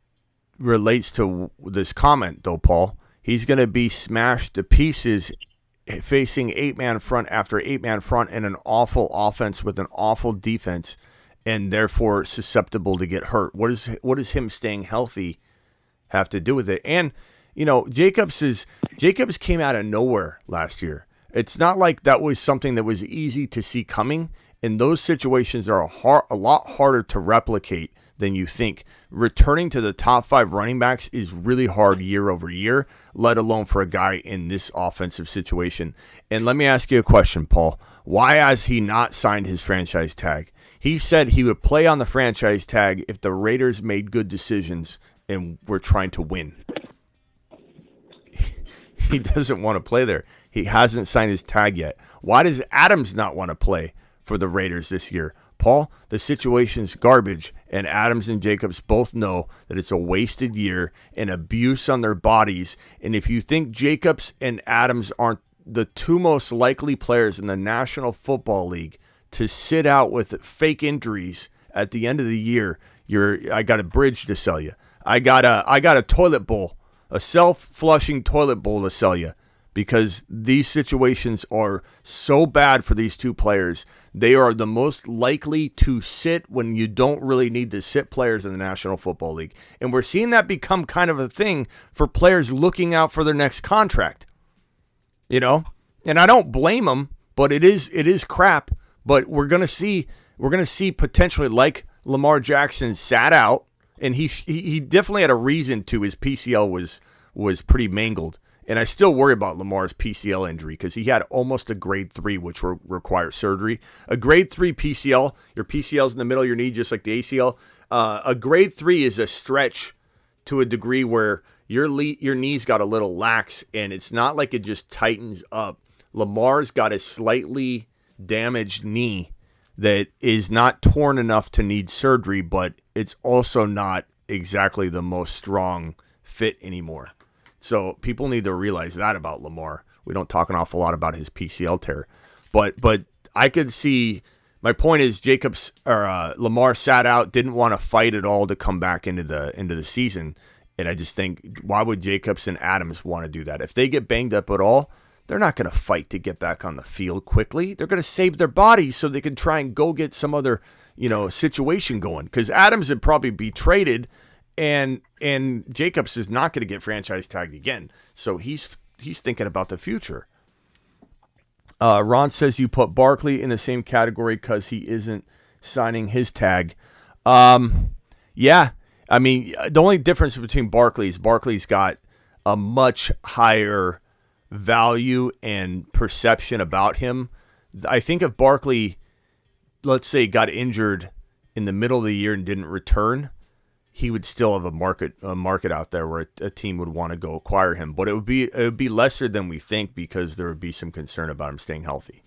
relates to this comment, though, Paul. He's going to be smashed to pieces facing 8-man front after 8-man front and an awful offense with an awful defense, and therefore susceptible to get hurt. What does him staying healthy have to do with it? And Jacobs came out of nowhere last year. It's not like that was something that was easy to see coming, and those situations are a lot harder to replicate than you think. Returning to the top 5 running backs is really hard year over year, let alone for a guy in this offensive situation. And let me ask you a question, Paul. Why has he not signed his franchise tag? He said he would play on the franchise tag if the Raiders made good decisions and were trying to win. He doesn't want to play there. He hasn't signed his tag yet. Why does Adams not want to play for the Raiders this year? Paul, the situation's garbage, and Adams and Jacobs both know that it's a wasted year and abuse on their bodies. And if you think Jacobs and Adams aren't the 2 most likely players in the National Football League to sit out with fake injuries at the end of the year, I got a bridge to sell you. I got a toilet bowl. A self-flushing toilet bowl to sell you, because these situations are so bad for these 2 players. They are the most likely to sit when you don't really need to sit players in the National Football League. And we're seeing that become kind of a thing for players looking out for their next contract. And I don't blame them, but it is crap. But we're going to see potentially, like Lamar Jackson sat out. And he definitely had a reason to. His PCL was pretty mangled. And I still worry about Lamar's PCL injury because he had almost a grade 3, which will require surgery. A grade 3 PCL, your PCL's in the middle of your knee just like the ACL. A grade 3 is a stretch to a degree where your knee's got a little lax, and it's not like it just tightens up. Lamar's got a slightly damaged knee that is not torn enough to need surgery, but it's also not exactly the most strong fit anymore. So people need to realize that about Lamar. We don't talk an awful lot about his PCL tear, but I could see. My point is, Lamar sat out, didn't want to fight at all to come back into the season, and I just think, why would Jacobs and Adams want to do that? If they get banged up at all, they're not going to fight to get back on the field quickly. They're going to save their bodies so they can try and go get some other, situation going. Because Adams would probably be traded, and Jacobs is not going to get franchise tagged again. So he's thinking about the future. Ron says you put Barkley in the same category because he isn't signing his tag. Yeah. I mean, the only difference between Barkley's got a much higher value and perception about him. I think if Barkley, let's say, got injured in the middle of the year and didn't return, he would still have a market out there where a team would want to go acquire him. But it would be lesser than we think because there would be some concern about him staying healthy.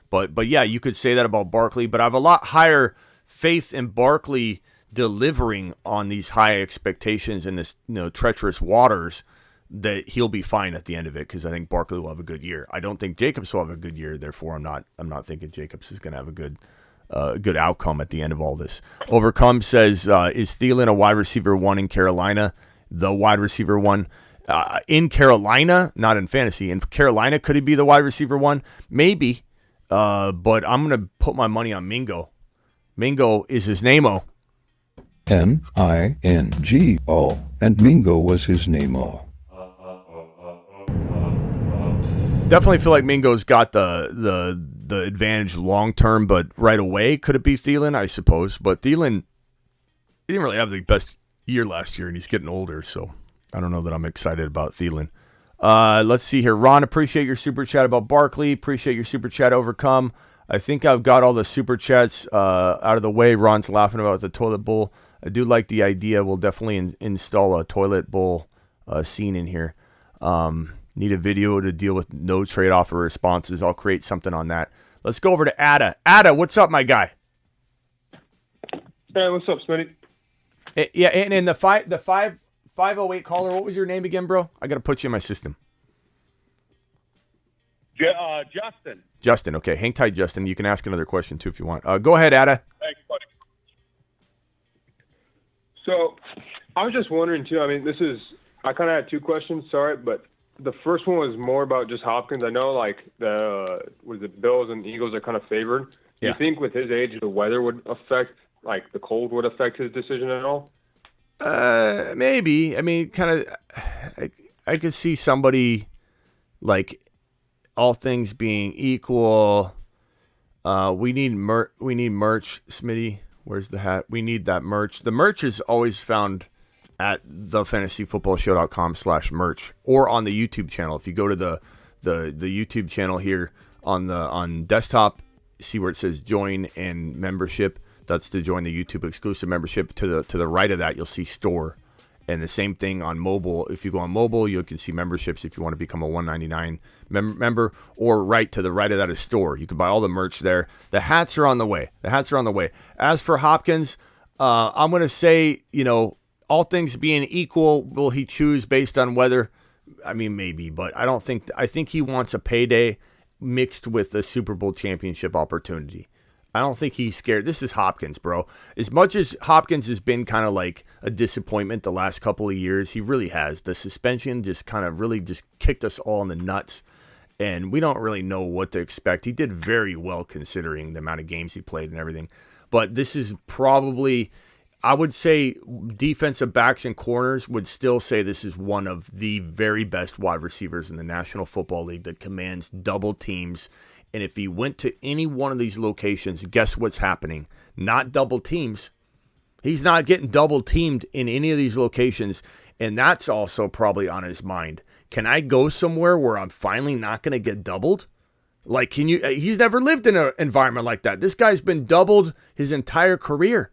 But yeah, you could say that about Barkley. But I have a lot higher faith in Barkley delivering on these high expectations in this treacherous waters, that he'll be fine at the end of it, because I think Barkley will have a good year. I don't think Jacobs will have a good year. Therefore, I'm not thinking Jacobs is going to have a good outcome at the end of all this. Overcome says, is Thielen a wide receiver 1 in Carolina? The wide receiver 1 in Carolina, not in fantasy. In Carolina, could he be the wide receiver 1? Maybe, but I'm going to put my money on Mingo. Mingo is his name-o. Mingo, and Mingo was his name-o. Definitely feel like Mingo's got the advantage long term, but right away, could it be Thielen? I suppose. But Thielen, he didn't really have the best year last year, and he's getting older, so I don't know that I'm excited about Thielen. Let's see here. Ron, appreciate your super chat about Barkley. Appreciate your super chat, Overcome. I think I've got all the super chats out of the way. Ron's laughing about the toilet bowl. I do like the idea. We'll definitely install a toilet bowl scene in here. Need a video to deal with no trade offer responses. I'll create something on that. Let's go over to Ada. Ada, what's up, my guy? Hey, what's up, Smitty? Yeah, and the 508 caller, what was your name again, bro? I got to put you in my system. Justin. Justin, okay. Hang tight, Justin. You can ask another question, too, if you want. Go ahead, Ada. Thanks, buddy. So I was just wondering, too, I kind of had two questions, sorry, but the first one was more about just Hopkins. I know, like, the Bills and Eagles are kind of favored. Do you think with his age, the weather would affect, like, the cold would affect his decision at all? Maybe. I mean, kind of, I could see somebody, like, all things being equal, we need merch, Smitty. Where's the hat? We need that merch. The merch is always found at thefantasyfootballshow.com/merch or on the YouTube channel. If you go to the YouTube channel here on desktop, see where it says join and membership. That's to join the YouTube exclusive membership. To the right of that, you'll see store. And the same thing on mobile. If you go on mobile, you can see memberships if you want to become a $1.99 member, or right to the right of that is store. You can buy all the merch there. The hats are on the way. As for Hopkins, I'm going to say, all things being equal, will he choose based on weather? I mean, maybe, but I think he wants a payday mixed with a Super Bowl championship opportunity. I don't think he's scared. This is Hopkins, bro. As much as Hopkins has been kind of like a disappointment the last couple of years, he really has. The suspension just kind of really just kicked us all in the nuts, and we don't really know what to expect. He did very well considering the amount of games he played and everything. But this is probably, I would say, defensive backs and corners would still say this is one of the very best wide receivers in the National Football League that commands double teams. And if he went to any one of these locations, guess what's happening? Not double teams. He's not getting double teamed in any of these locations. And that's also probably on his mind. Can I go somewhere where I'm finally not going to get doubled? Like, he's never lived in an environment like that. This guy's been doubled his entire career.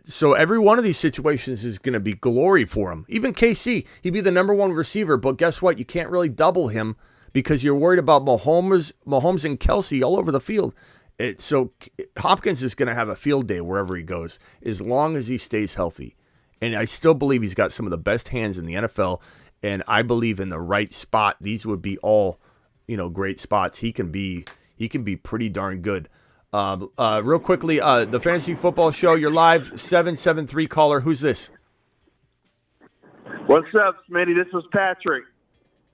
So every one of these situations is going to be glory for him. Even KC, he'd be the number one receiver. But guess what? You can't really double him, because you're worried about Mahomes and Kelsey all over the field. So Hopkins is going to have a field day wherever he goes, as long as he stays healthy. And I still believe he's got some of the best hands in the NFL, and I believe in the right spot, these would be all, great spots. He can be pretty darn good. Real quickly, the Fantasy Football Show, you're live, 773 caller. Who's this? What's up, Smitty? This was Patrick.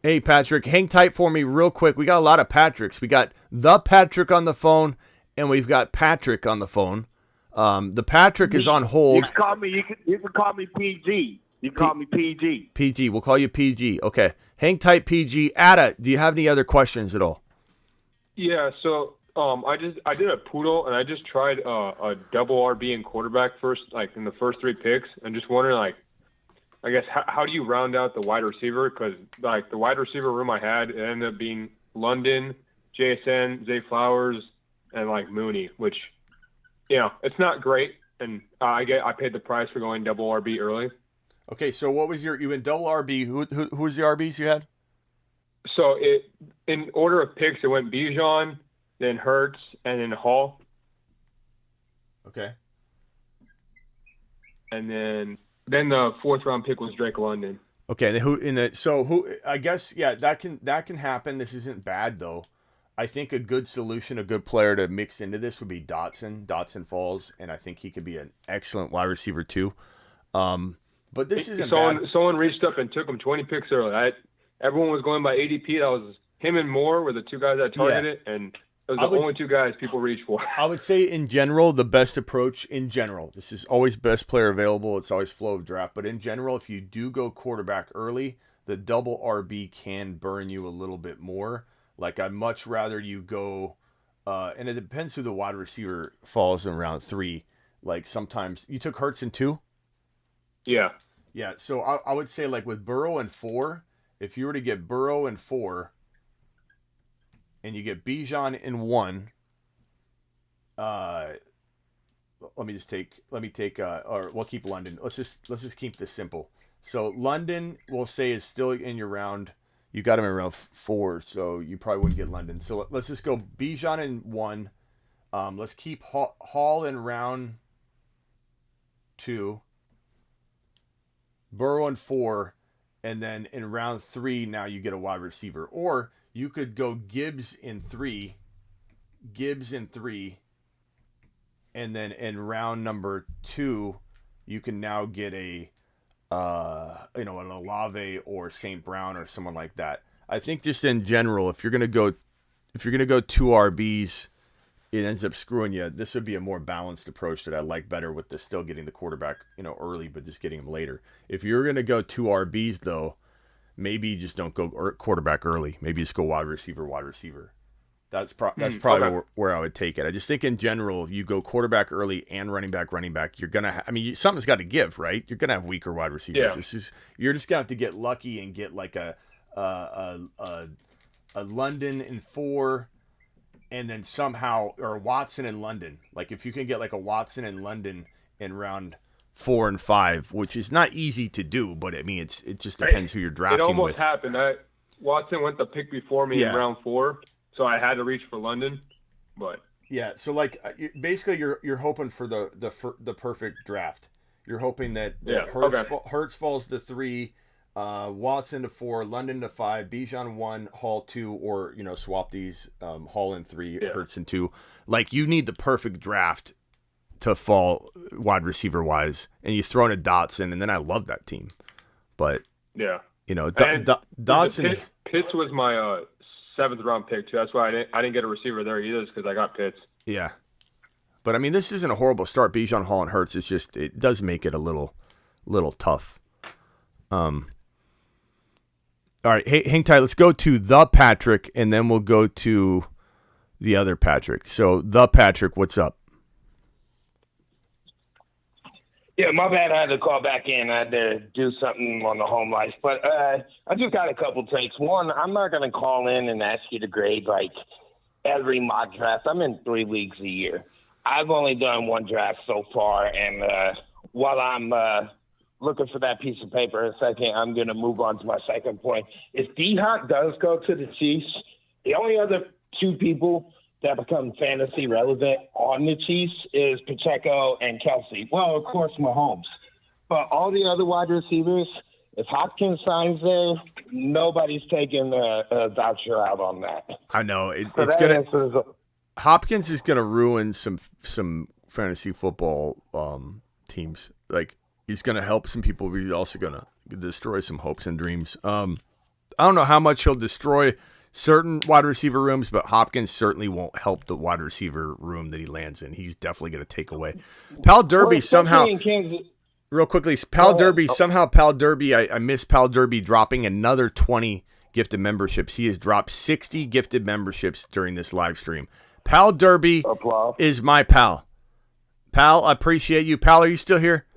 Hey, Patrick, hang tight for me real quick. We got a lot of Patricks. We got the Patrick on the phone, and we've got Patrick on the phone. The Patrick is on hold. You can call me PG. You can call me PG. PG, we'll call you PG. Okay, hang tight, PG. Ada, do you have any other questions at all? Yeah, so I did a poodle, and I just tried a double RB and quarterback first, like in the first three picks, and just wondering, like, I guess, how do you round out the wide receiver? Because, like, the wide receiver room I had, it ended up being London, JSN, Zay Flowers, and, like, Mooney, which, it's not great. And I paid the price for going double RB early. Okay, so what was you went double RB. Who was the RBs you had? So, in order of picks, it went Bijan, then Hurts, and then Hall. Okay. And then the fourth round pick was Drake London. Okay, I guess, yeah, that can happen. This isn't bad though. I think a good solution, a good player to mix into this would be Dotson. Dotson falls, and I think he could be an excellent wide receiver too. But this isn't bad. Someone reached up and took him 20 picks early. Everyone was going by ADP. That was him and Moore were the two guys that targeted, and those are the only two guys people reach for. I would say in general, the best approach in general, this is always best player available. It's always flow of draft. But in general, if you do go quarterback early, the double RB can burn you a little bit more. Like, I'd much rather you go, and it depends who the wide receiver falls in round 3. Like, sometimes you took Hurts in 2? Yeah. Yeah. So I would say, like, with Burrow in 4, if you were to get Burrow in 4, and you get Bijan in 1. Let me take, or we'll keep London. Let's just keep this simple. So London, we'll say, is still in your round. You got him in round 4, so you probably wouldn't get London. So let's just go Bijan in 1. Let's keep Hall in round 2. Burrow in 4, and then in round 3, now you get a wide receiver. Or you could go Gibbs in three, and then in round number 2, you can now get an Olave or St. Brown or someone like that. I think just in general, if you're gonna go 2 RBs, it ends up screwing you. This would be a more balanced approach that I like better, with the still getting the quarterback, early, but just getting him later. If you're gonna go 2 RBs though, maybe just don't go quarterback early. Maybe just go wide receiver. That's probably where I would take it. I just think in general, you go quarterback early and running back. You're gonna, something's got to give, right? You're gonna have weaker wide receivers. Yeah. You're just gonna have to get lucky and get like a London in 4, and then somehow, or Watson in London. Like if you can get like a Watson in London in round 4 and 5, which is not easy to do, but it just depends who you're drafting with. It almost happened. Watson went the pick before me in round 4. So I had to reach for London, but yeah. So like, basically, you're hoping for the perfect draft. You're hoping that Hurts falls to 3, Watson to 4, London to 5, Bijan 1, Hall 2, or swap these, Hall in 3, Hurts in 2. Like you need the perfect draft to fall wide receiver wise, and you throw in a Dotson, and then I love that team. But Dotson. Pitts was my 7th round pick too. That's why I didn't get a receiver there either, because I got Pitts. Yeah, but this isn't a horrible start. Bijan, Hall, and Hurts. It's just it does make it a little tough. All right, hey, hang tight. Let's go to the Patrick, and then we'll go to the other Patrick. So the Patrick, what's up? Yeah, my bad. I had to call back in. I had to do something on the home life. But I just got a couple takes. One, I'm not going to call in and ask you to grade like every mock draft. I'm in 3 leagues a year. I've only done 1 draft so far. And while I'm looking for that piece of paper in a second, I'm going to move on to my second point. If D-Hop does go to the Chiefs, the only other 2 people that become fantasy relevant on the Chiefs is Pacheco and Kelsey. Well, of course, Mahomes. But all the other wide receivers, if Hopkins signs there, nobody's taking a voucher out on that. I know. It's gonna. Hopkins is gonna ruin some fantasy football teams. Like he's gonna help some people, but he's also gonna destroy some hopes and dreams. I don't know how much he'll destroy certain wide receiver rooms, but Hopkins certainly won't help the wide receiver room that he lands in. He's definitely going to take away. Pal Derby somehow, real quickly, Pal Derby, I miss Pal Derby dropping another 20 gifted memberships. He has dropped 60 gifted memberships during this live stream. Pal Derby is my pal. Pal, I appreciate you. Pal, are you still here?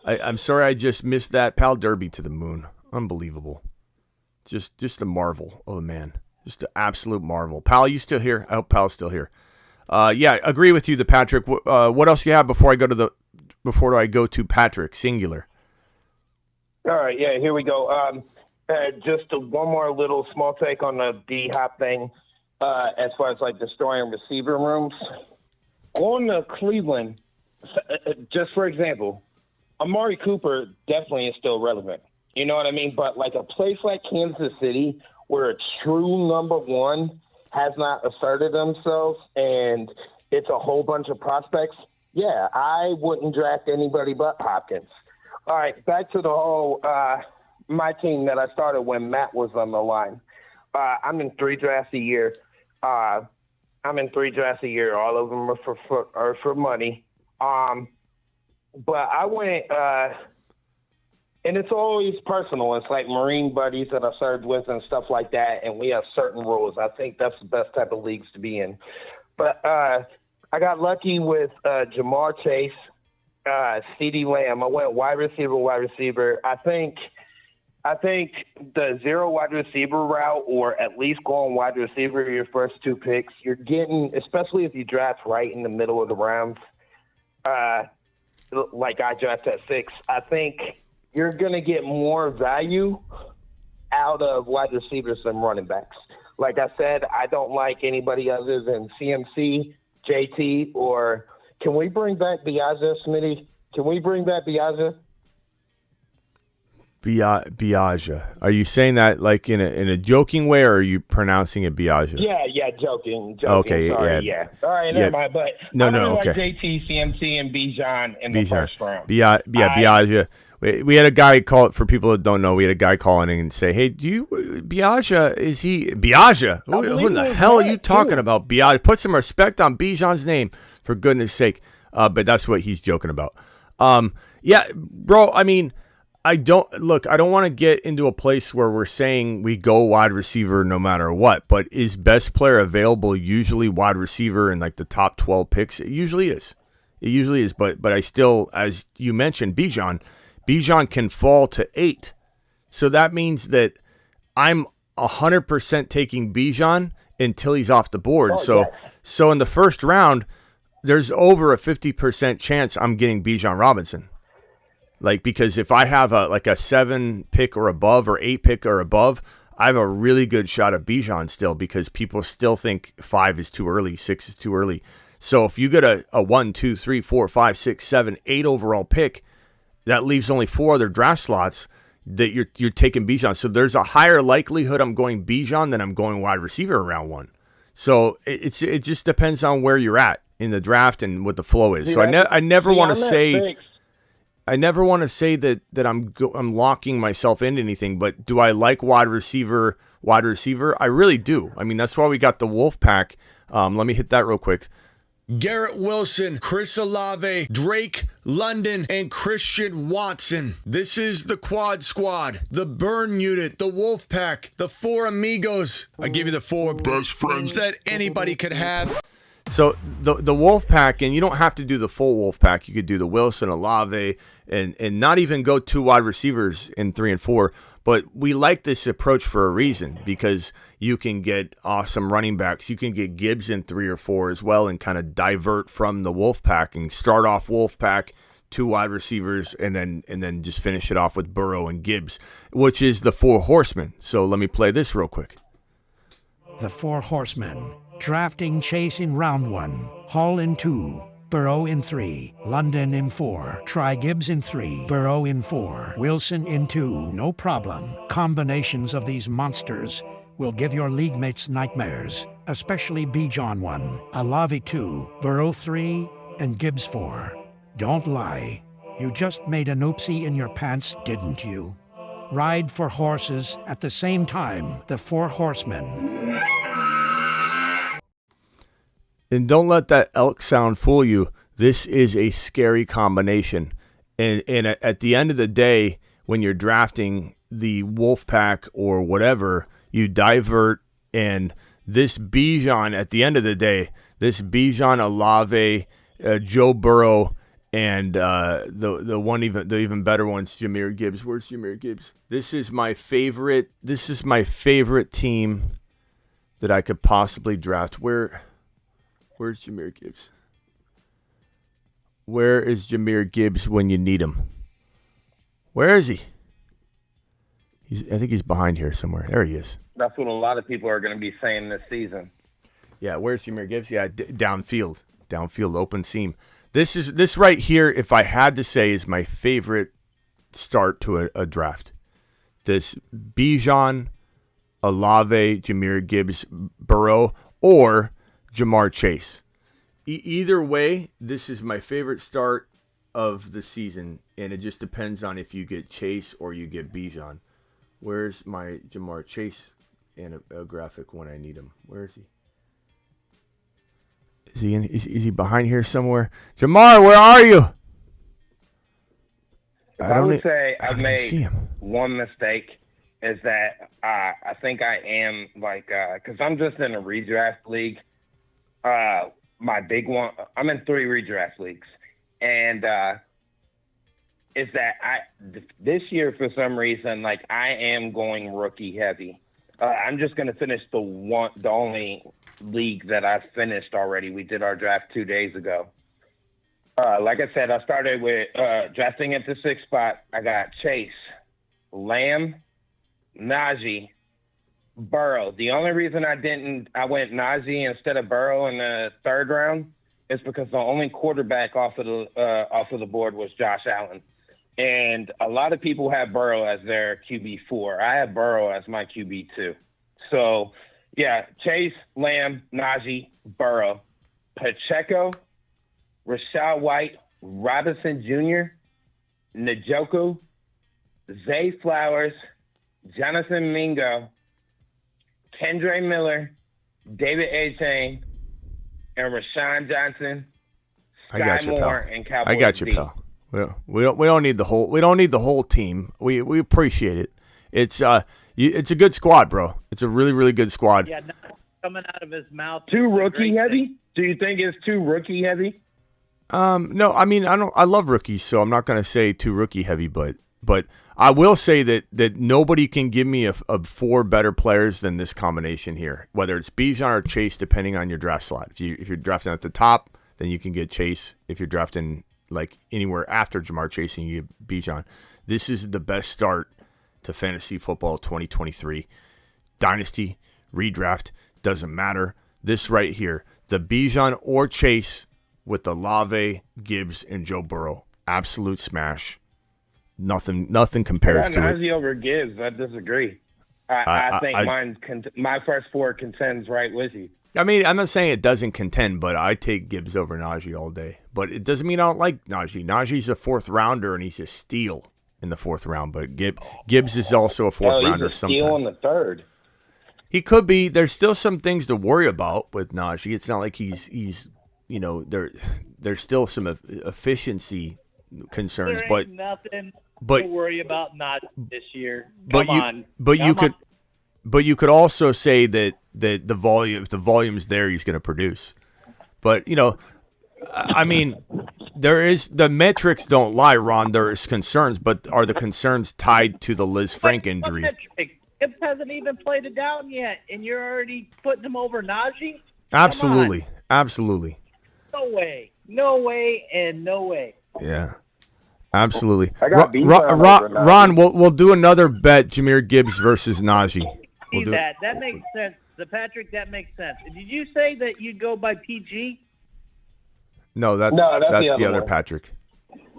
I'm sorry I just missed that. Pal Derby to the moon. Unbelievable. Just a marvel of a man. Just an absolute marvel. Pal, you still here? I hope Pal's still here. Yeah, agree with you, the Patrick. What else do you have before I go to Patrick, singular? All right, yeah, here we go. Just one more little small take on the D-Hop thing, as far as like destroying receiver rooms. On the Cleveland, just for example, Amari Cooper definitely is still relevant. You know what I mean? But like a place like Kansas City, where a true number 1 has not asserted themselves and it's a whole bunch of prospects, yeah, I wouldn't draft anybody but Hopkins. All right, back to the whole my team that I started when Matt was on the line. I'm in 3 drafts a year. All of them are for money. But I went and it's always personal. It's like Marine buddies that I served with and stuff like that, and we have certain rules. I think that's the best type of leagues to be in. But I got lucky with Jamar Chase, CeeDee Lamb. I went wide receiver. I think the 0 wide receiver route, or at least going wide receiver your first 2 picks, you're getting, especially if you draft right in the middle of the rounds, like I draft at 6, I think you're going to get more value out of wide receivers than running backs. Like I said, I don't like anybody other than CMC, JT, or can we bring back Biazza, Smitty? Can we bring back Biazza? Biaja. Are you saying that like in a joking way, or are you pronouncing it Biaja? Yeah, joking. Okay, sorry, yeah. All right, never mind. But No, I really okay. like JT, CMC, and Bijan in the first round. Biaja. We had a guy call it, for people that don't know, we had a guy calling in and say, hey, Biaja, is he Biaja? Who in the hell are you talking about? Biaja. Put some respect on Bijan's name, for goodness sake. But that's what he's joking about. Yeah, bro, I mean, I don't want to get into a place where we're saying we go wide receiver no matter what, but is best player available usually wide receiver in like the top 12 picks? It usually is. But I still, as you mentioned, Bijan can fall to 8. So that means that I'm 100% taking Bijan until he's off the board. So in the first round, there's over a 50% chance I'm getting Bijan Robinson. Like, because if I have a 7 pick or above, or 8 pick or above, I have a really good shot at Bijan still, because people still think 5 is too early, 6 is too early. So if you get a 1, 2, 3, 4, 5, 6, 7, 8 overall pick, that leaves only 4 other draft slots that you're taking Bijan. So there's a higher likelihood I'm going Bijan than I'm going wide receiver around 1. So it just depends on where you're at in the draft and what the flow is. So I never want to say that I'm locking myself into anything. But do I like wide receiver? I really do. I mean, that's why we got the Wolf Pack. Let me hit that real quick. Garrett Wilson, Chris Olave, Drake London, and Christian Watson. This is the Quad Squad, the Burn Unit, the Wolf Pack, the 4 amigos. I give you the 4 best friends that anybody could have. So the Wolf Pack, and you don't have to do the full Wolf Pack. You could do the Wilson, Olave, and not even go 2 wide receivers in 3 and 4. But we like this approach for a reason, because you can get awesome running backs. You can get Gibbs in 3 or 4 as well, and kind of divert from the Wolf Pack and start off Wolf Pack, 2 wide receivers, and then just finish it off with Burrow and Gibbs, which is the 4 horsemen. So let me play this real quick. The 4 horsemen. Drafting Chase in round 1, Hall in 2, Burrow in 3, London in 4, try Gibbs in 3, Burrow in 4, Wilson in 2, no problem. Combinations of these monsters will give your league mates nightmares, especially Bijan 1, Olave 2, Burrow 3, and Gibbs 4. Don't lie. You just made an oopsie in your pants, didn't you? Ride for horses at the same time, the 4 horsemen. And don't let that elk sound fool you. This is a scary combination. And at the end of the day, when you're drafting the Wolf Pack or whatever, you divert. And this Bijan, at the end of the day, this Bijan, Olave, Joe Burrow, and the even better one's Jahmyr Gibbs. Where's Jahmyr Gibbs? This is my favorite team that I could possibly draft. Where's Jahmyr Gibbs? Where is Jahmyr Gibbs when you need him? Where is he? I think he's behind here somewhere. There he is. That's what a lot of people are going to be saying this season. Yeah, where's Jahmyr Gibbs? Yeah, downfield, open seam. This right here, if I had to say, is my favorite start to a draft. This Bijan, Olave, Jahmyr Gibbs, Burrow, or Jamar Chase. Either way, this is my favorite start of the season, and it just depends on if you get Chase or you get Bijan. Where's my Jamar Chase and a graphic when I need him? Where is he? Is he behind here somewhere? Jamar, where are you? I would say I've made one mistake, is that I think I am because I'm just in a redraft league. My big one, I'm in 3 redraft leagues, and is that this year for some reason, I am going rookie heavy. I'm just going to finish the only league that I've finished already. We did our draft 2 days ago. Like I said, I started with drafting at the 6th spot. I got Chase, Lamb, Naji, Burrow. The only reason I went Naji instead of Burrow in the 3rd round is because the only quarterback off of the board was Josh Allen. And a lot of people have Burrow as their QB4. I have Burrow as my QB2. So, yeah, Chase, Lamb, Naji, Burrow, Pacheco, Rashad White, Robinson Jr., Njoku, Zay Flowers, Jonathan Mingo, Kendre Miller, David A-Chain, and Rashawn Johnson, Sky Moore, and Cowboys. I got you, pal. We don't need the whole team. We appreciate it. It's a good squad, bro. It's a really, really good squad. Yeah, not coming out of his mouth. Too rookie heavy? Do you think it's too rookie heavy? No, I mean I love rookies, so I'm not going to say too rookie heavy, but I will say that nobody can give me a 4 better players than this combination here. Whether it's Bijan or Chase, depending on your draft slot. If you're drafting at the top, then you can get Chase. If you're drafting like anywhere after Jamar Chase, and you get Bijan. This is the best start to fantasy football 2023. Dynasty, redraft, doesn't matter. This right here, the Bijan or Chase with the Lave, Gibbs, and Joe Burrow. Absolute smash. Nothing compares to it. Naji over Gibbs. I disagree. I think my first 4 contends right with you. I mean, I'm not saying it doesn't contend, but I take Gibbs over Naji all day. But it doesn't mean I don't like Naji. Naji's a 4th rounder, and he's a steal in the 4th round. But Gibbs is also a 4th rounder sometimes. Steal in the 3rd. He could be. There's still some things to worry about with Naji. It's not like he's there's still some efficiency concerns. There ain't nothing to worry about Naji this year. But you could also say that if the volume's there, he's going to produce. But I mean, the metrics don't lie, Ron. There's concerns, but are the concerns tied to the Liz Frank injury? Gibbs hasn't even played it down yet, and you're already putting him over Naji? Absolutely. No way, and no way. Yeah. Absolutely. Ron, we'll do another bet, Jahmyr Gibbs versus Naji. That makes sense. Patrick, that makes sense. Did you say that you'd go by PG? No, that's the other Patrick.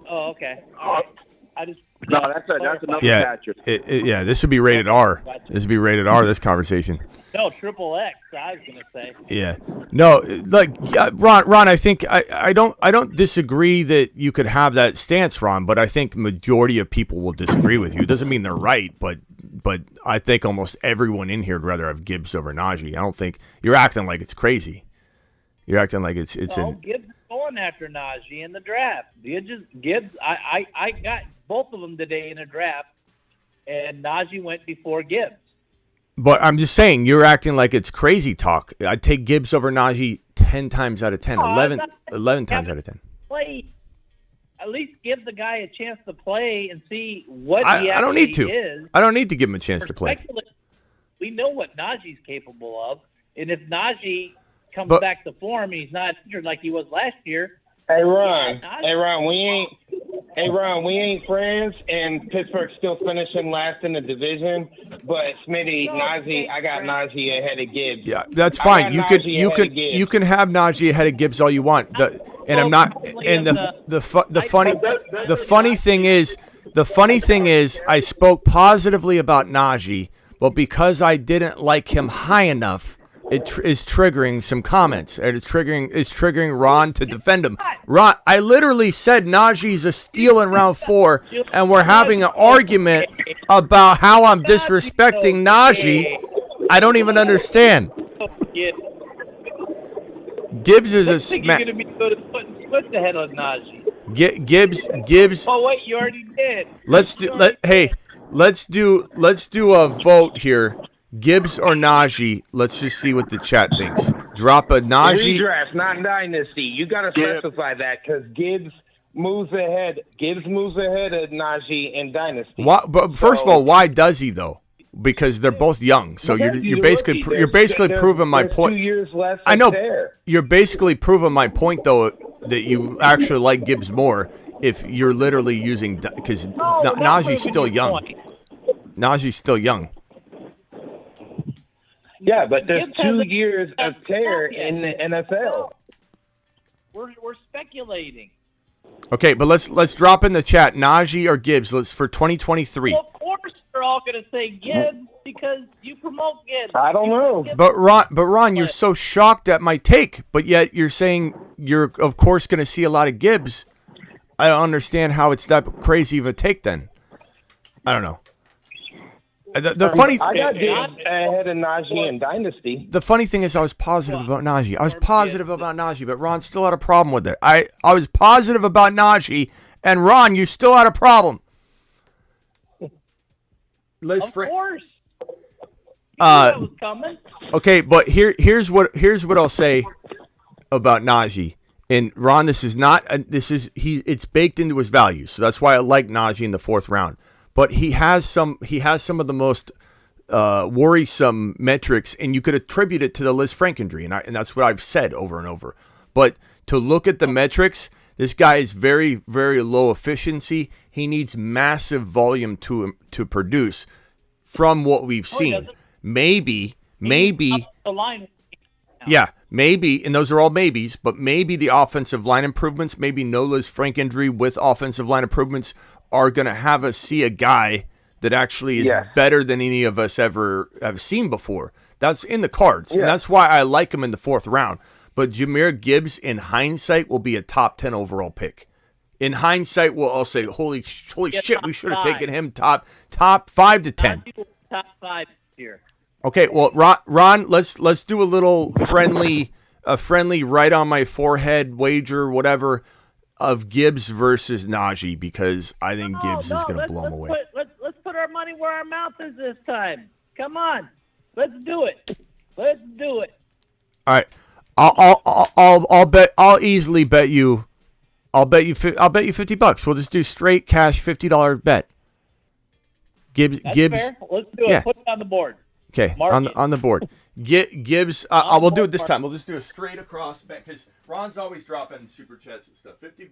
Oh, okay. All right. That's another Patrick. This would be rated R. This would be rated R, this conversation. No, triple X, I was going to say. Yeah. No, Ron, I think I don't disagree that you could have that stance, Ron, but I think majority of people will disagree with you. It doesn't mean they're right, but I think almost everyone in here would rather have Gibbs over Naji. I don't think you're acting like it's crazy. You're acting like it's Gibbs is going after Naji in the draft. Gibbs, I got both of them today in a draft, and Naji went before Gibbs. But I'm just saying, you're acting like it's crazy talk. I'd take Gibbs over Naji 10 times out of 10, 11 times out of 10. Play. At least give the guy a chance to play and see what he I don't need to. is. I don't need to give him a chance to play. We know what Naji's capable of, and if Naji comes back to form, he's not injured like he was last year. Hey Ron, we ain't friends, and Pittsburgh's still finishing last in the division. But Smitty, Naji, I got Naji ahead of Gibbs. Yeah, that's fine. You can have Naji ahead of Gibbs all you want. The funny thing is, I spoke positively about Naji, but because I didn't like him high enough, it is triggering some comments. And it's triggering Ron to defend him. Ron, I literally said Najee's a steal in round 4, and we're having an argument about how I'm disrespecting Naji. I don't even understand. Gibbs is a smack. You're going to be putting Swift ahead of Naji. Gibbs. Oh wait, you already did. Let's do a vote here. Gibbs or Naji? Let's just see what the chat thinks. Drop a Naji. Redraft, not dynasty. You got to specify that because Gibbs moves ahead. Gibbs moves ahead of Naji in dynasty. But first of all, why does he though? Because they're both young. So you're basically proving my point. 2 years less. I know. You're basically proving my point though that you actually like Gibbs more if you're literally using because Najee's still young. Najee's still young. Yeah, but there's 2 years of tear in the NFL. We're speculating. Okay, but let's drop in the chat Naji or Gibbs. Let's for 2023. Well, of course, they're all going to say Gibbs because you promote Gibbs. I don't know. But Ron, you're so shocked at my take, but yet you're saying you're of course going to see a lot of Gibbs. I don't understand how it's that crazy of a take. Then I don't know. The funny, I got Gibbs ahead of Naji in Dynasty. The funny thing is, I was positive about Naji. But Ron still had a problem with it. I was positive about Naji, and Ron, you still had a problem. Of course. That was coming. Okay, but here's what I'll say about Naji. And Ron, it's baked into his value, so that's why I like Naji in the 4th round. But he has some of the most worrisome metrics, and you could attribute it to the Liz Frank injury, and that's what I've said over and over. But to look at the metrics, this guy is very, very low efficiency. He needs massive volume to produce from what we've seen. Maybe. The line. Yeah, maybe, and those are all maybes, but maybe the offensive line improvements, maybe no Liz Frank injury with offensive line improvements are going to have us see a guy that actually is better than any of us ever have seen before. That's in the cards, and that's why I like him in the 4th round. But Jahmyr Gibbs, in hindsight, will be a top 10 overall pick. In hindsight, I'll say, holy shit, we should have taken him top 5 to 10. Top 5 here. Okay, well, Ron, let's do a little friendly right on my forehead wager, whatever, of Gibbs versus Naji, because I think Gibbs is going to blow him away. Let's put our money where our mouth is this time. Come on, let's do it. Let's do it. All right, I'll easily bet you. I'll bet you $50. We'll just do straight cash $50 bet. Gibbs. Fair. Let's do it. Yeah. Put it on the board. Okay, on the board. Gibbs, we'll do it this time. We'll just do a straight across bet because Ron's always dropping super chats and stuff. $50.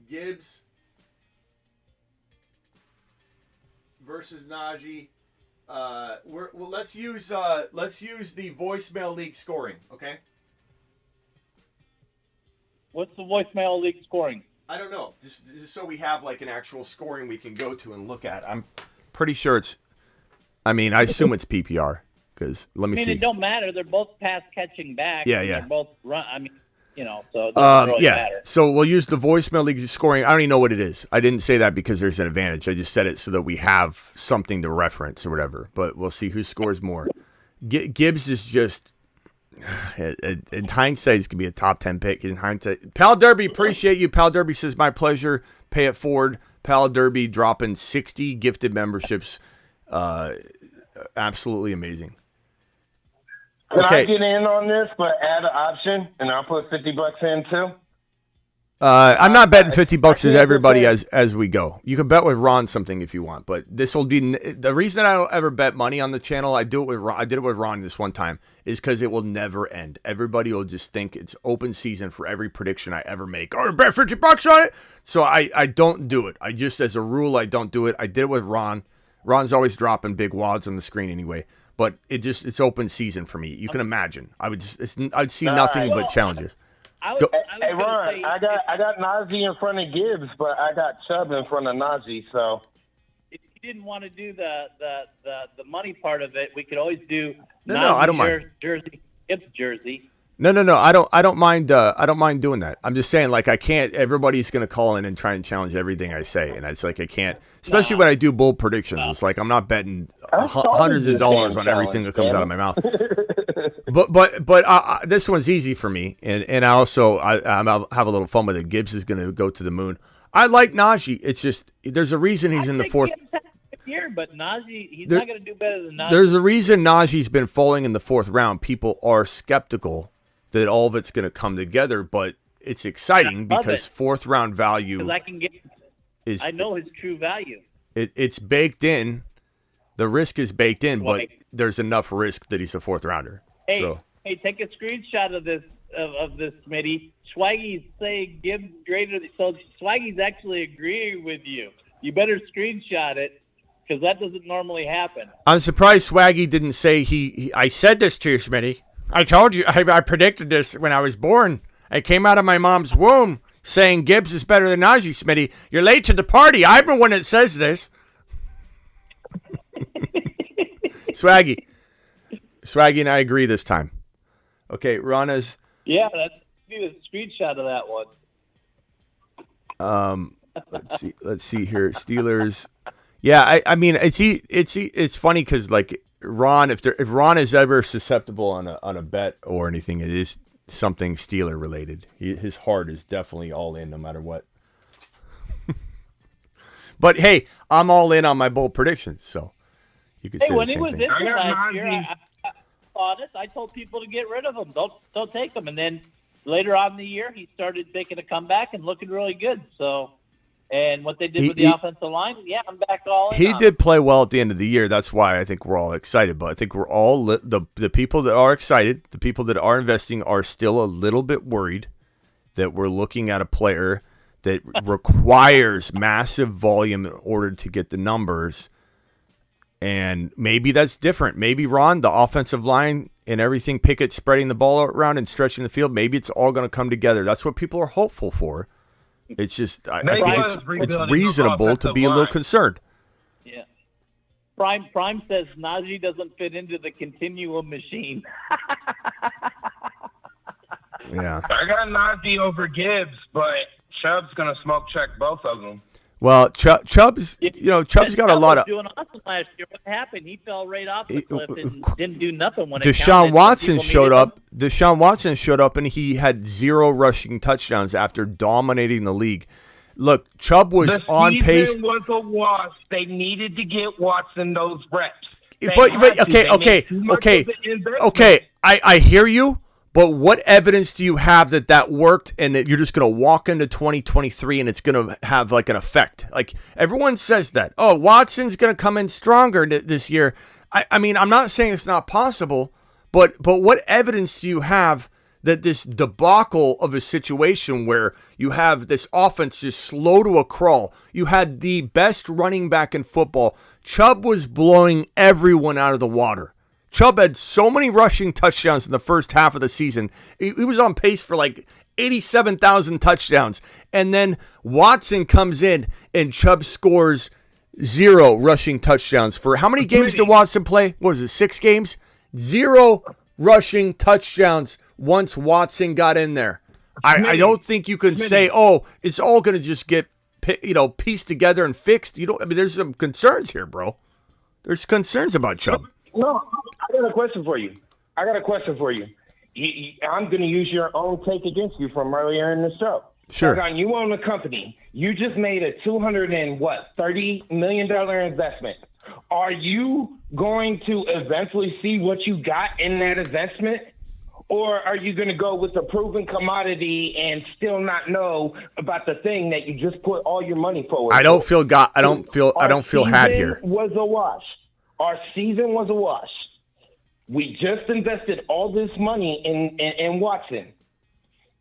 Gibbs versus Naji. Let's use the voicemail league scoring. Okay. What's the voicemail league scoring? I don't know. Just so we have like an actual scoring we can go to and look at. I'm pretty sure it's. I mean, I assume it's PPR because let me see. It don't matter. They're both pass catching back. Yeah. They're both run. I mean, so it doesn't really matter. So we'll use the voicemail league scoring. I don't even know what it is. I didn't say that because there's an advantage. I just said it so that we have something to reference or whatever. But we'll see who scores more. Gibbs is just, in hindsight, he's going to be a top 10 pick. In hindsight, Pal Derby, appreciate you. Pal Derby says, my pleasure. Pay it forward. Pal Derby dropping 60 gifted memberships. Absolutely amazing. Can I get in on this, but add an option, and I'll put $50 in too? I'm not betting $50 as everybody as we go. You can bet with Ron something if you want, but this will be the reason I don't ever bet money on the channel. I did it with Ron this one time is because it will never end. Everybody will just think it's open season for every prediction I ever make. Or bet $50 on it. So I don't do it. I just, as a rule, I don't do it. I did it with Ron. Ron's always dropping big wads on the screen anyway, but it's open season for me. You can imagine. I'd see nothing but challenges. Hey Ron, I got Naji in front of Gibbs, but I got Chubb in front of Naji. So if you didn't want to do the money part of it, we could always do no, I don't mind Gibbs jersey. No, I don't mind. I don't mind doing that. I'm just saying, like, I can't. Everybody's gonna call in and try and challenge everything I say, and it's like I can't. Especially when I do bold predictions. No. It's like I'm not betting hundreds of dollars on everything that comes out of my mouth. but this one's easy for me, and I'll have a little fun with it. Gibbs is gonna go to the moon. I like Naji. It's just there's a reason he's in the 4th. Year, but Naji, he's not gonna do better than Naji. There's a reason Naji's been falling in the 4th round. People are skeptical that all of it's going to come together, but it's exciting because 4th round value I know his true value. It's baked in. The risk is baked in, but there's enough risk that he's a 4th rounder. Hey, take a screenshot of this Smitty. Swaggy's saying Gibbs greater than, so Swaggy's actually agreeing with you. You better screenshot it because that doesn't normally happen. I'm surprised Swaggy didn't say I said this to you, Smitty. I told you, I predicted this when I was born. I came out of my mom's womb. saying Gibbs is better than Naji, Smitty. You're late to the party. I'm the one that says this. Swaggy and I agree this time. Okay, Rana's. Yeah, need a screenshot of that one. Let's see here. Steelers. Yeah, I mean it's funny because like Ron, if Ron is ever susceptible on a bet or anything, it is something Steeler related. His heart is definitely all in no matter what. But hey, I'm all in on my bold predictions, so you could say when the he same was thing. in last year, I told people to get rid of him. Don't take him. And then later on in the year, he started making a comeback and looking really good. So, and what they did with the offensive line, I'm back all in. He did play well at the end of the year. That's why I think we're all excited. But I think we're all the people that are excited, the people that are investing, are still a little bit worried that we're looking at a player that requires massive volume in order to get the numbers. And maybe that's different. Maybe, Ron, the offensive line and everything, Pickett spreading the ball around and stretching the field, maybe it's all going to come together. That's what people are hopeful for. It's just, I think it's reasonable to be a little concerned. Yeah. Prime says Naji doesn't fit into the continuum machine. Yeah. I got Naji over Gibbs, but Chubb's going to smoke check both of them. Well, Chubb's got a lot of. Doing awesome last year. What happened? He fell right off the cliff and didn't do nothing when Deshaun Watson showed up. Deshaun Watson showed up and he had 0 rushing touchdowns after dominating the league. Look, Chubb was on pace. The season was a wash. They needed to get Watson those reps. Okay. I hear you. But what evidence do you have that worked and that you're just going to walk into 2023 and it's going to have like an effect? Like everyone says that, oh, Watson's going to come in stronger this year. I mean, I'm not saying it's not possible, but what evidence do you have that this debacle of a situation where you have this offense just slow to a crawl, you had the best running back in football, Chubb was blowing everyone out of the water. Chubb had so many rushing touchdowns in the first half of the season. He was on pace for like 87,000 touchdowns. And then Watson comes in and Chubb scores 0 rushing touchdowns. For how many games did Watson play? What was it, 6 games? 0 rushing touchdowns once Watson got in there. I don't think you can say, oh, it's all going to just get pieced together and fixed. There's some concerns here, bro. There's concerns about Chubb. No, I got a question for you. I'm going to use your own take against you from earlier in the show. Sure. You own a company. You just made a $230 million investment. Are you going to eventually see what you got in that investment? Or are you going to go with a proven commodity and still not know about the thing that you just put all your money forward? I don't feel had here. Was a wash. Our season was a wash. We just invested all this money in Watson.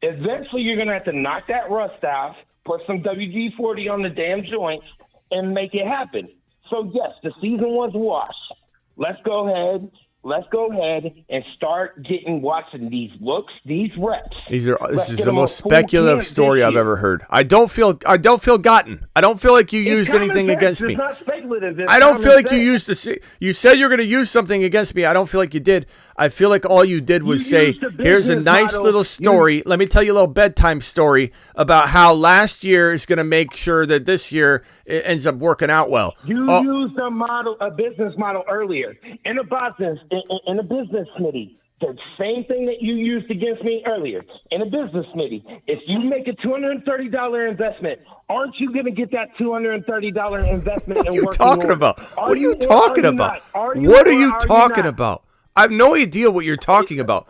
Eventually, you're going to have to knock that rust off, put some WD-40 on the damn joints, and make it happen. So, yes, the season was a wash. Let's go ahead and start getting Watson these looks, these reps. This is the most speculative story I've ever heard. I don't feel gotten. I don't feel like you used anything against me. It's not speculative. I don't feel like you used you said you're going to use something against me. I don't feel like you did. I feel like all you did was say, here's a nice little story. Let me tell you a little bedtime story about how last year is going to make sure that this year it ends up working out well. You used a business model earlier in a business committee. The same thing that you used against me earlier in a business committee. If you make a $230 investment, aren't you going to get that $230 investment? What are you talking about? What are you talking about? What are you talking about? I have no idea what you're talking about.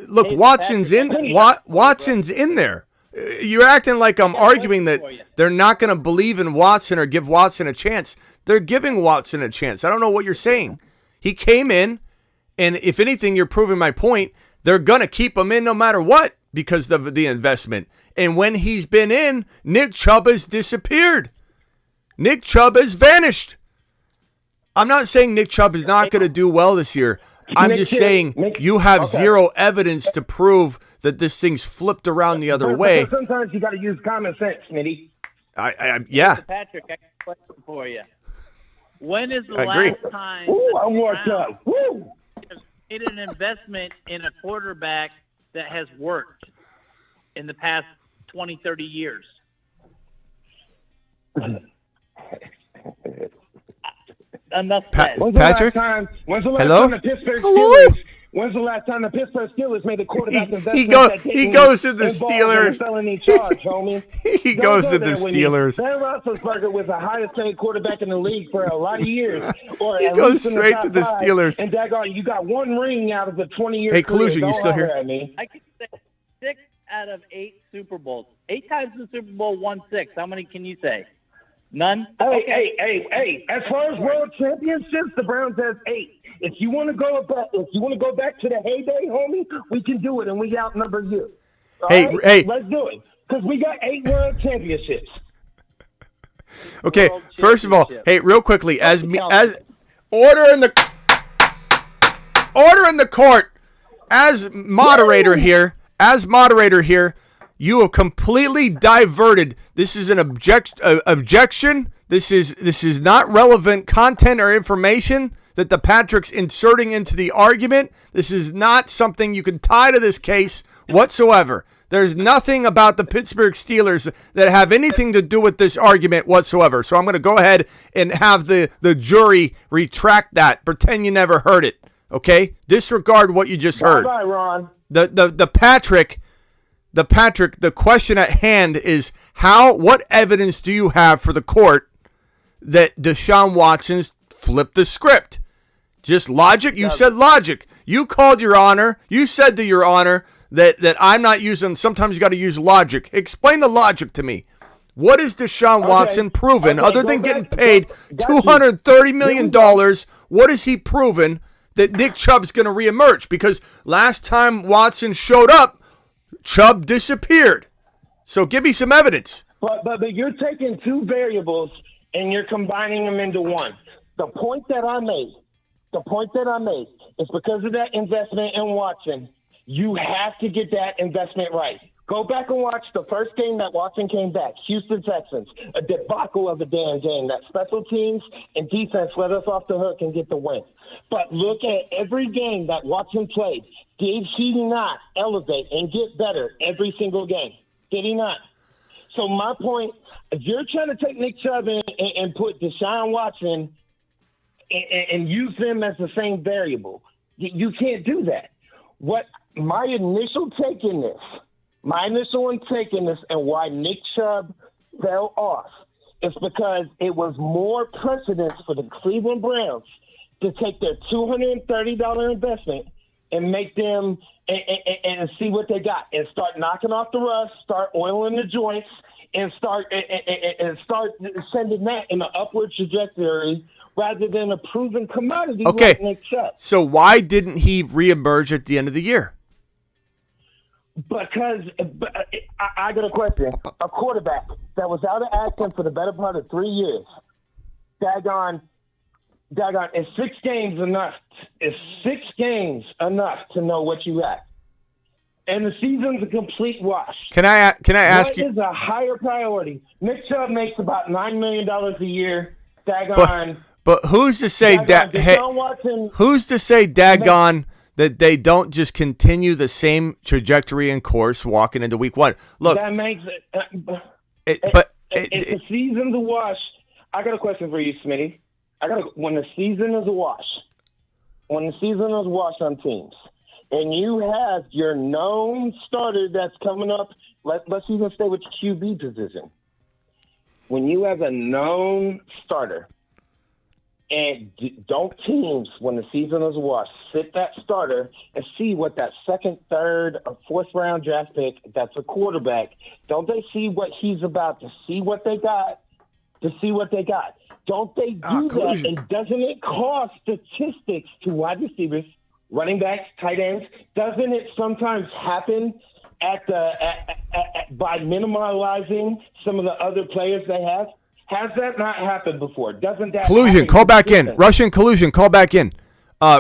Look, Watson's in there. You're acting like I'm arguing that they're not going to believe in Watson or give Watson a chance. They're giving Watson a chance. I don't know what you're saying. He came in, and if anything, you're proving my point. They're going to keep him in no matter what because of the investment. And when he's been in, Nick Chubb has disappeared. Nick Chubb has vanished. I'm not saying Nick Chubb is not going to do well this year. I'm just saying you have zero evidence to prove that this thing's flipped around the other way. Sometimes you got to use common sense, Smitty. Yeah. Patrick, I got a question for you. When is the agree. last time I'm worked up. made an investment in a quarterback that has worked in the past 20, 30 years? Enough said. Patrick? When's the last Hello? time the Pittsburgh Steelers? When's the last time the Pittsburgh Steelers made a quarterback investment? He goes to the Steelers. He goes to the Steelers. Ben Roethlisberger was the highest paid quarterback in the league for a lot of years. He goes straight to the Steelers. And daggone, you got one ring out of the 20 years. Hey, Collusion, you still here? I can say 6 out of 8 Super Bowls. 8 times in the Super Bowl, won 6. How many can you say? None? Hey. As far as world championships, the Browns has 8. If you want to go back to the heyday, homie, we can do it, and we outnumber you. Hey, let's do it because we got 8 world championships. Okay, first of all, hey, real quickly, as order in the court, as moderator here, you have completely diverted. This is an objection. This is not relevant content or information that the Patrick's inserting into the argument. This is not something you can tie to this case whatsoever. There's nothing about the Pittsburgh Steelers that have anything to do with this argument whatsoever. So I'm going to go ahead and have the jury retract that. Pretend you never heard it. Okay? Disregard what you just heard. Bye, Ron. The question at hand is what evidence do you have for the court that Deshaun Watson's flipped the script? Just logic? You said logic. You called Your Honor. You said to Your Honor that I'm not using, sometimes you got to use logic. Explain the logic to me. What is Deshaun Watson proven, other than getting paid $230 million? What has he proven that Nick Chubb's going to reemerge? Because last time Watson showed up, Chubb disappeared. So give me some evidence. But you're taking 2 variables and you're combining them into one. The point that I made is because of that investment in Watson, you have to get that investment right. Go back and watch the first game that Watson came back, Houston Texans, a debacle of a damn game. That special teams and defense let us off the hook and get the win. But look at every game that Watson played. Did he not elevate and get better every single game? Did he not? So my point, if you're trying to take Nick Chubb and put Deshaun Watson and use them as the same variable, you can't do that. What my initial take in this and why Nick Chubb fell off is because it was more precedence for the Cleveland Browns to take their $230 investment and make them and see what they got and start knocking off the rust, start oiling the joints, and start sending that in an upward trajectory rather than a proven commodity like Nick Chubb. So why didn't he reemerge at the end of the year? Because I got a question. A quarterback that was out of action for the better part of 3 years, daggone, is 6 games enough? Is 6 games enough to know what you got? And the season's a complete wash. Can I ask you? What is a higher priority? Nick Chubb makes about $9 million a year. Daggone. But who's to say that? Who's to say, daggone, that they don't just continue the same trajectory and course walking into week 1? Look, that makes it. If the season's a wash, I got a question for you, Smitty. When the season is a wash on teams, and you have your known starter that's coming up, let's even stay with the QB position. When you have a known starter, and don't teams, when the season is a wash, sit that starter and see what that 2nd, 3rd, or 4th round draft pick that's a quarterback, don't they see what he's about to see what they got? Don't they do that? And doesn't it cause statistics to wide receivers, running backs, tight ends? Doesn't it sometimes happen by minimalizing some of the other players they have? Has that not happened before? Doesn't that collusion? Call back in. Russian collusion. Call back in.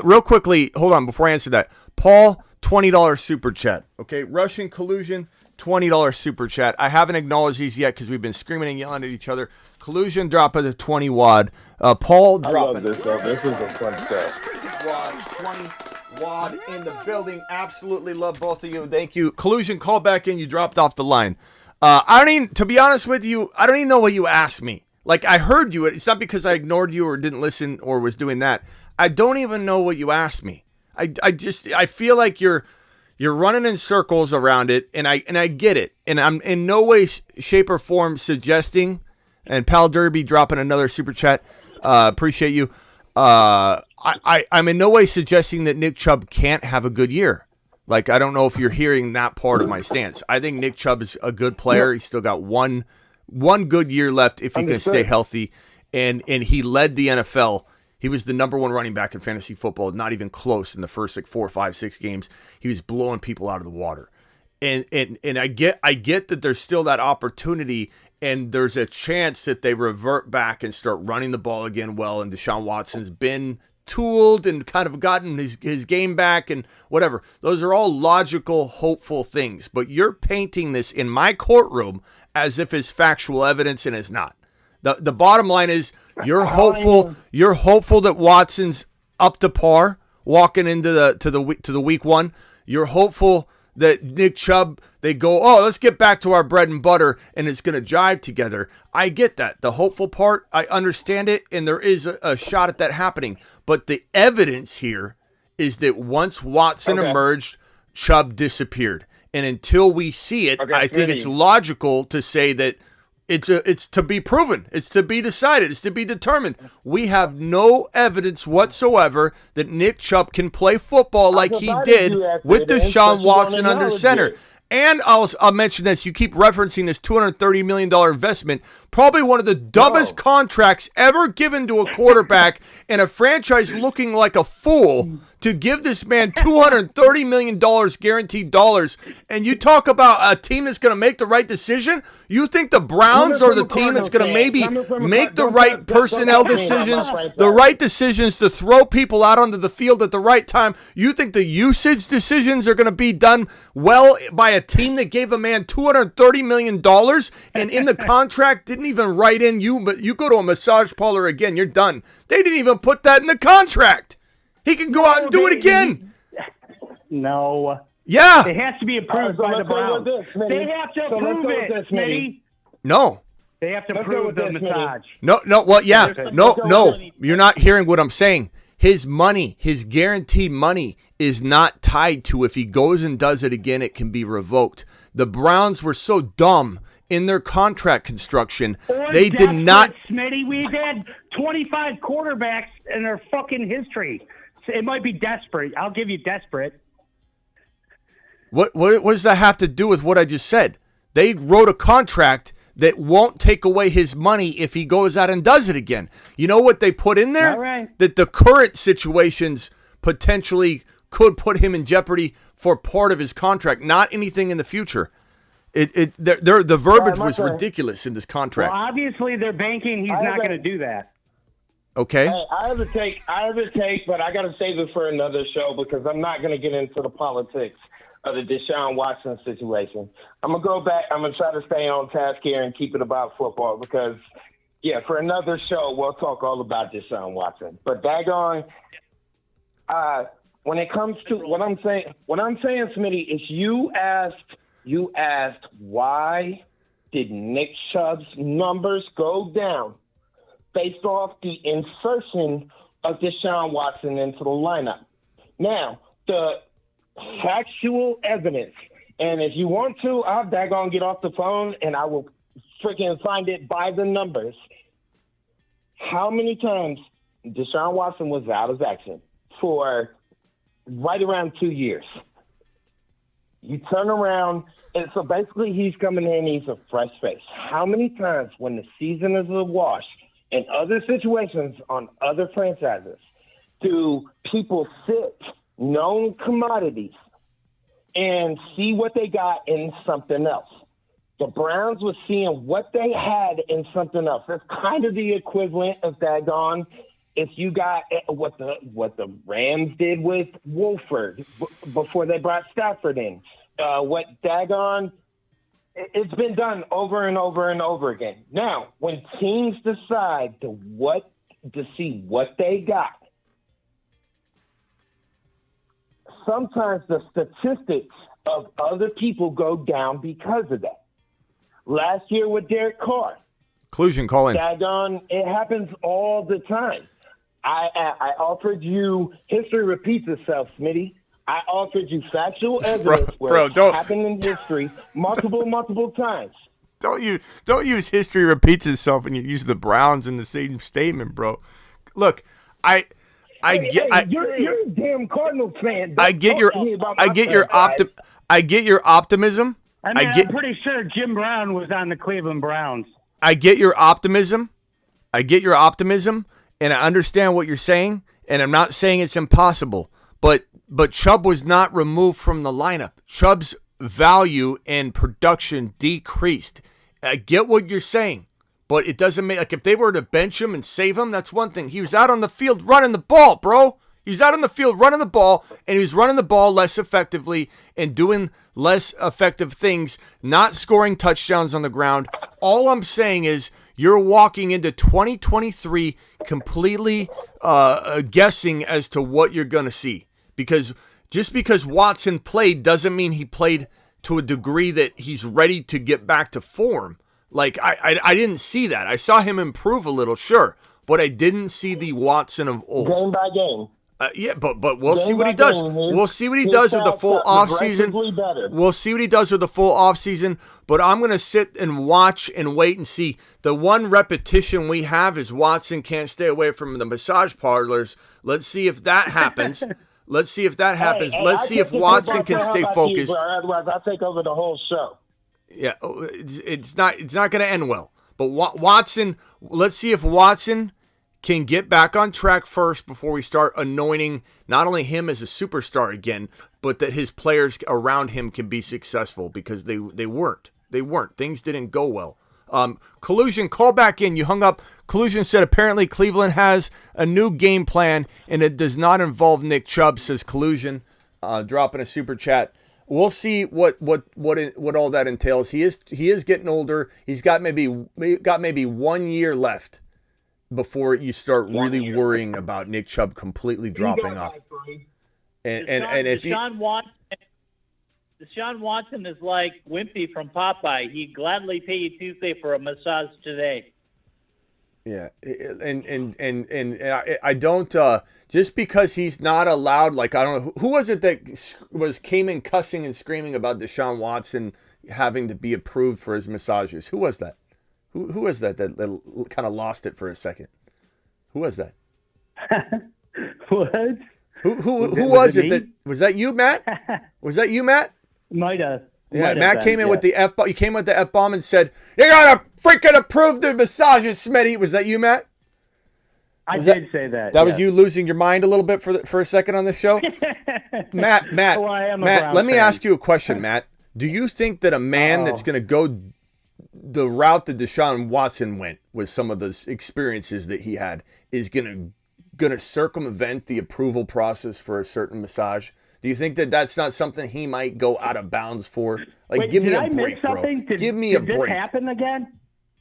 Real quickly, hold on before I answer that. Paul, $20 super chat. Okay, Russian collusion, $20 super chat. I haven't acknowledged these yet because we've been screaming and yelling at each other. Collusion dropping a 20 wad. Paul dropping. I love this, though. This is a fun stuff. 20 wad in the building. Absolutely love both of you. Thank you. Collusion, call back in. You dropped off the line. I don't even, to be honest with you, I don't even know what you asked me. Like, I heard you. It's not because I ignored you or didn't listen or was doing that. I don't even know what you asked me. I feel like you're running in circles around it, and I get it. And I'm in no way, shape, or form suggesting, and Pal Derby dropping another super chat. Appreciate you. I'm in no way suggesting that Nick Chubb can't have a good year. Like, I don't know if you're hearing that part of my stance. I think Nick Chubb is a good player. He's still got one good year left if he can stay healthy. And he led the NFL. He was the number one running back in fantasy football, not even close in the first 4, 5, 6 games. He was blowing people out of the water. And I get that there's still that opportunity, and there's a chance that they revert back and start running the ball again well, and Deshaun Watson's been tooled and kind of gotten his game back and whatever. Those are all logical, hopeful things. But you're painting this in my courtroom as if it's factual evidence, and it's not. The bottom line is you're hopeful that Watson's up to par walking into the week one. You're hopeful that Nick Chubb, they go, oh, let's get back to our bread and butter, and it's going to jive together. I get that. The hopeful part, I understand it, and there is a shot at that happening. But the evidence here is that once Watson emerged, Chubb disappeared. And until we see it, I think it's logical to say that it's to be proven. It's to be decided. It's to be determined. We have no evidence whatsoever that Nick Chubb can play football like he did with Deshaun Watson under center. And I'll mention this. You keep referencing this $230 million investment, probably one of the dumbest contracts ever given to a quarterback, and a franchise looking like a fool to give this man $230 million guaranteed dollars. And you talk about a team that's going to make the right decision? You think the Browns are the team that's going to maybe make the right personnel decisions, the right decisions to throw people out onto the field at the right time? You think the usage decisions are going to be done well by a team that gave a man $230 million and in the contract didn't even write in but you go to a massage parlor again, you're done. They didn't even put that in the contract. He can go out and do it again. No. Yeah. It has to be approved by the Browns. They have to approve it, Smitty. No. They have to approve the massage. No, well, yeah. No. You're not hearing what I'm saying. His money, his guaranteed money, is not tied to if he goes and does it again, it can be revoked. The Browns were so dumb in their contract construction. They did not. Smitty, we've had 25 quarterbacks in their fucking history. It might be desperate. I'll give you desperate. What does that have to do with what I just said? They wrote a contract that won't take away his money if he goes out and does it again. You know what they put in there? Right. That the current situations potentially could put him in jeopardy for part of his contract, not anything in the future. The verbiage was ridiculous in this contract. Well, obviously they're banking he's not going to do that. Okay. Hey, I have a take, but I got to save it for another show because I'm not going to get into the politics of the Deshaun Watson situation. I'm going to go back. I'm going to try to stay on task here and keep it about football because, yeah, for another show, we'll talk all about Deshaun Watson. But daggone, when it comes to what I'm saying, Smitty, is you asked why did Nick Chubb's numbers go down based off the insertion of Deshaun Watson into the lineup. Now, the factual evidence, and if you want to, I'll daggone get off the phone and I will freaking find it by the numbers. How many times Deshaun Watson was out of action for right around 2 years? You turn around, and so basically he's coming in, he's a fresh face. How many times when the season is a wash in other situations on other franchises do people sit known commodities and see what they got in something else? The Browns were seeing what they had in something else. That's kind of the equivalent of daggone if you got what the Rams did with Wolford before they brought Stafford in, what daggone, it's been done over and over and over again. Now, when teams decide to see what they got, sometimes the statistics of other people go down because of that. Last year with Derek Carr. Collusion, call in. Daggone, it happens all the time. I offered you, history repeats itself, Smitty. I offered you factual evidence where it happened in history multiple times. Don't use history repeats itself and you use the Browns in the same statement, bro. Look, you're a damn Cardinals fan. I get your optimism. I mean, I'm pretty sure Jim Brown was on the Cleveland Browns. I get your optimism. And I understand what you're saying, and I'm not saying it's impossible. But Chubb was not removed from the lineup. Chubb's value and production decreased. I get what you're saying, but it doesn't make, like, if they were to bench him and save him, that's one thing. He was out on the field running the ball, bro. He was out on the field running the ball, and he was running the ball less effectively and doing less effective things, not scoring touchdowns on the ground. All I'm saying is you're walking into 2023 completely guessing as to what you're going to see. Because just because Watson played doesn't mean he played to a degree that he's ready to get back to form. Like, I didn't see that. I saw him improve a little, sure, but I didn't see the Watson of old. Game by game. Yeah, but we'll see what he does. We'll see what he does with the full offseason. We'll see what he does with the full offseason. But I'm going to sit and watch and wait and see. The one repetition we have is Watson can't stay away from the massage parlors. Let's see if that happens. Let's see if that happens. Let's see if Watson can stay focused. Otherwise, I'll take over the whole show. Yeah, it's not going to end well. But Watson, let's see if Watson can get back on track first before we start anointing not only him as a superstar again, but that his players around him can be successful, because they weren't. Things didn't go well. Collusion, call back in. You hung up. Collusion said apparently Cleveland has a new game plan and it does not involve Nick Chubb, says Collusion, dropping a super chat. We'll see what all that entails. He is getting older. He's got maybe 1 year left before you start really worrying about Nick Chubb completely dropping off. And if Deshaun Watson is like Wimpy from Popeye. He'd gladly pay you Tuesday for a massage today. Yeah, and I don't just because he's not allowed. Like, I don't know who was it that came in cussing and screaming about Deshaun Watson having to be approved for his massages. Who was that? Who was that kind of lost it for a second? Who was that? What? Who was it that was that you, Matt? Was that you, Matt? Might have. Yeah, Matt came in with the F-bomb. You came with the F-bomb and said, "You gotta freaking approve the massages, Smitty." Was that you, Matt? I did say that. That was you losing your mind a little bit for a second on the show? Matt, Well, I am a Matt, Browns let me fan. ask you a question, Matt. Do you think that a man that's going to go the route that Deshaun Watson went with some of the experiences that he had is going to circumvent the approval process for a certain massage? Do you think that that's not something he might go out of bounds for? Like, Wait, give me did a I break, miss something? bro. Give me a Did break. this happen again?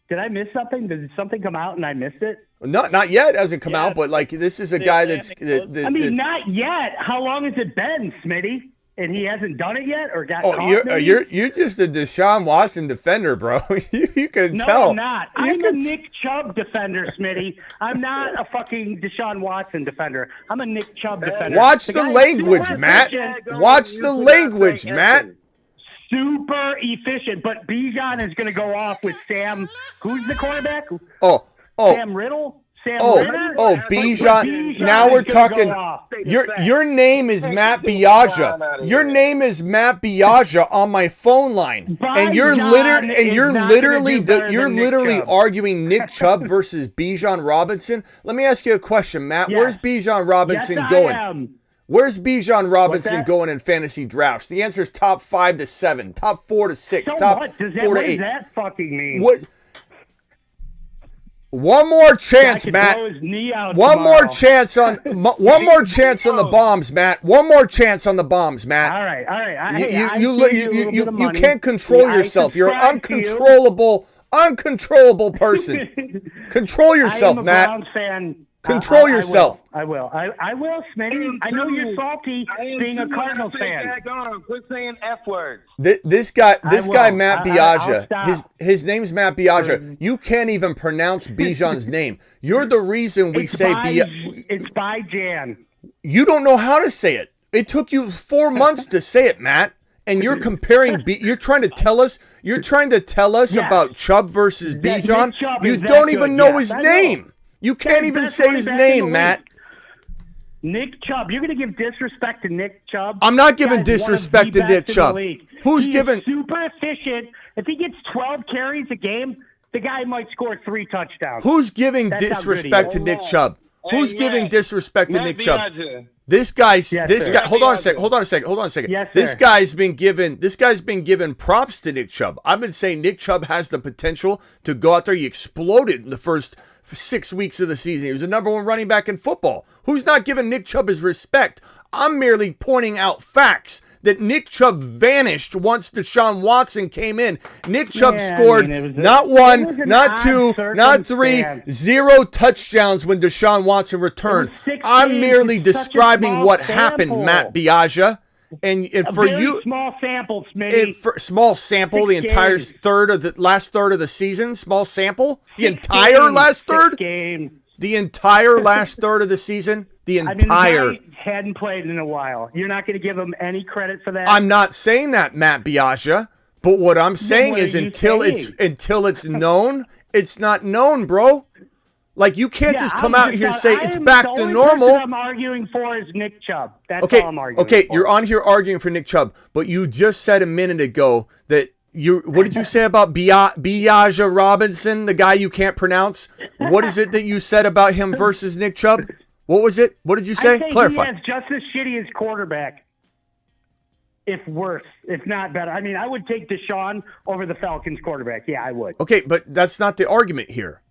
Did I miss something? Did something come out and I missed it? Not yet. It hasn't come out, but like this is a guy that's. Not yet. How long has it been, Smitty? And he hasn't done it yet, or got Oh, caught? maybe? you're just a Deshaun Watson defender, bro. you can No, tell. I'm not. I'm a Nick Chubb defender, Smitty. I'm not a fucking Deshaun Watson defender. I'm a Nick Chubb defender. Watch the guy's language, super Matt. efficient. Watch the language, Matt. Super efficient, but Bijan is going to go off with Sam. Who's the quarterback? Oh. Sam Riddle. Bijan. Now we're talking. Your name is Matt Biaggia. Your name is Matt Biaggia on my phone line, and you're literally arguing Nick Chubb versus Bijan Robinson. Let me ask you a question, Matt. Yes. Where's Bijan Robinson Yes, I going? am. Where's Bijan Robinson that? going in fantasy drafts? The answer is top 5 to 7, top 4 to 6, So top what? 4 to What 8. does that fucking mean? What? One more chance, Matt. Throw his knee out One tomorrow. more chance on the bombs, Matt. One more chance on the bombs, Matt. All right. You can't control yourself. You're an uncontrollable person. Control yourself, I am a Matt. Browns fan. Control yourself. I will, Smitty. I know you're salty being a Cardinals fan. Quit saying F words. This guy, Matt I'll Biaggia. stop. His name's Matt Biaggia. You can't even pronounce Bijan's name. You're the reason we say It's by Jan. You don't know how to say it. It took you 4 months to say it, Matt. And you're comparing. You're trying to tell us. About Chubb versus Bijan. You don't even know his name. You can't even say his name, Matt. Nick Chubb. You're going to give disrespect to Nick Chubb? I'm not giving disrespect to Nick Chubb. Who's giving? Super efficient. If he gets 12 carries a game, the guy might score 3 touchdowns. Who's giving disrespect to Nick Chubb? Who's giving disrespect to Nick Chubb? This guy. Hold on a second. Yes, this guy's been given props to Nick Chubb. I've been saying Nick Chubb has the potential to go out there. He exploded in the first 6 weeks of the season. He was the number 1 running back in football. Who's not giving Nick Chubb his respect? I'm merely pointing out facts that Nick Chubb vanished once Deshaun Watson came in. Nick Chubb scored not 1, not 2, not 3, 0 touchdowns when Deshaun Watson returned. I'm merely describing what happened, Matt Biaggia. And for you, small sample, Smitty. Small sample, the entire last third of the season. Small sample, the entire last third. The entire last third of the season. The entire. The guy hadn't played in a while. You're not going to give him any credit for that. I'm not saying that, Matt Biaggia. But what I'm saying is until it's known, it's not known, bro. Like, you can't just come out here and say it's back to normal. The only person I'm arguing for is Nick Chubb. That's all I'm arguing for. You're on here arguing for Nick Chubb, but you just said a minute ago that what did you say about Biaggia Robinson, the guy you can't pronounce? What is it that you said about him versus Nick Chubb? What was it? What did you say? Clarify. He has just as shitty as quarterback, if worse, if not better. I mean, I would take Deshaun over the Falcons quarterback. Yeah, I would. Okay, but that's not the argument here.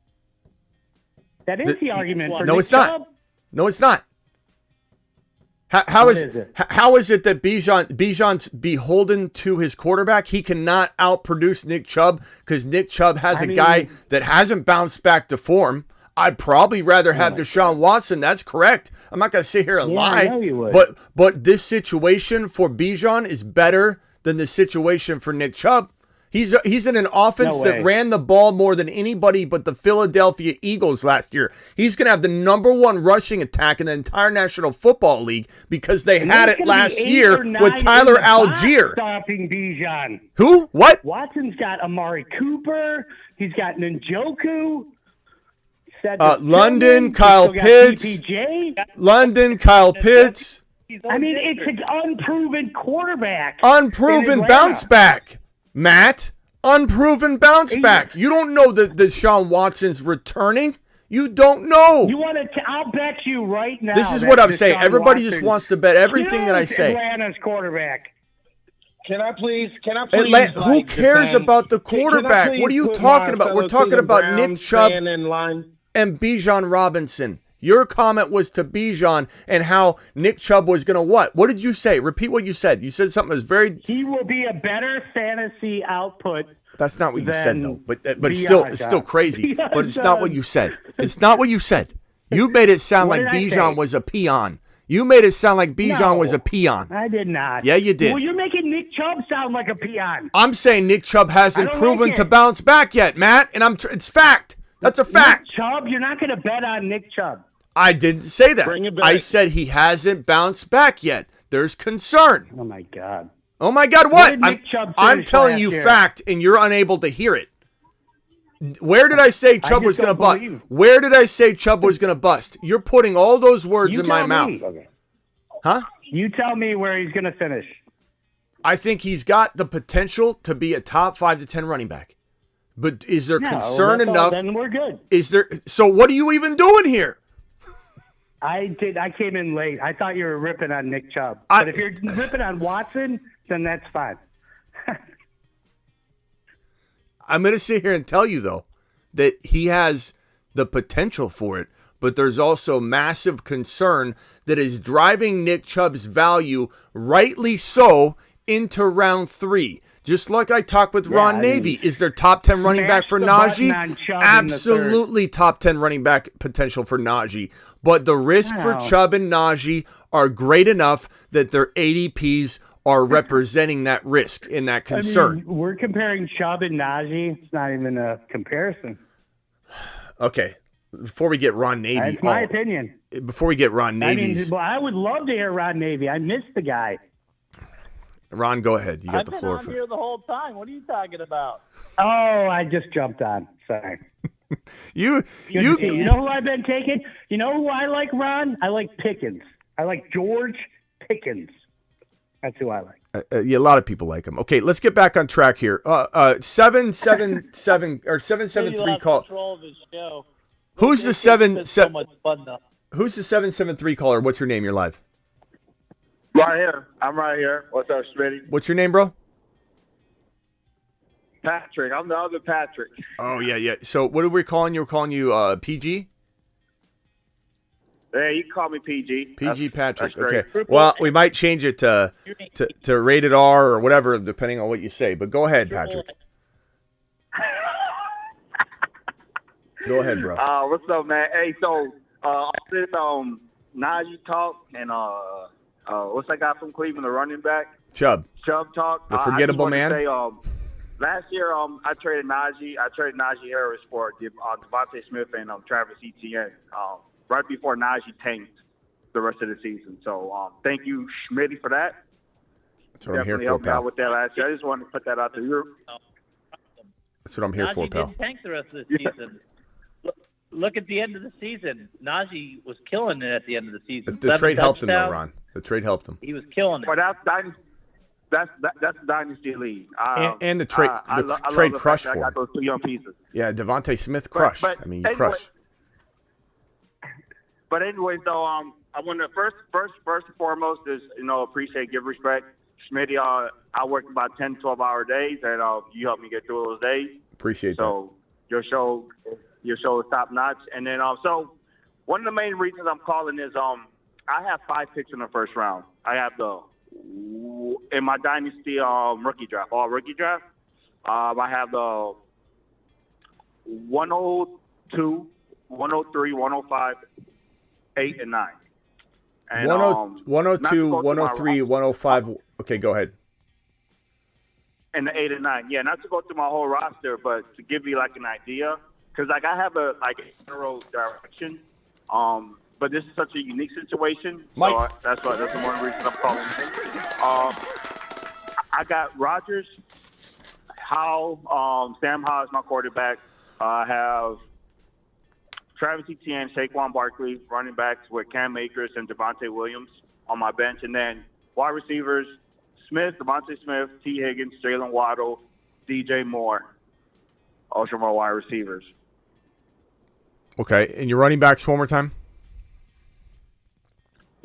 That is the argument for No, Nick it's not. Chubb. No, it's not. How is it that Bijan's beholden to his quarterback? He cannot outproduce Nick Chubb because Nick Chubb has a guy that hasn't bounced back to form. I'd probably rather have Deshaun Watson. That's correct. I'm not going to sit here and lie. I know you would. But this situation for Bijan is better than the situation for Nick Chubb. He's in an offense that ran the ball more than anybody but the Philadelphia Eagles last year. He's going to have the number 1 rushing attack in the entire National Football League because they had it last year with Tyler Algier. Stopping Bijan. Who? What? Watson's got Amari Cooper. He's got Njoku. London, Kyle Pitts. London, Kyle Pitts. I mean, it's an unproven quarterback. Unproven bounce back. Matt, unproven bounce back. You don't know that Deshaun Watson's returning. You don't know. You want to? I'll bet you right now. This is what I'm saying. Everybody just wants to bet everything that I say. Atlanta's quarterback. Can I please? Who cares about the quarterback? What are you talking about? We're talking about Nick Chubb and Bijan Robinson. Your comment was to Bijan and how Nick Chubb was going to what? What did you say? Repeat what you said. You said something that was very... He will be a better fantasy output. That's not what you said, though. But it's still crazy. But it's not what you said. It's not what you said. You made it sound like Bijan was a peon. You made it sound like Bijan was a peon. I did not. Yeah, you did. Well, you're making Nick Chubb sound like a peon. I'm saying Nick Chubb hasn't proven to bounce back yet, Matt. And it's fact. That's a fact. Nick Chubb, you're not going to bet on Nick Chubb. I didn't say that. I said he hasn't bounced back yet. There's concern. Oh, my God. Oh, my God, what? I'm telling last you year? fact, and you're unable to hear it. Where did I say Chubb was going to bust? Where did I say Chubb was going to bust? You're putting all those words in my mouth. Okay. Huh? You tell me where he's going to finish. I think he's got the potential to be a top 5 to 10 running back. But is there concern enough? Then we're good. Is there? So what are you even doing here? I came in late. I thought you were ripping on Nick Chubb. But if you're ripping on Watson, then that's fine. I'm going to sit here and tell you, though, that he has the potential for it, but there's also massive concern that is driving Nick Chubb's value, rightly so, into round 3. Just like I talked with Ron Navy. Is there top 10 running back for Naji? Absolutely top 10 running back potential for Naji. But the risk for Chubb and Naji are great enough that their ADPs are representing that risk and that concern. I mean, we're comparing Chubb and Naji. It's not even a comparison. Okay. Before we get Ron Navy. That's my opinion. Before we get Ron Navy. I would love to hear Ron Navy. I miss the guy. Ron, go ahead. You got the floor. I've been on here the whole time. What are you talking about? Oh, I just jumped on. Sorry. You know who I've been taking? You know who I like, Ron? I like Pickens. I like George Pickens. That's who I like. Yeah, a lot of people like him. Okay, let's get back on track here. 777 or 773 call. Of his show. Who's the 7? So much fun though. Who's the 773 caller? What's your name? You're live. Right here. I'm right here. What's up, Smitty? What's your name, bro? Patrick. I'm the other Patrick. Oh, yeah. So what are we calling you? We're calling you PG? Yeah, you can call me PG. PG Patrick. That's okay. great. Well, we might change it to rated R or whatever, depending on what you say. But go ahead, Patrick. Go ahead, bro. What's up, man? Hey, so all this Naji talk and what's that guy from Cleveland, the running back? Chubb talk. The forgettable I man. say, last year, I traded Naji. I traded Najee Harris for Devontae Smith and Travis Etienne. Right before Naji tanked the rest of the season. So thank you, Schmitty, for that. That's what I'm here for, helped me pal. out with that last year. I just wanted to put that out there. That's what I'm here for, pal. Didn't tank the rest of the season. Look at the end of the season. Najee was killing it at the end of the season. The trade helped him, though, Ron. The trade helped him. He was killing it. Well, that's Dynasty League. And the trade trade crushed for him. I got those 2 young pieces. Yeah, Devontae Smith crushed. But I mean, anyway, crushed. But anyways, though, I want to first and foremost is appreciate, give respect, Schmitty. I worked about 10, 12-hour days, and you helped me get through those days. Appreciate that. So your show is top notch. And then so one of the main reasons I'm calling is I have 5 picks in the first round. I have in my dynasty rookie draft, all rookie draft. I have the 102, 103, 105, 8, and 9. And, 102, 103, 105. Okay, go ahead. And the 8 and 9. Yeah, not to go through my whole roster, but to give you an idea, because I have a general direction. But this is such a unique situation. Mike. So that's one reason I'm calling. I got Rodgers, Howell, Sam Howell is my quarterback. I have Travis Etienne, Saquon Barkley, running backs with Cam Akers and Devontae Williams on my bench. And then wide receivers, Devontae Smith, T. Higgins, Jalen Waddle, DJ Moore. Those are my wide receivers. Okay, and your running backs one more time?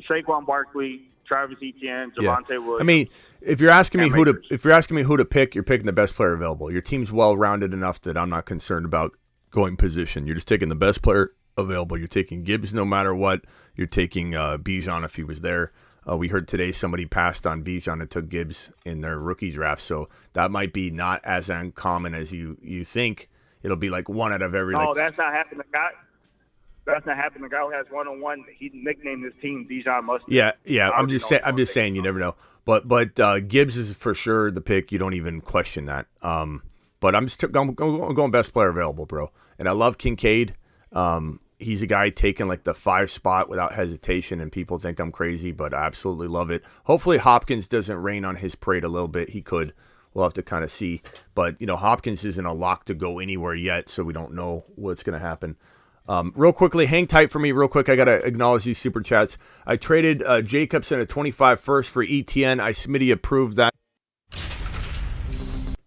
Saquon Barkley, Travis Etienne, Devontae Williams. I mean, if you're asking me who to pick, you're picking the best player available. Your team's well-rounded enough that I'm not concerned about going position. You're just taking the best player available. You're taking Gibbs no matter what. You're taking Bijan if he was there. We heard today somebody passed on Bijan and took Gibbs in their rookie draft, so that might be not as uncommon as you think. It'll be like one out of every. No, that's not happening. That's not happening. The guy who has 1-on-1, he nicknamed his team Bijan Mustard. Yeah. I'm just saying. You never know. But Gibbs is for sure the pick. You don't even question that. But I'm going best player available, bro. And I love Kincaid. He's a guy taking the 5 spot without hesitation, and people think I'm crazy, but I absolutely love it. Hopefully Hopkins doesn't rain on his parade a little bit. He could. We'll have to kind of see. But, Hopkins isn't a lock to go anywhere yet, so we don't know what's going to happen. Real quickly, hang tight for me real quick. I got to acknowledge these super chats. I traded Jacobs and a 25 first for ETN. Smitty approved that.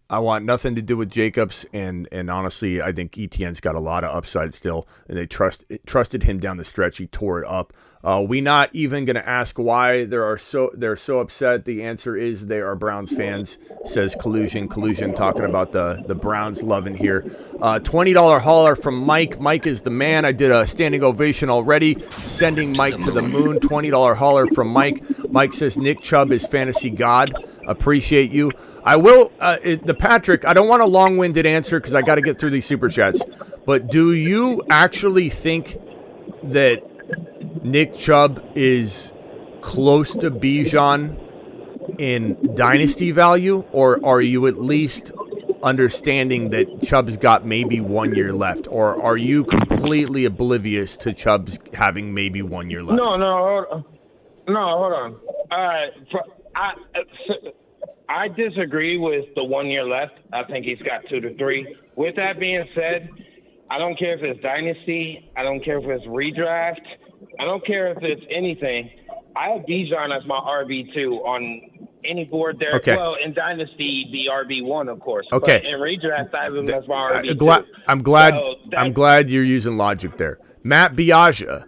I want nothing to do with Jacobs, and honestly, I think ETN's got a lot of upside still, and they trusted him down the stretch. He tore it up. We not even going to ask why they're so upset. The answer is they are Browns fans, says Collusion, talking about the Browns loving here. $20 hauler from Mike. Mike is the man. I did a standing ovation already, sending Mike to the moon. $20 hauler from Mike. Mike says Nick Chubb is fantasy god. Appreciate you. I will, the Patrick, I don't want a long-winded answer because I got to get through these super chats, but do you actually think that Nick Chubb is close to Bijan in dynasty value, or are you at least understanding that Chubb's got maybe 1 year left, or are you completely oblivious to Chubb's having maybe 1 year left? No, hold on. I disagree with the 1 year left. I think he's got 2 to 3. With that being said, I don't care if it's dynasty. I don't care if it's redraft. I don't care if it's anything. I have Bijan as my RB2 on any board there. Okay. Well, in dynasty, the RB1, of course. Okay. But in redraft, I have him as my RB2. I'm glad you're using logic there. Matt Biaggia,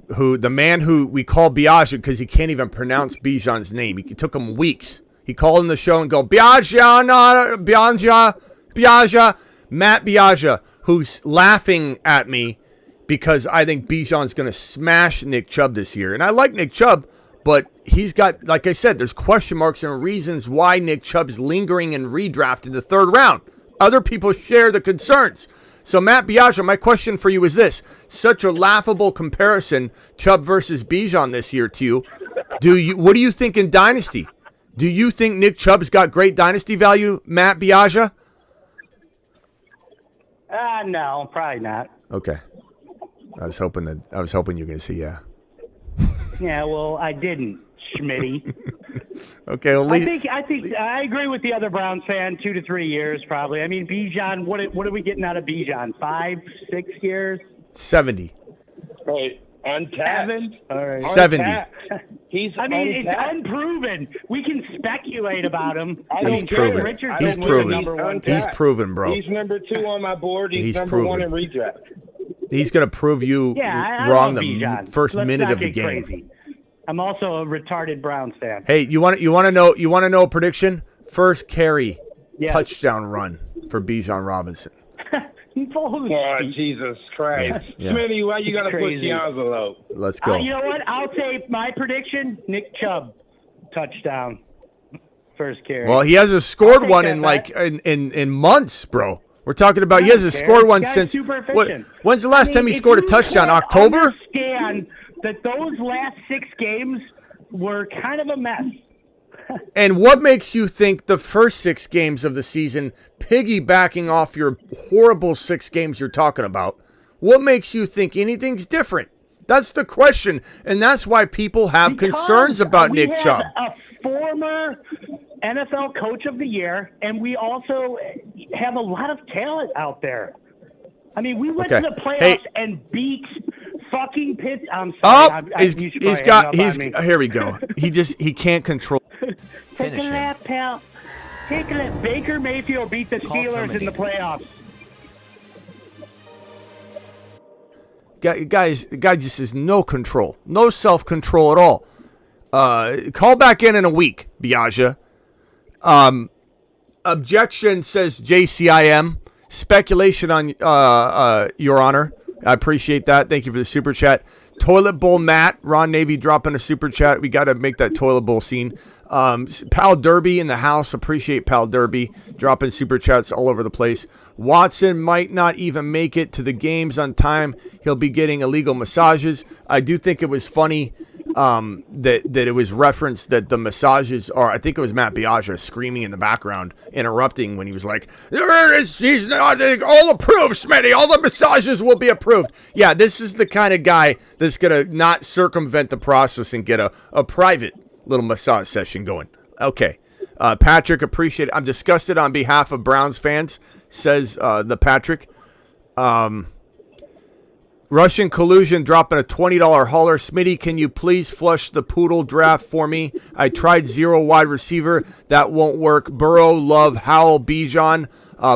the man who we call Biaggia because he can't even pronounce Bijan's name. It took him weeks. He called in the show and go, Biaggia. Matt Biaggia, who's laughing at me because I think Bijan's going to smash Nick Chubb this year. And I like Nick Chubb, but he's got, like I said, there's question marks and reasons why Nick Chubb's lingering in redraft in the third round. Other people share the concerns. So, Matt Biaggia, my question for you is this. Such a laughable comparison, Chubb versus Bijan this year to you. What do you think in Dynasty? Do you think Nick Chubb's got great Dynasty value, Matt Biaggia? No, probably not. Okay. I was hoping you were going to say yeah. Yeah, well, I didn't, Schmitty. Okay, well, I think I agree with the other Browns fan. 2 to 3 years, probably. I mean, Bijan. What are we getting out of Bijan? 5, 6 years? 70. Right, untapped. All right. 70. He's it's unproven. We can speculate about him. He's proven. He's proven. He's proven, bro. He's number 2 on my board. He's number proven. 1 in redraft. He's going to prove you wrong the first minute of the game. Crazy. I'm also a retarded Browns fan. Hey, you want to know a prediction? First carry, touchdown run for Bijan Robinson. Oh, Jesus Christ. Yeah. Smitty, why you got to put the envelope? Let's go. You know what? I'll say my prediction, Nick Chubb, touchdown, first carry. Well, he hasn't scored one in months, bro. We're talking about he hasn't scored one since. When's the last time he scored a touchdown? October? Understand that those last 6 games were kind of a mess. And what makes you think the first 6 games of the season, piggybacking off your horrible 6 games you're talking about, what makes you think anything's different? That's the question, and that's why people have concerns about Nick Chubb. A former NFL Coach of the Year, and we also have a lot of talent out there. I mean, we went to the playoffs and beat fucking Pitt. I'm sorry. Here we go. He can't control. Take a lap, pal. Take a lap. Baker Mayfield beat the Steelers in the playoffs. Guy just has no control, no self-control at all. Call back in a week, Biaggia. Objection, says JCIM. Speculation on Your Honor. I appreciate that. Thank you for the super chat. Toilet Bowl Matt, Ron Navy dropping a super chat. We got to make that toilet bowl scene. Pal Derby in the house. Appreciate Pal Derby dropping super chats all over the place. Watson might not even make it to the games on time. He'll be getting illegal massages. I do think it was funny that it was referenced that the massages are, I think it was Matt Biaggia screaming in the background, interrupting when he was like, he's all approved, Smitty. All the massages will be approved. Yeah, this is the kind of guy that's going to not circumvent the process and get a private little massage session going. Okay. Patrick, appreciate it. I'm disgusted on behalf of Browns fans, says the Patrick. Russian Collusion dropping a $20 hauler. Smitty, can you please flush the Poodle draft for me? I tried 0 wide receiver. That won't work. Burrow, Love, Howell, Bijan,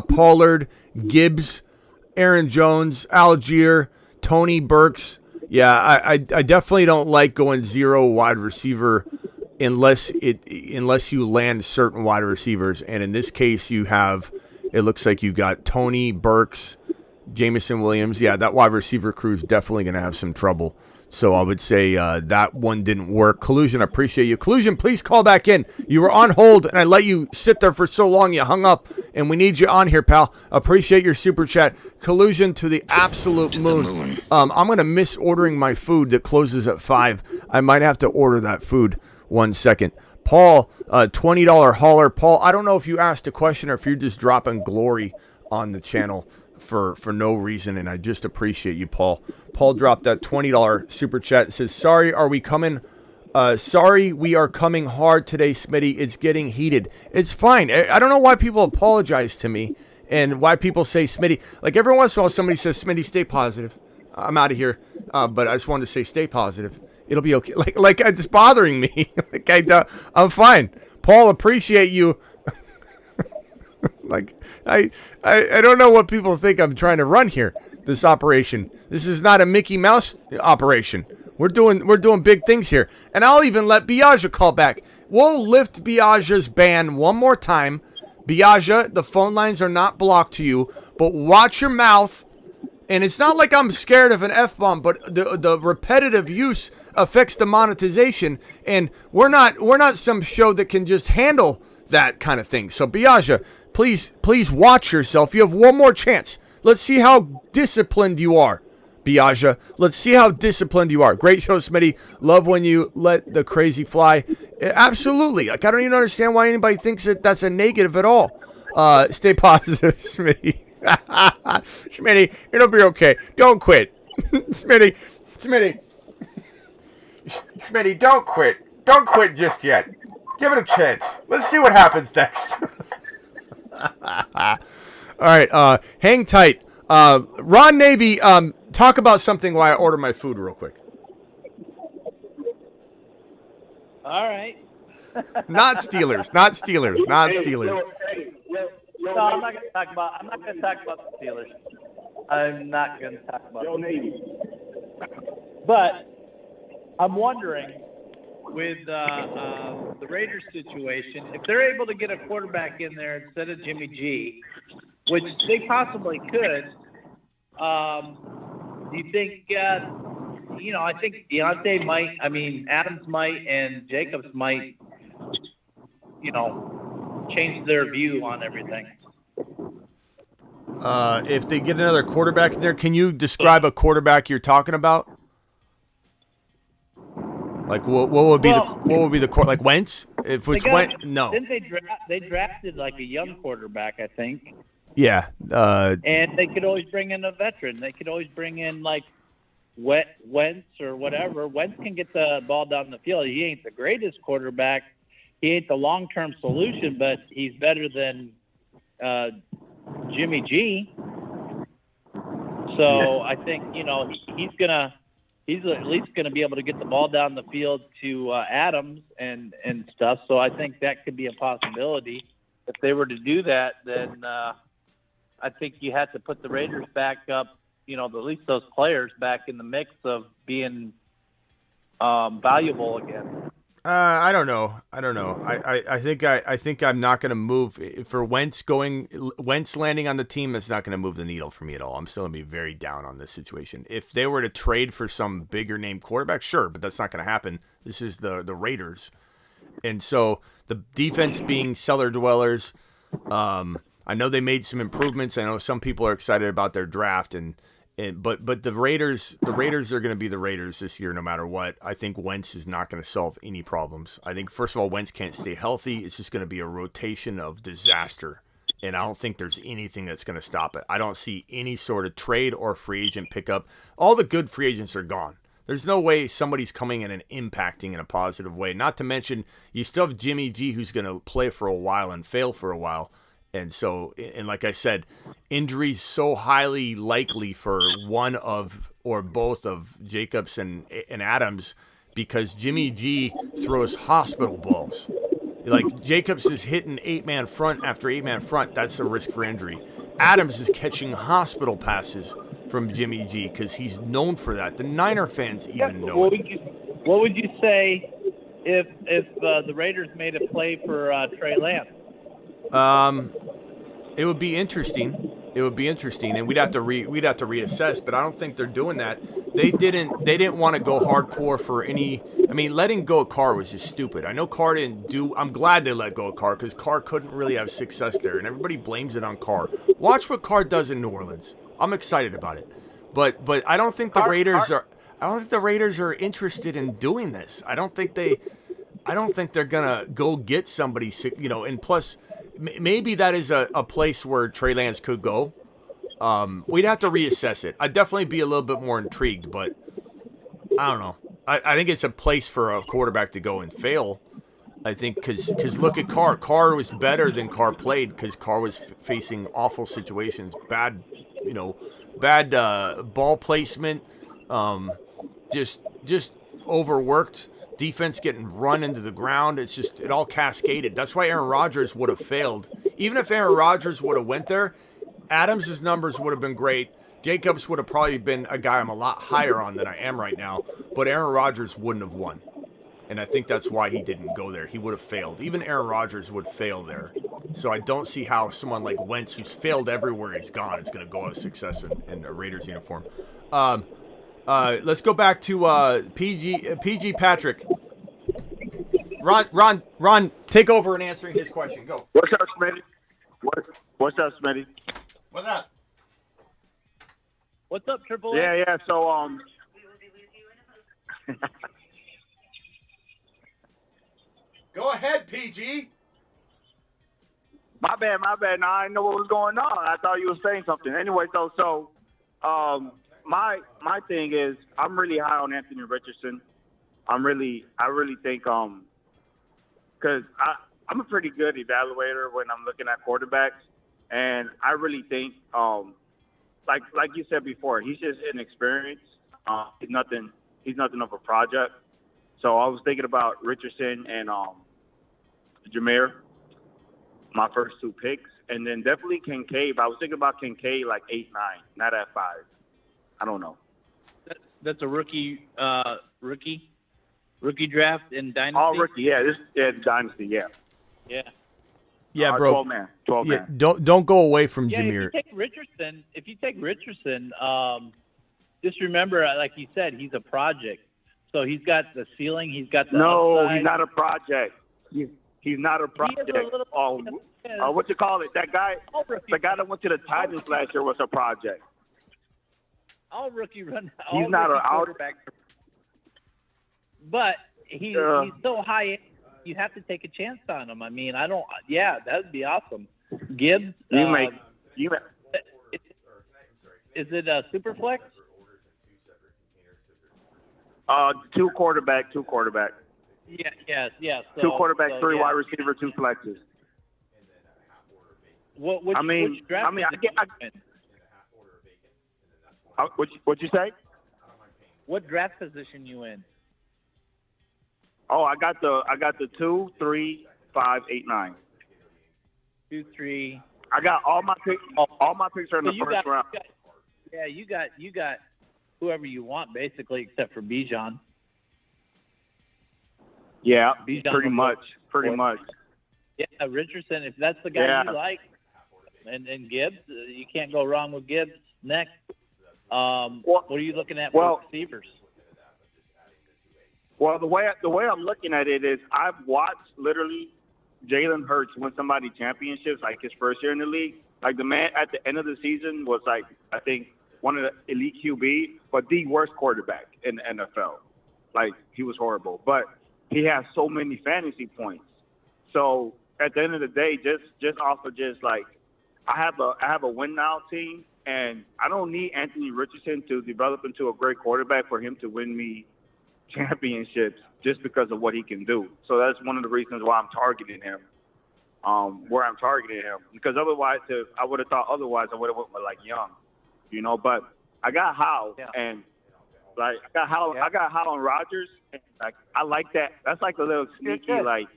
Pollard, Gibbs, Aaron Jones, Algier, Tony Burks. Yeah, I definitely don't like going 0 wide receiver unless you land certain wide receivers. And in this case, it looks like you got Tony Burks, Jameson Williams. Yeah, that wide receiver crew is definitely going to have some trouble. So I would say that one didn't work. Collusion, I appreciate you. Collusion, please call back in. You were on hold, and I let you sit there for so long you hung up, and we need you on here, pal. Appreciate your super chat. Collusion to the absolute moon. I'm going to miss ordering my food that closes at 5. I might have to order that food. 1 second. Paul, $20 hauler. Paul, I don't know if you asked a question or if you're just dropping glory on the channel for no reason, and I just appreciate you, Paul. Paul dropped that $20 super chat. It says, sorry, we are coming hard today, Smitty. It's getting heated. It's fine. I don't know why people apologize to me and why people say, Smitty. Like, every once in a while, somebody says, Smitty, stay positive. I'm out of here. But I just wanted to say, stay positive. It'll be okay. Like it's bothering me. I'm fine. Paul, appreciate you. I don't know what people think I'm trying to run here. This operation. This is not a Mickey Mouse operation. We're doing big things here. And I'll even let Biaggia call back. We'll lift Biaggia's ban one more time. Biaggia, the phone lines are not blocked to you, but watch your mouth. And it's not like I'm scared of an F-bomb, but the repetitive use affects the monetization, and we're not some show that can just handle that kind of thing. So Biaggia, please watch yourself. You have one more chance. Let's see how disciplined you are, Biaggia. Let's see how disciplined you are. Great show, Smitty. Love when you let the crazy fly. Absolutely. Like, I don't even understand why anybody thinks that that's a negative at all. Stay positive, Smitty. Smitty, it'll be okay. Don't quit. Smitty, don't quit. Don't quit just yet. Give it a chance. Let's see what happens next. All right, hang tight. Ron Navy, talk about something while I order my food real quick. All right. Not Steelers. No, I'm not going to talk about the Steelers. I'm not going to talk about the But I'm wondering, with the Raiders situation, if they're able to get a quarterback in there instead of Jimmy G, which they possibly could, do you think, I think Deontay might, Adams might, and Jacobs might, change their view on everything. If they get another quarterback in there, can you describe a quarterback you're talking about? Like what would be the like Wentz? If it's Wentz, no. Didn't they drafted like a young quarterback, I think. Yeah. And they could always bring in a veteran. They could always bring in like Wentz or whatever. Wentz can get the ball down the field. He ain't the greatest quarterback. He ain't the long-term solution, but he's better than Jimmy G. So yeah. I think he's at least gonna be able to get the ball down the field to Adams and stuff. So I think that could be a possibility. If they were to do that, then I think you have to put the Raiders back up. At least those players back in the mix of being valuable again. I don't know. I think I'm not going to move for Wentz landing on the team. That's not going to move the needle for me at all. I'm still going to be very down on this situation. If they were to trade for some bigger name quarterback, sure, but that's not going to happen. This is the Raiders, and so the defense being cellar dwellers. I know they made some improvements. I know some people are excited about their draft but the Raiders are going to be the Raiders this year no matter what. I think Wentz is not going to solve any problems. I think, first of all, Wentz can't stay healthy. It's just going to be a rotation of disaster, and I don't think there's anything that's going to stop it. I don't see any sort of trade or free agent pickup. All the good free agents are gone. There's no way somebody's coming in and impacting in a positive way. Not to mention, you still have Jimmy G who's going to play for a while and fail for a while. And so, and like I said, injuries so highly likely for one of or both of Jacobs and Adams because Jimmy G throws hospital balls. Like Jacobs is hitting 8-man front after 8-man front. That's a risk for injury. Adams is catching hospital passes from Jimmy G because he's known for that. The Niner fans even know it. What would you say if the Raiders made a play for Trey Lance? It would be interesting. And we'd have to reassess. But I don't think they're doing that. They didn't want to go hardcore for any. I mean, letting go of Carr was just stupid. I know Carr didn't do. I'm glad they let go of Carr because Carr couldn't really have success there, and everybody blames it on Carr. Watch what Carr does in New Orleans. I'm excited about it, but I don't think the Raiders are. I don't think the Raiders are interested in doing this. I don't think they're gonna go get somebody. And plus, maybe that is a place where Trey Lance could go. We'd have to reassess it. I'd definitely be a little bit more intrigued, but I don't know. I think it's a place for a quarterback to go and fail. I think because look at Carr. Carr was better than Carr played because Carr was facing awful situations, bad ball placement, just overworked. Defense getting run into the ground. It all cascaded. That's why Aaron Rodgers would have failed. Even if Aaron Rodgers would have went there, Adams' numbers would have been great. Jacobs would have probably been a guy I'm a lot higher on than I am right now. But Aaron Rodgers wouldn't have won. And I think that's why he didn't go there. He would have failed. Even Aaron Rodgers would fail there. So I don't see how someone like Wentz, who's failed everywhere he's gone, is going to go have success in a Raiders uniform. Let's go back to PG Patrick. Ron, take over and answering his question. Go. What's up, Smitty? What's up, Smitty? What's up? What's up, Triple A? Yeah. So Go ahead, PG. My bad. No, I didn't know what was going on. I thought you were saying something. Anyway, my thing is I'm really high on Anthony Richardson. I really think because I'm a pretty good evaluator when I'm looking at quarterbacks, and I really think like you said before, he's just inexperienced. He's nothing of a project. So I was thinking about Richardson and Jameer, my first two picks, and then definitely Kincaid. But I was thinking about Kincaid like 8-9, not at 5. I don't know. That's a rookie draft in Dynasty. All rookie, yeah. Dynasty, yeah. Yeah. Yeah, bro. 12 man. Don't go away from Jameer. If you take Richardson, just remember, like you said, he's a project. So he's got the ceiling. He's got the upside. He's not a project. He's not a project. What you call it? The guy that went to the Titans last year was a project. All rookie run. He's not a quarterback. But he's so high. You have to take a chance on him. I mean, that would be awesome. Gibbs. Is it a super flex? Two quarterback. Yeah. So, 2 quarterback, 3 wide receiver, 2 flexes. Which draft What'd you say? What draft position you in? Oh, I got the 2, 3, 5, 8, 9. 2, 3. I got all my picks. All my picks are in the first round. You got whoever you want basically, except for Bijan. Yeah, Bijan pretty much. Yeah, Richardson. If that's the guy you like, and Gibbs, you can't go wrong with Gibbs. Next, what are you looking at for receivers? Well, the way I'm looking at it is I've watched literally Jalen Hurts win somebody championships like his first year in the league. Like the man at the end of the season was like, I think, one of the elite QB, but the worst quarterback in the NFL. Like he was horrible, but he has so many fantasy points. So at the end of the day, just like I have a win now team, and I don't need Anthony Richardson to develop into a great quarterback for him to win me championships just because of what he can do. So that's one of the reasons why I'm targeting him. Because otherwise, if I would have thought otherwise, I would have went with like Young, But I got Howe, and Like I got high on Rodgers. And, like I like that. That's like a little sneaky. Like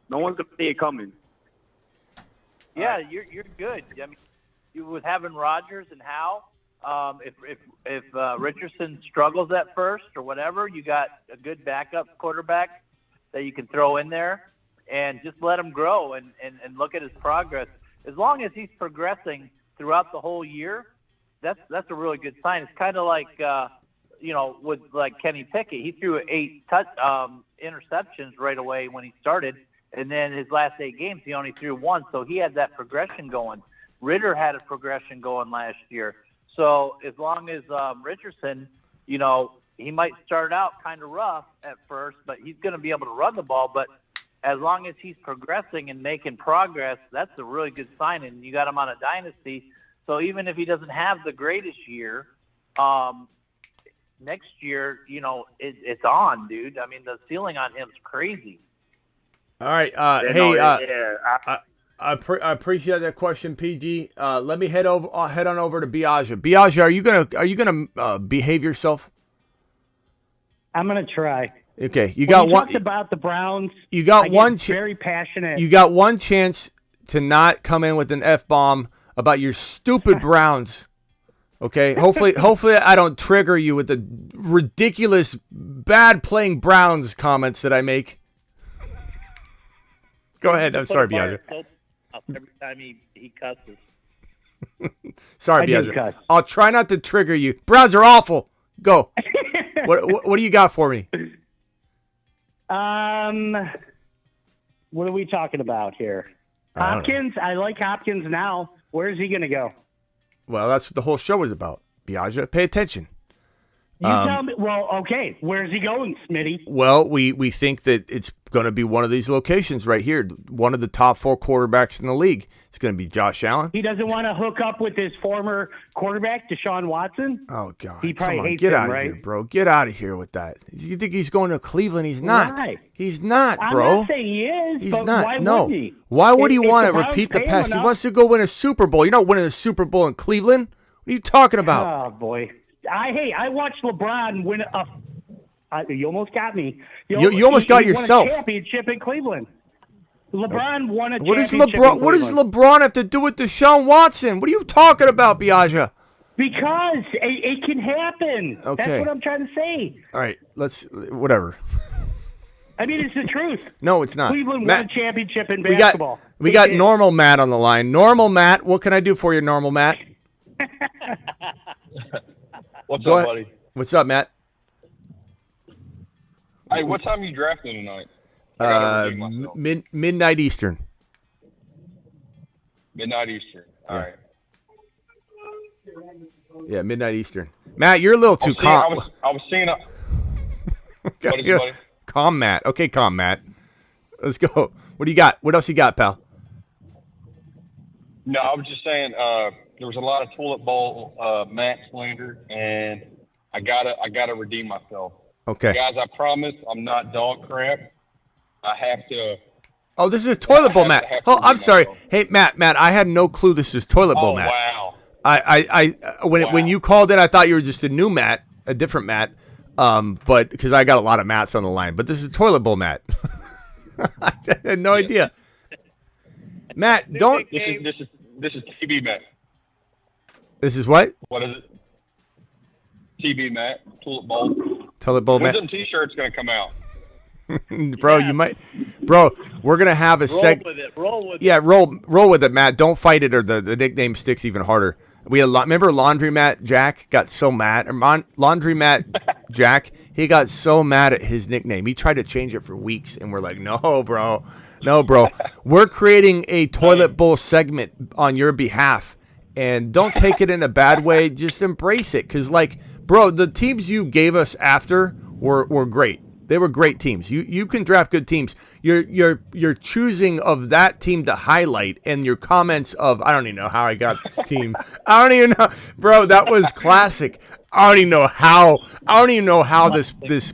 no one's gonna see it coming. Yeah, you're good. I mean, you with having Rodgers and Howe. If Richardson struggles at first or whatever, you got a good backup quarterback that you can throw in there and just let him grow and look at his progress. As long as he's progressing throughout the whole year, that's a really good sign. It's kind of like with like Kenny Pickett, he threw 8 interceptions right away when he started, and then his last 8 games he only threw 1, so he had that progression going. Ritter had a progression going last year. So as long as Richardson, he might start out kind of rough at first, but he's going to be able to run the ball. But as long as he's progressing and making progress, that's a really good sign. And you got him on a dynasty. So even if he doesn't have the greatest year, next year, it's on, dude. I mean, the ceiling on him is crazy. All right. I appreciate that question, PG. Let me head on over to Biaggia. Biaggia, are you gonna behave yourself? I'm gonna try. Okay, you talked about the Browns. You got one. Very passionate. You got one chance to not come in with an F-bomb about your stupid Browns. Okay, hopefully I don't trigger you with the ridiculous bad playing Browns comments that I make. Go ahead. I'm sorry, Biaggia. Every time he cusses. Sorry, Biaggia. I'll try not to trigger you. Browns are awful. Go. What do you got for me? What are we talking about here? Hopkins. I like Hopkins now. Where's he going to go? Well, that's what the whole show was about. Biaggia, pay attention. You tell me. Well, okay. Where's he going, Smitty? Well, we think that it's going to be one of these locations right here. One of the top 4 quarterbacks in the league. It's going to be Josh Allen. He doesn't want to hook up with his former quarterback, Deshaun Watson? Oh, God. He probably hates Get him, out of right? here, bro. Get out of here with that. You think he's going to Cleveland? He's not. Why? He's not, bro. I'm not saying he is, He's but not. why No. would he? Why would he If want the to Browns repeat the pay him past? He enough- wants to go win a Super Bowl. You're not winning a Super Bowl in Cleveland. What are you talking about? Oh, boy. I watched LeBron win you almost got me. You almost got yourself. Won a championship in Cleveland. LeBron won a What does championship in LeBron? What does Cleveland. LeBron have to do with Deshaun Watson? What are you talking about, Biaggia? Because it can happen. Okay. That's what I'm trying to say. All right, whatever. I mean, it's the truth. No, it's not. Cleveland Matt, won a championship in basketball. We got Normal Matt on the line. Normal Matt, what can I do for you, Normal Matt? What's Go up, ahead. buddy? What's up, Matt? Hey, what time are you drafting tonight? I gotta redeem myself. Midnight Eastern. Midnight Eastern. All right. Yeah, midnight Eastern. Matt, you're a little too calm. I was seeing. What is it, buddy? Calm, Matt. Okay, calm, Matt. Let's go. What do you got? What else you got, pal? No, I was just saying there was a lot of toilet bowl Matt slander, and I gotta redeem myself. Okay. Guys, I promise I'm not dog crap. I have to. Oh, this is a toilet bowl, Matt. Oh, I'm sorry. Hey, Matt, I had no clue this is toilet bowl, Matt. Wow. When you called in, I thought you were just a new Matt, a different Matt. But because I got a lot of Matts on the line, but this is toilet bowl, Matt. I had no idea. Matt, don't. This is TB Matt. This is what? What is it? TB Matt. Toilet bowl. Toilet bowl, Matt. When them T-shirts gonna come out? Bro, you might. Bro, we're gonna have a Roll with it. Yeah, roll with it, Matt. Don't fight it, or the nickname sticks even harder. We had remember Laundromat Jack got so mad. Laundromat Jack, he got so mad at his nickname. He tried to change it for weeks, and we're like, no, bro. We're creating a toilet bowl segment on your behalf, and don't take it in a bad way. Just embrace it, because, like, bro, the teams you gave us after were great. They were great teams. You can draft good teams. You're choosing of that team to highlight, and your comments of I don't even know how I got this team. I don't even know, bro. That was classic. I don't even know how these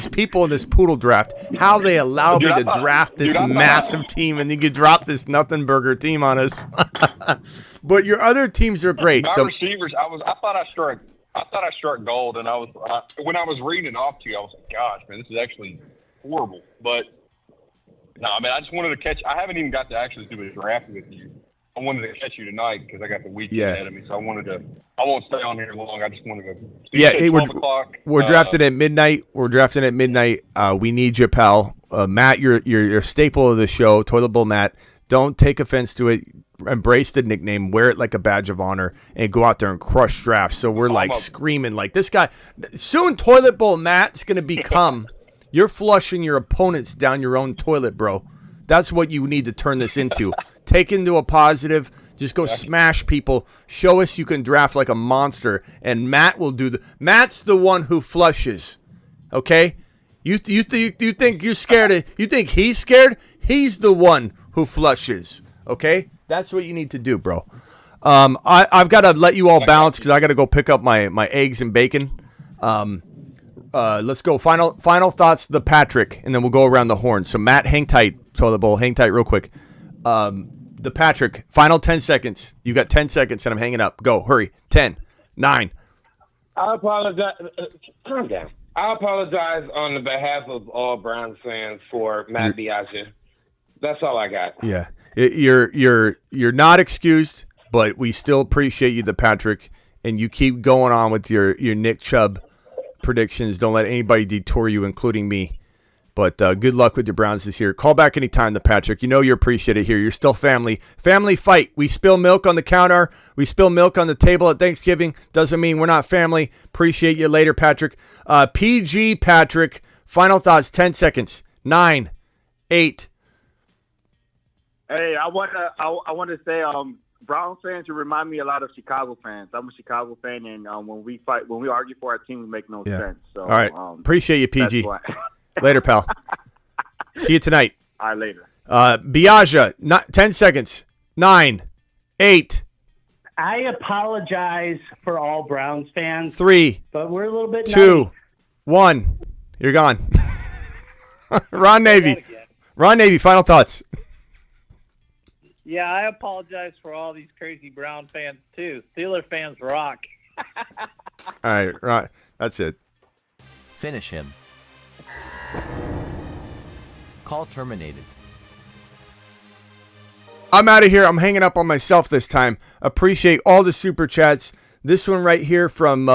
people in this poodle draft, how they allowed me to draft this massive team, and you could drop this nothing burger team on us. But your other teams are great. My receivers, I thought I thought I struck gold, and when I was reading it off to you, I was like, gosh, man, this is actually horrible. But no, I mean, I just wanted to catch. I haven't even got to actually do a draft with you. I wanted to catch you tonight because I got the weekend ahead of me. So I won't stay on here long. I just wanted to. Yeah, 12 o'clock. We're drafting at midnight. We need you, pal. Matt, you're a staple of the show. Toilet Bowl Matt. Don't take offense to it. Embrace the nickname. Wear it like a badge of honor and go out there and crush drafts. So we're screaming like this guy. Soon, Toilet Bowl Matt's going to become. You're flushing your opponents down your own toilet, bro. That's what you need to turn this into. Take into a positive. Just go smash people. Show us you can draft like a monster, and Matt will do Matt's the one who flushes. Okay? You think you're scared? You think he's scared? He's the one who flushes. Okay? That's what you need to do, bro. I've got to let you all bounce because I got to go pick up my eggs and bacon. Let's go. Final thoughts, the Patrick, and then we'll go around the horn. So Matt, hang tight. Toilet Bowl, hang tight real quick. The Patrick, final 10 seconds. You got 10 seconds, and I'm hanging up. Go, hurry. 10, 9. I apologize. Calm down. I apologize on the behalf of all Browns fans for Matt Diaja. That's all I got. Yeah, you're not excused, but we still appreciate you, the Patrick, and you keep going on with your Nick Chubb predictions. Don't let anybody detour you, including me. But good luck with your Browns this year. Call back anytime, the Patrick. You know you appreciate it here. You're still family. Family fight. We spill milk on the counter. We spill milk on the table at Thanksgiving. Doesn't mean we're not family. Appreciate you later, Patrick. PG Patrick. Final thoughts. 10 seconds. 9, 8. Hey, I want to say, Browns fans, you remind me a lot of Chicago fans. I'm a Chicago fan, and when we argue for our team, we make no sense. So, all right. Appreciate you, PG. Later, pal. See you tonight. All right, later. Biaja, 10 seconds. 9, 8. I apologize for all Browns fans. 3, but we're a little bit 2, nutty. 1. You're gone. Ron Navy. Final thoughts. Yeah, I apologize for all these crazy Brown fans, too. Steeler fans rock. All right, right. That's it. Finish him. Call terminated. I'm out of here. I'm hanging up on myself this time. Appreciate all the super chats. This one right here from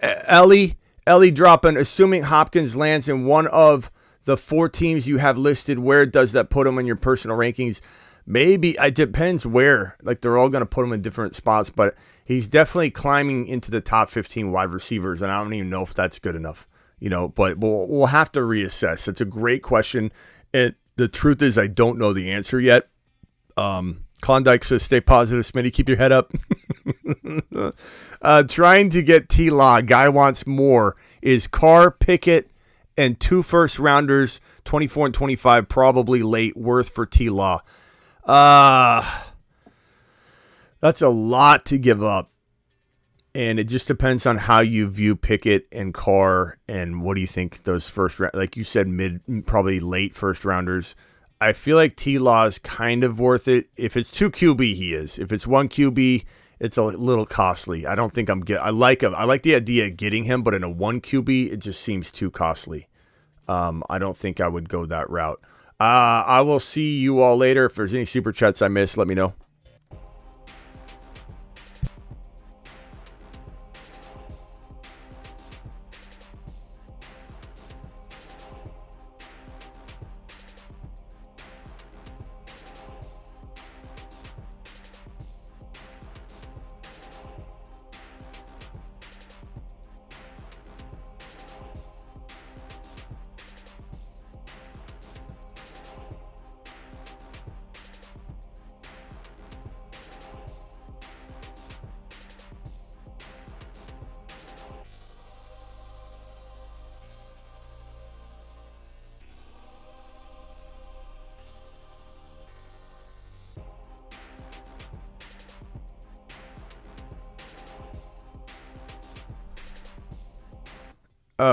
Ellie. Ellie dropping, assuming Hopkins lands in one of the 4 teams you have listed, where does that put him in your personal rankings? Maybe it depends where. Like, they're all going to put him in different spots, but he's definitely climbing into the top 15 wide receivers, and I don't even know if that's good enough. But we'll have to reassess. It's a great question. The truth is, I don't know the answer yet. Klondike says, stay positive, Smitty. Keep your head up. Trying to get T-Law. Guy wants more. Is Carr, Pickett, and 2 first-rounders, 24 and 25, probably late, worth for T-Law? That's a lot to give up. And it just depends on how you view Pickett and Carr, and what do you think those first, like you said, probably late first rounders. I feel like T-Law is kind of worth it. If it's 2 QB, he is. If it's 1 QB, it's a little costly. I don't think I like him. I like the idea of getting him, but in a 1 QB, it just seems too costly. I don't think I would go that route. I will see you all later. If there's any super chats I missed, let me know.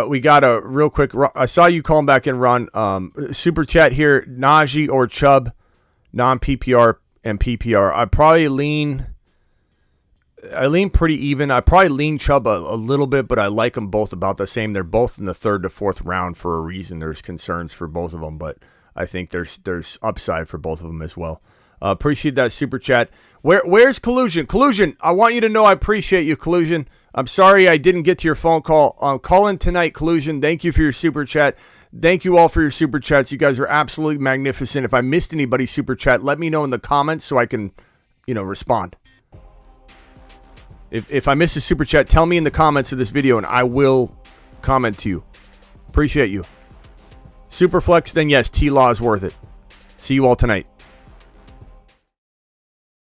We got a real quick. I saw you calling back in, Ron. Super chat here. Naji or Chubb, non-PPR and PPR. I probably lean I lean pretty even. I probably lean Chubb a little bit, but I like them both about the same. They're both in the 3rd to 4th round for a reason. There's concerns for both of them, but I think there's upside for both of them as well. Appreciate that super chat. Where's Collusion? Collusion, I want you to know I appreciate you, Collusion. I'm sorry I didn't get to your phone call. Call in tonight, Collusion. Thank you for your super chat. Thank you all for your super chats. You guys are absolutely magnificent. If I missed anybody's super chat, let me know in the comments so I can, respond. If I missed a super chat, tell me in the comments of this video and I will comment to you. Appreciate you. Superflex, then yes, T-Law is worth it. See you all tonight.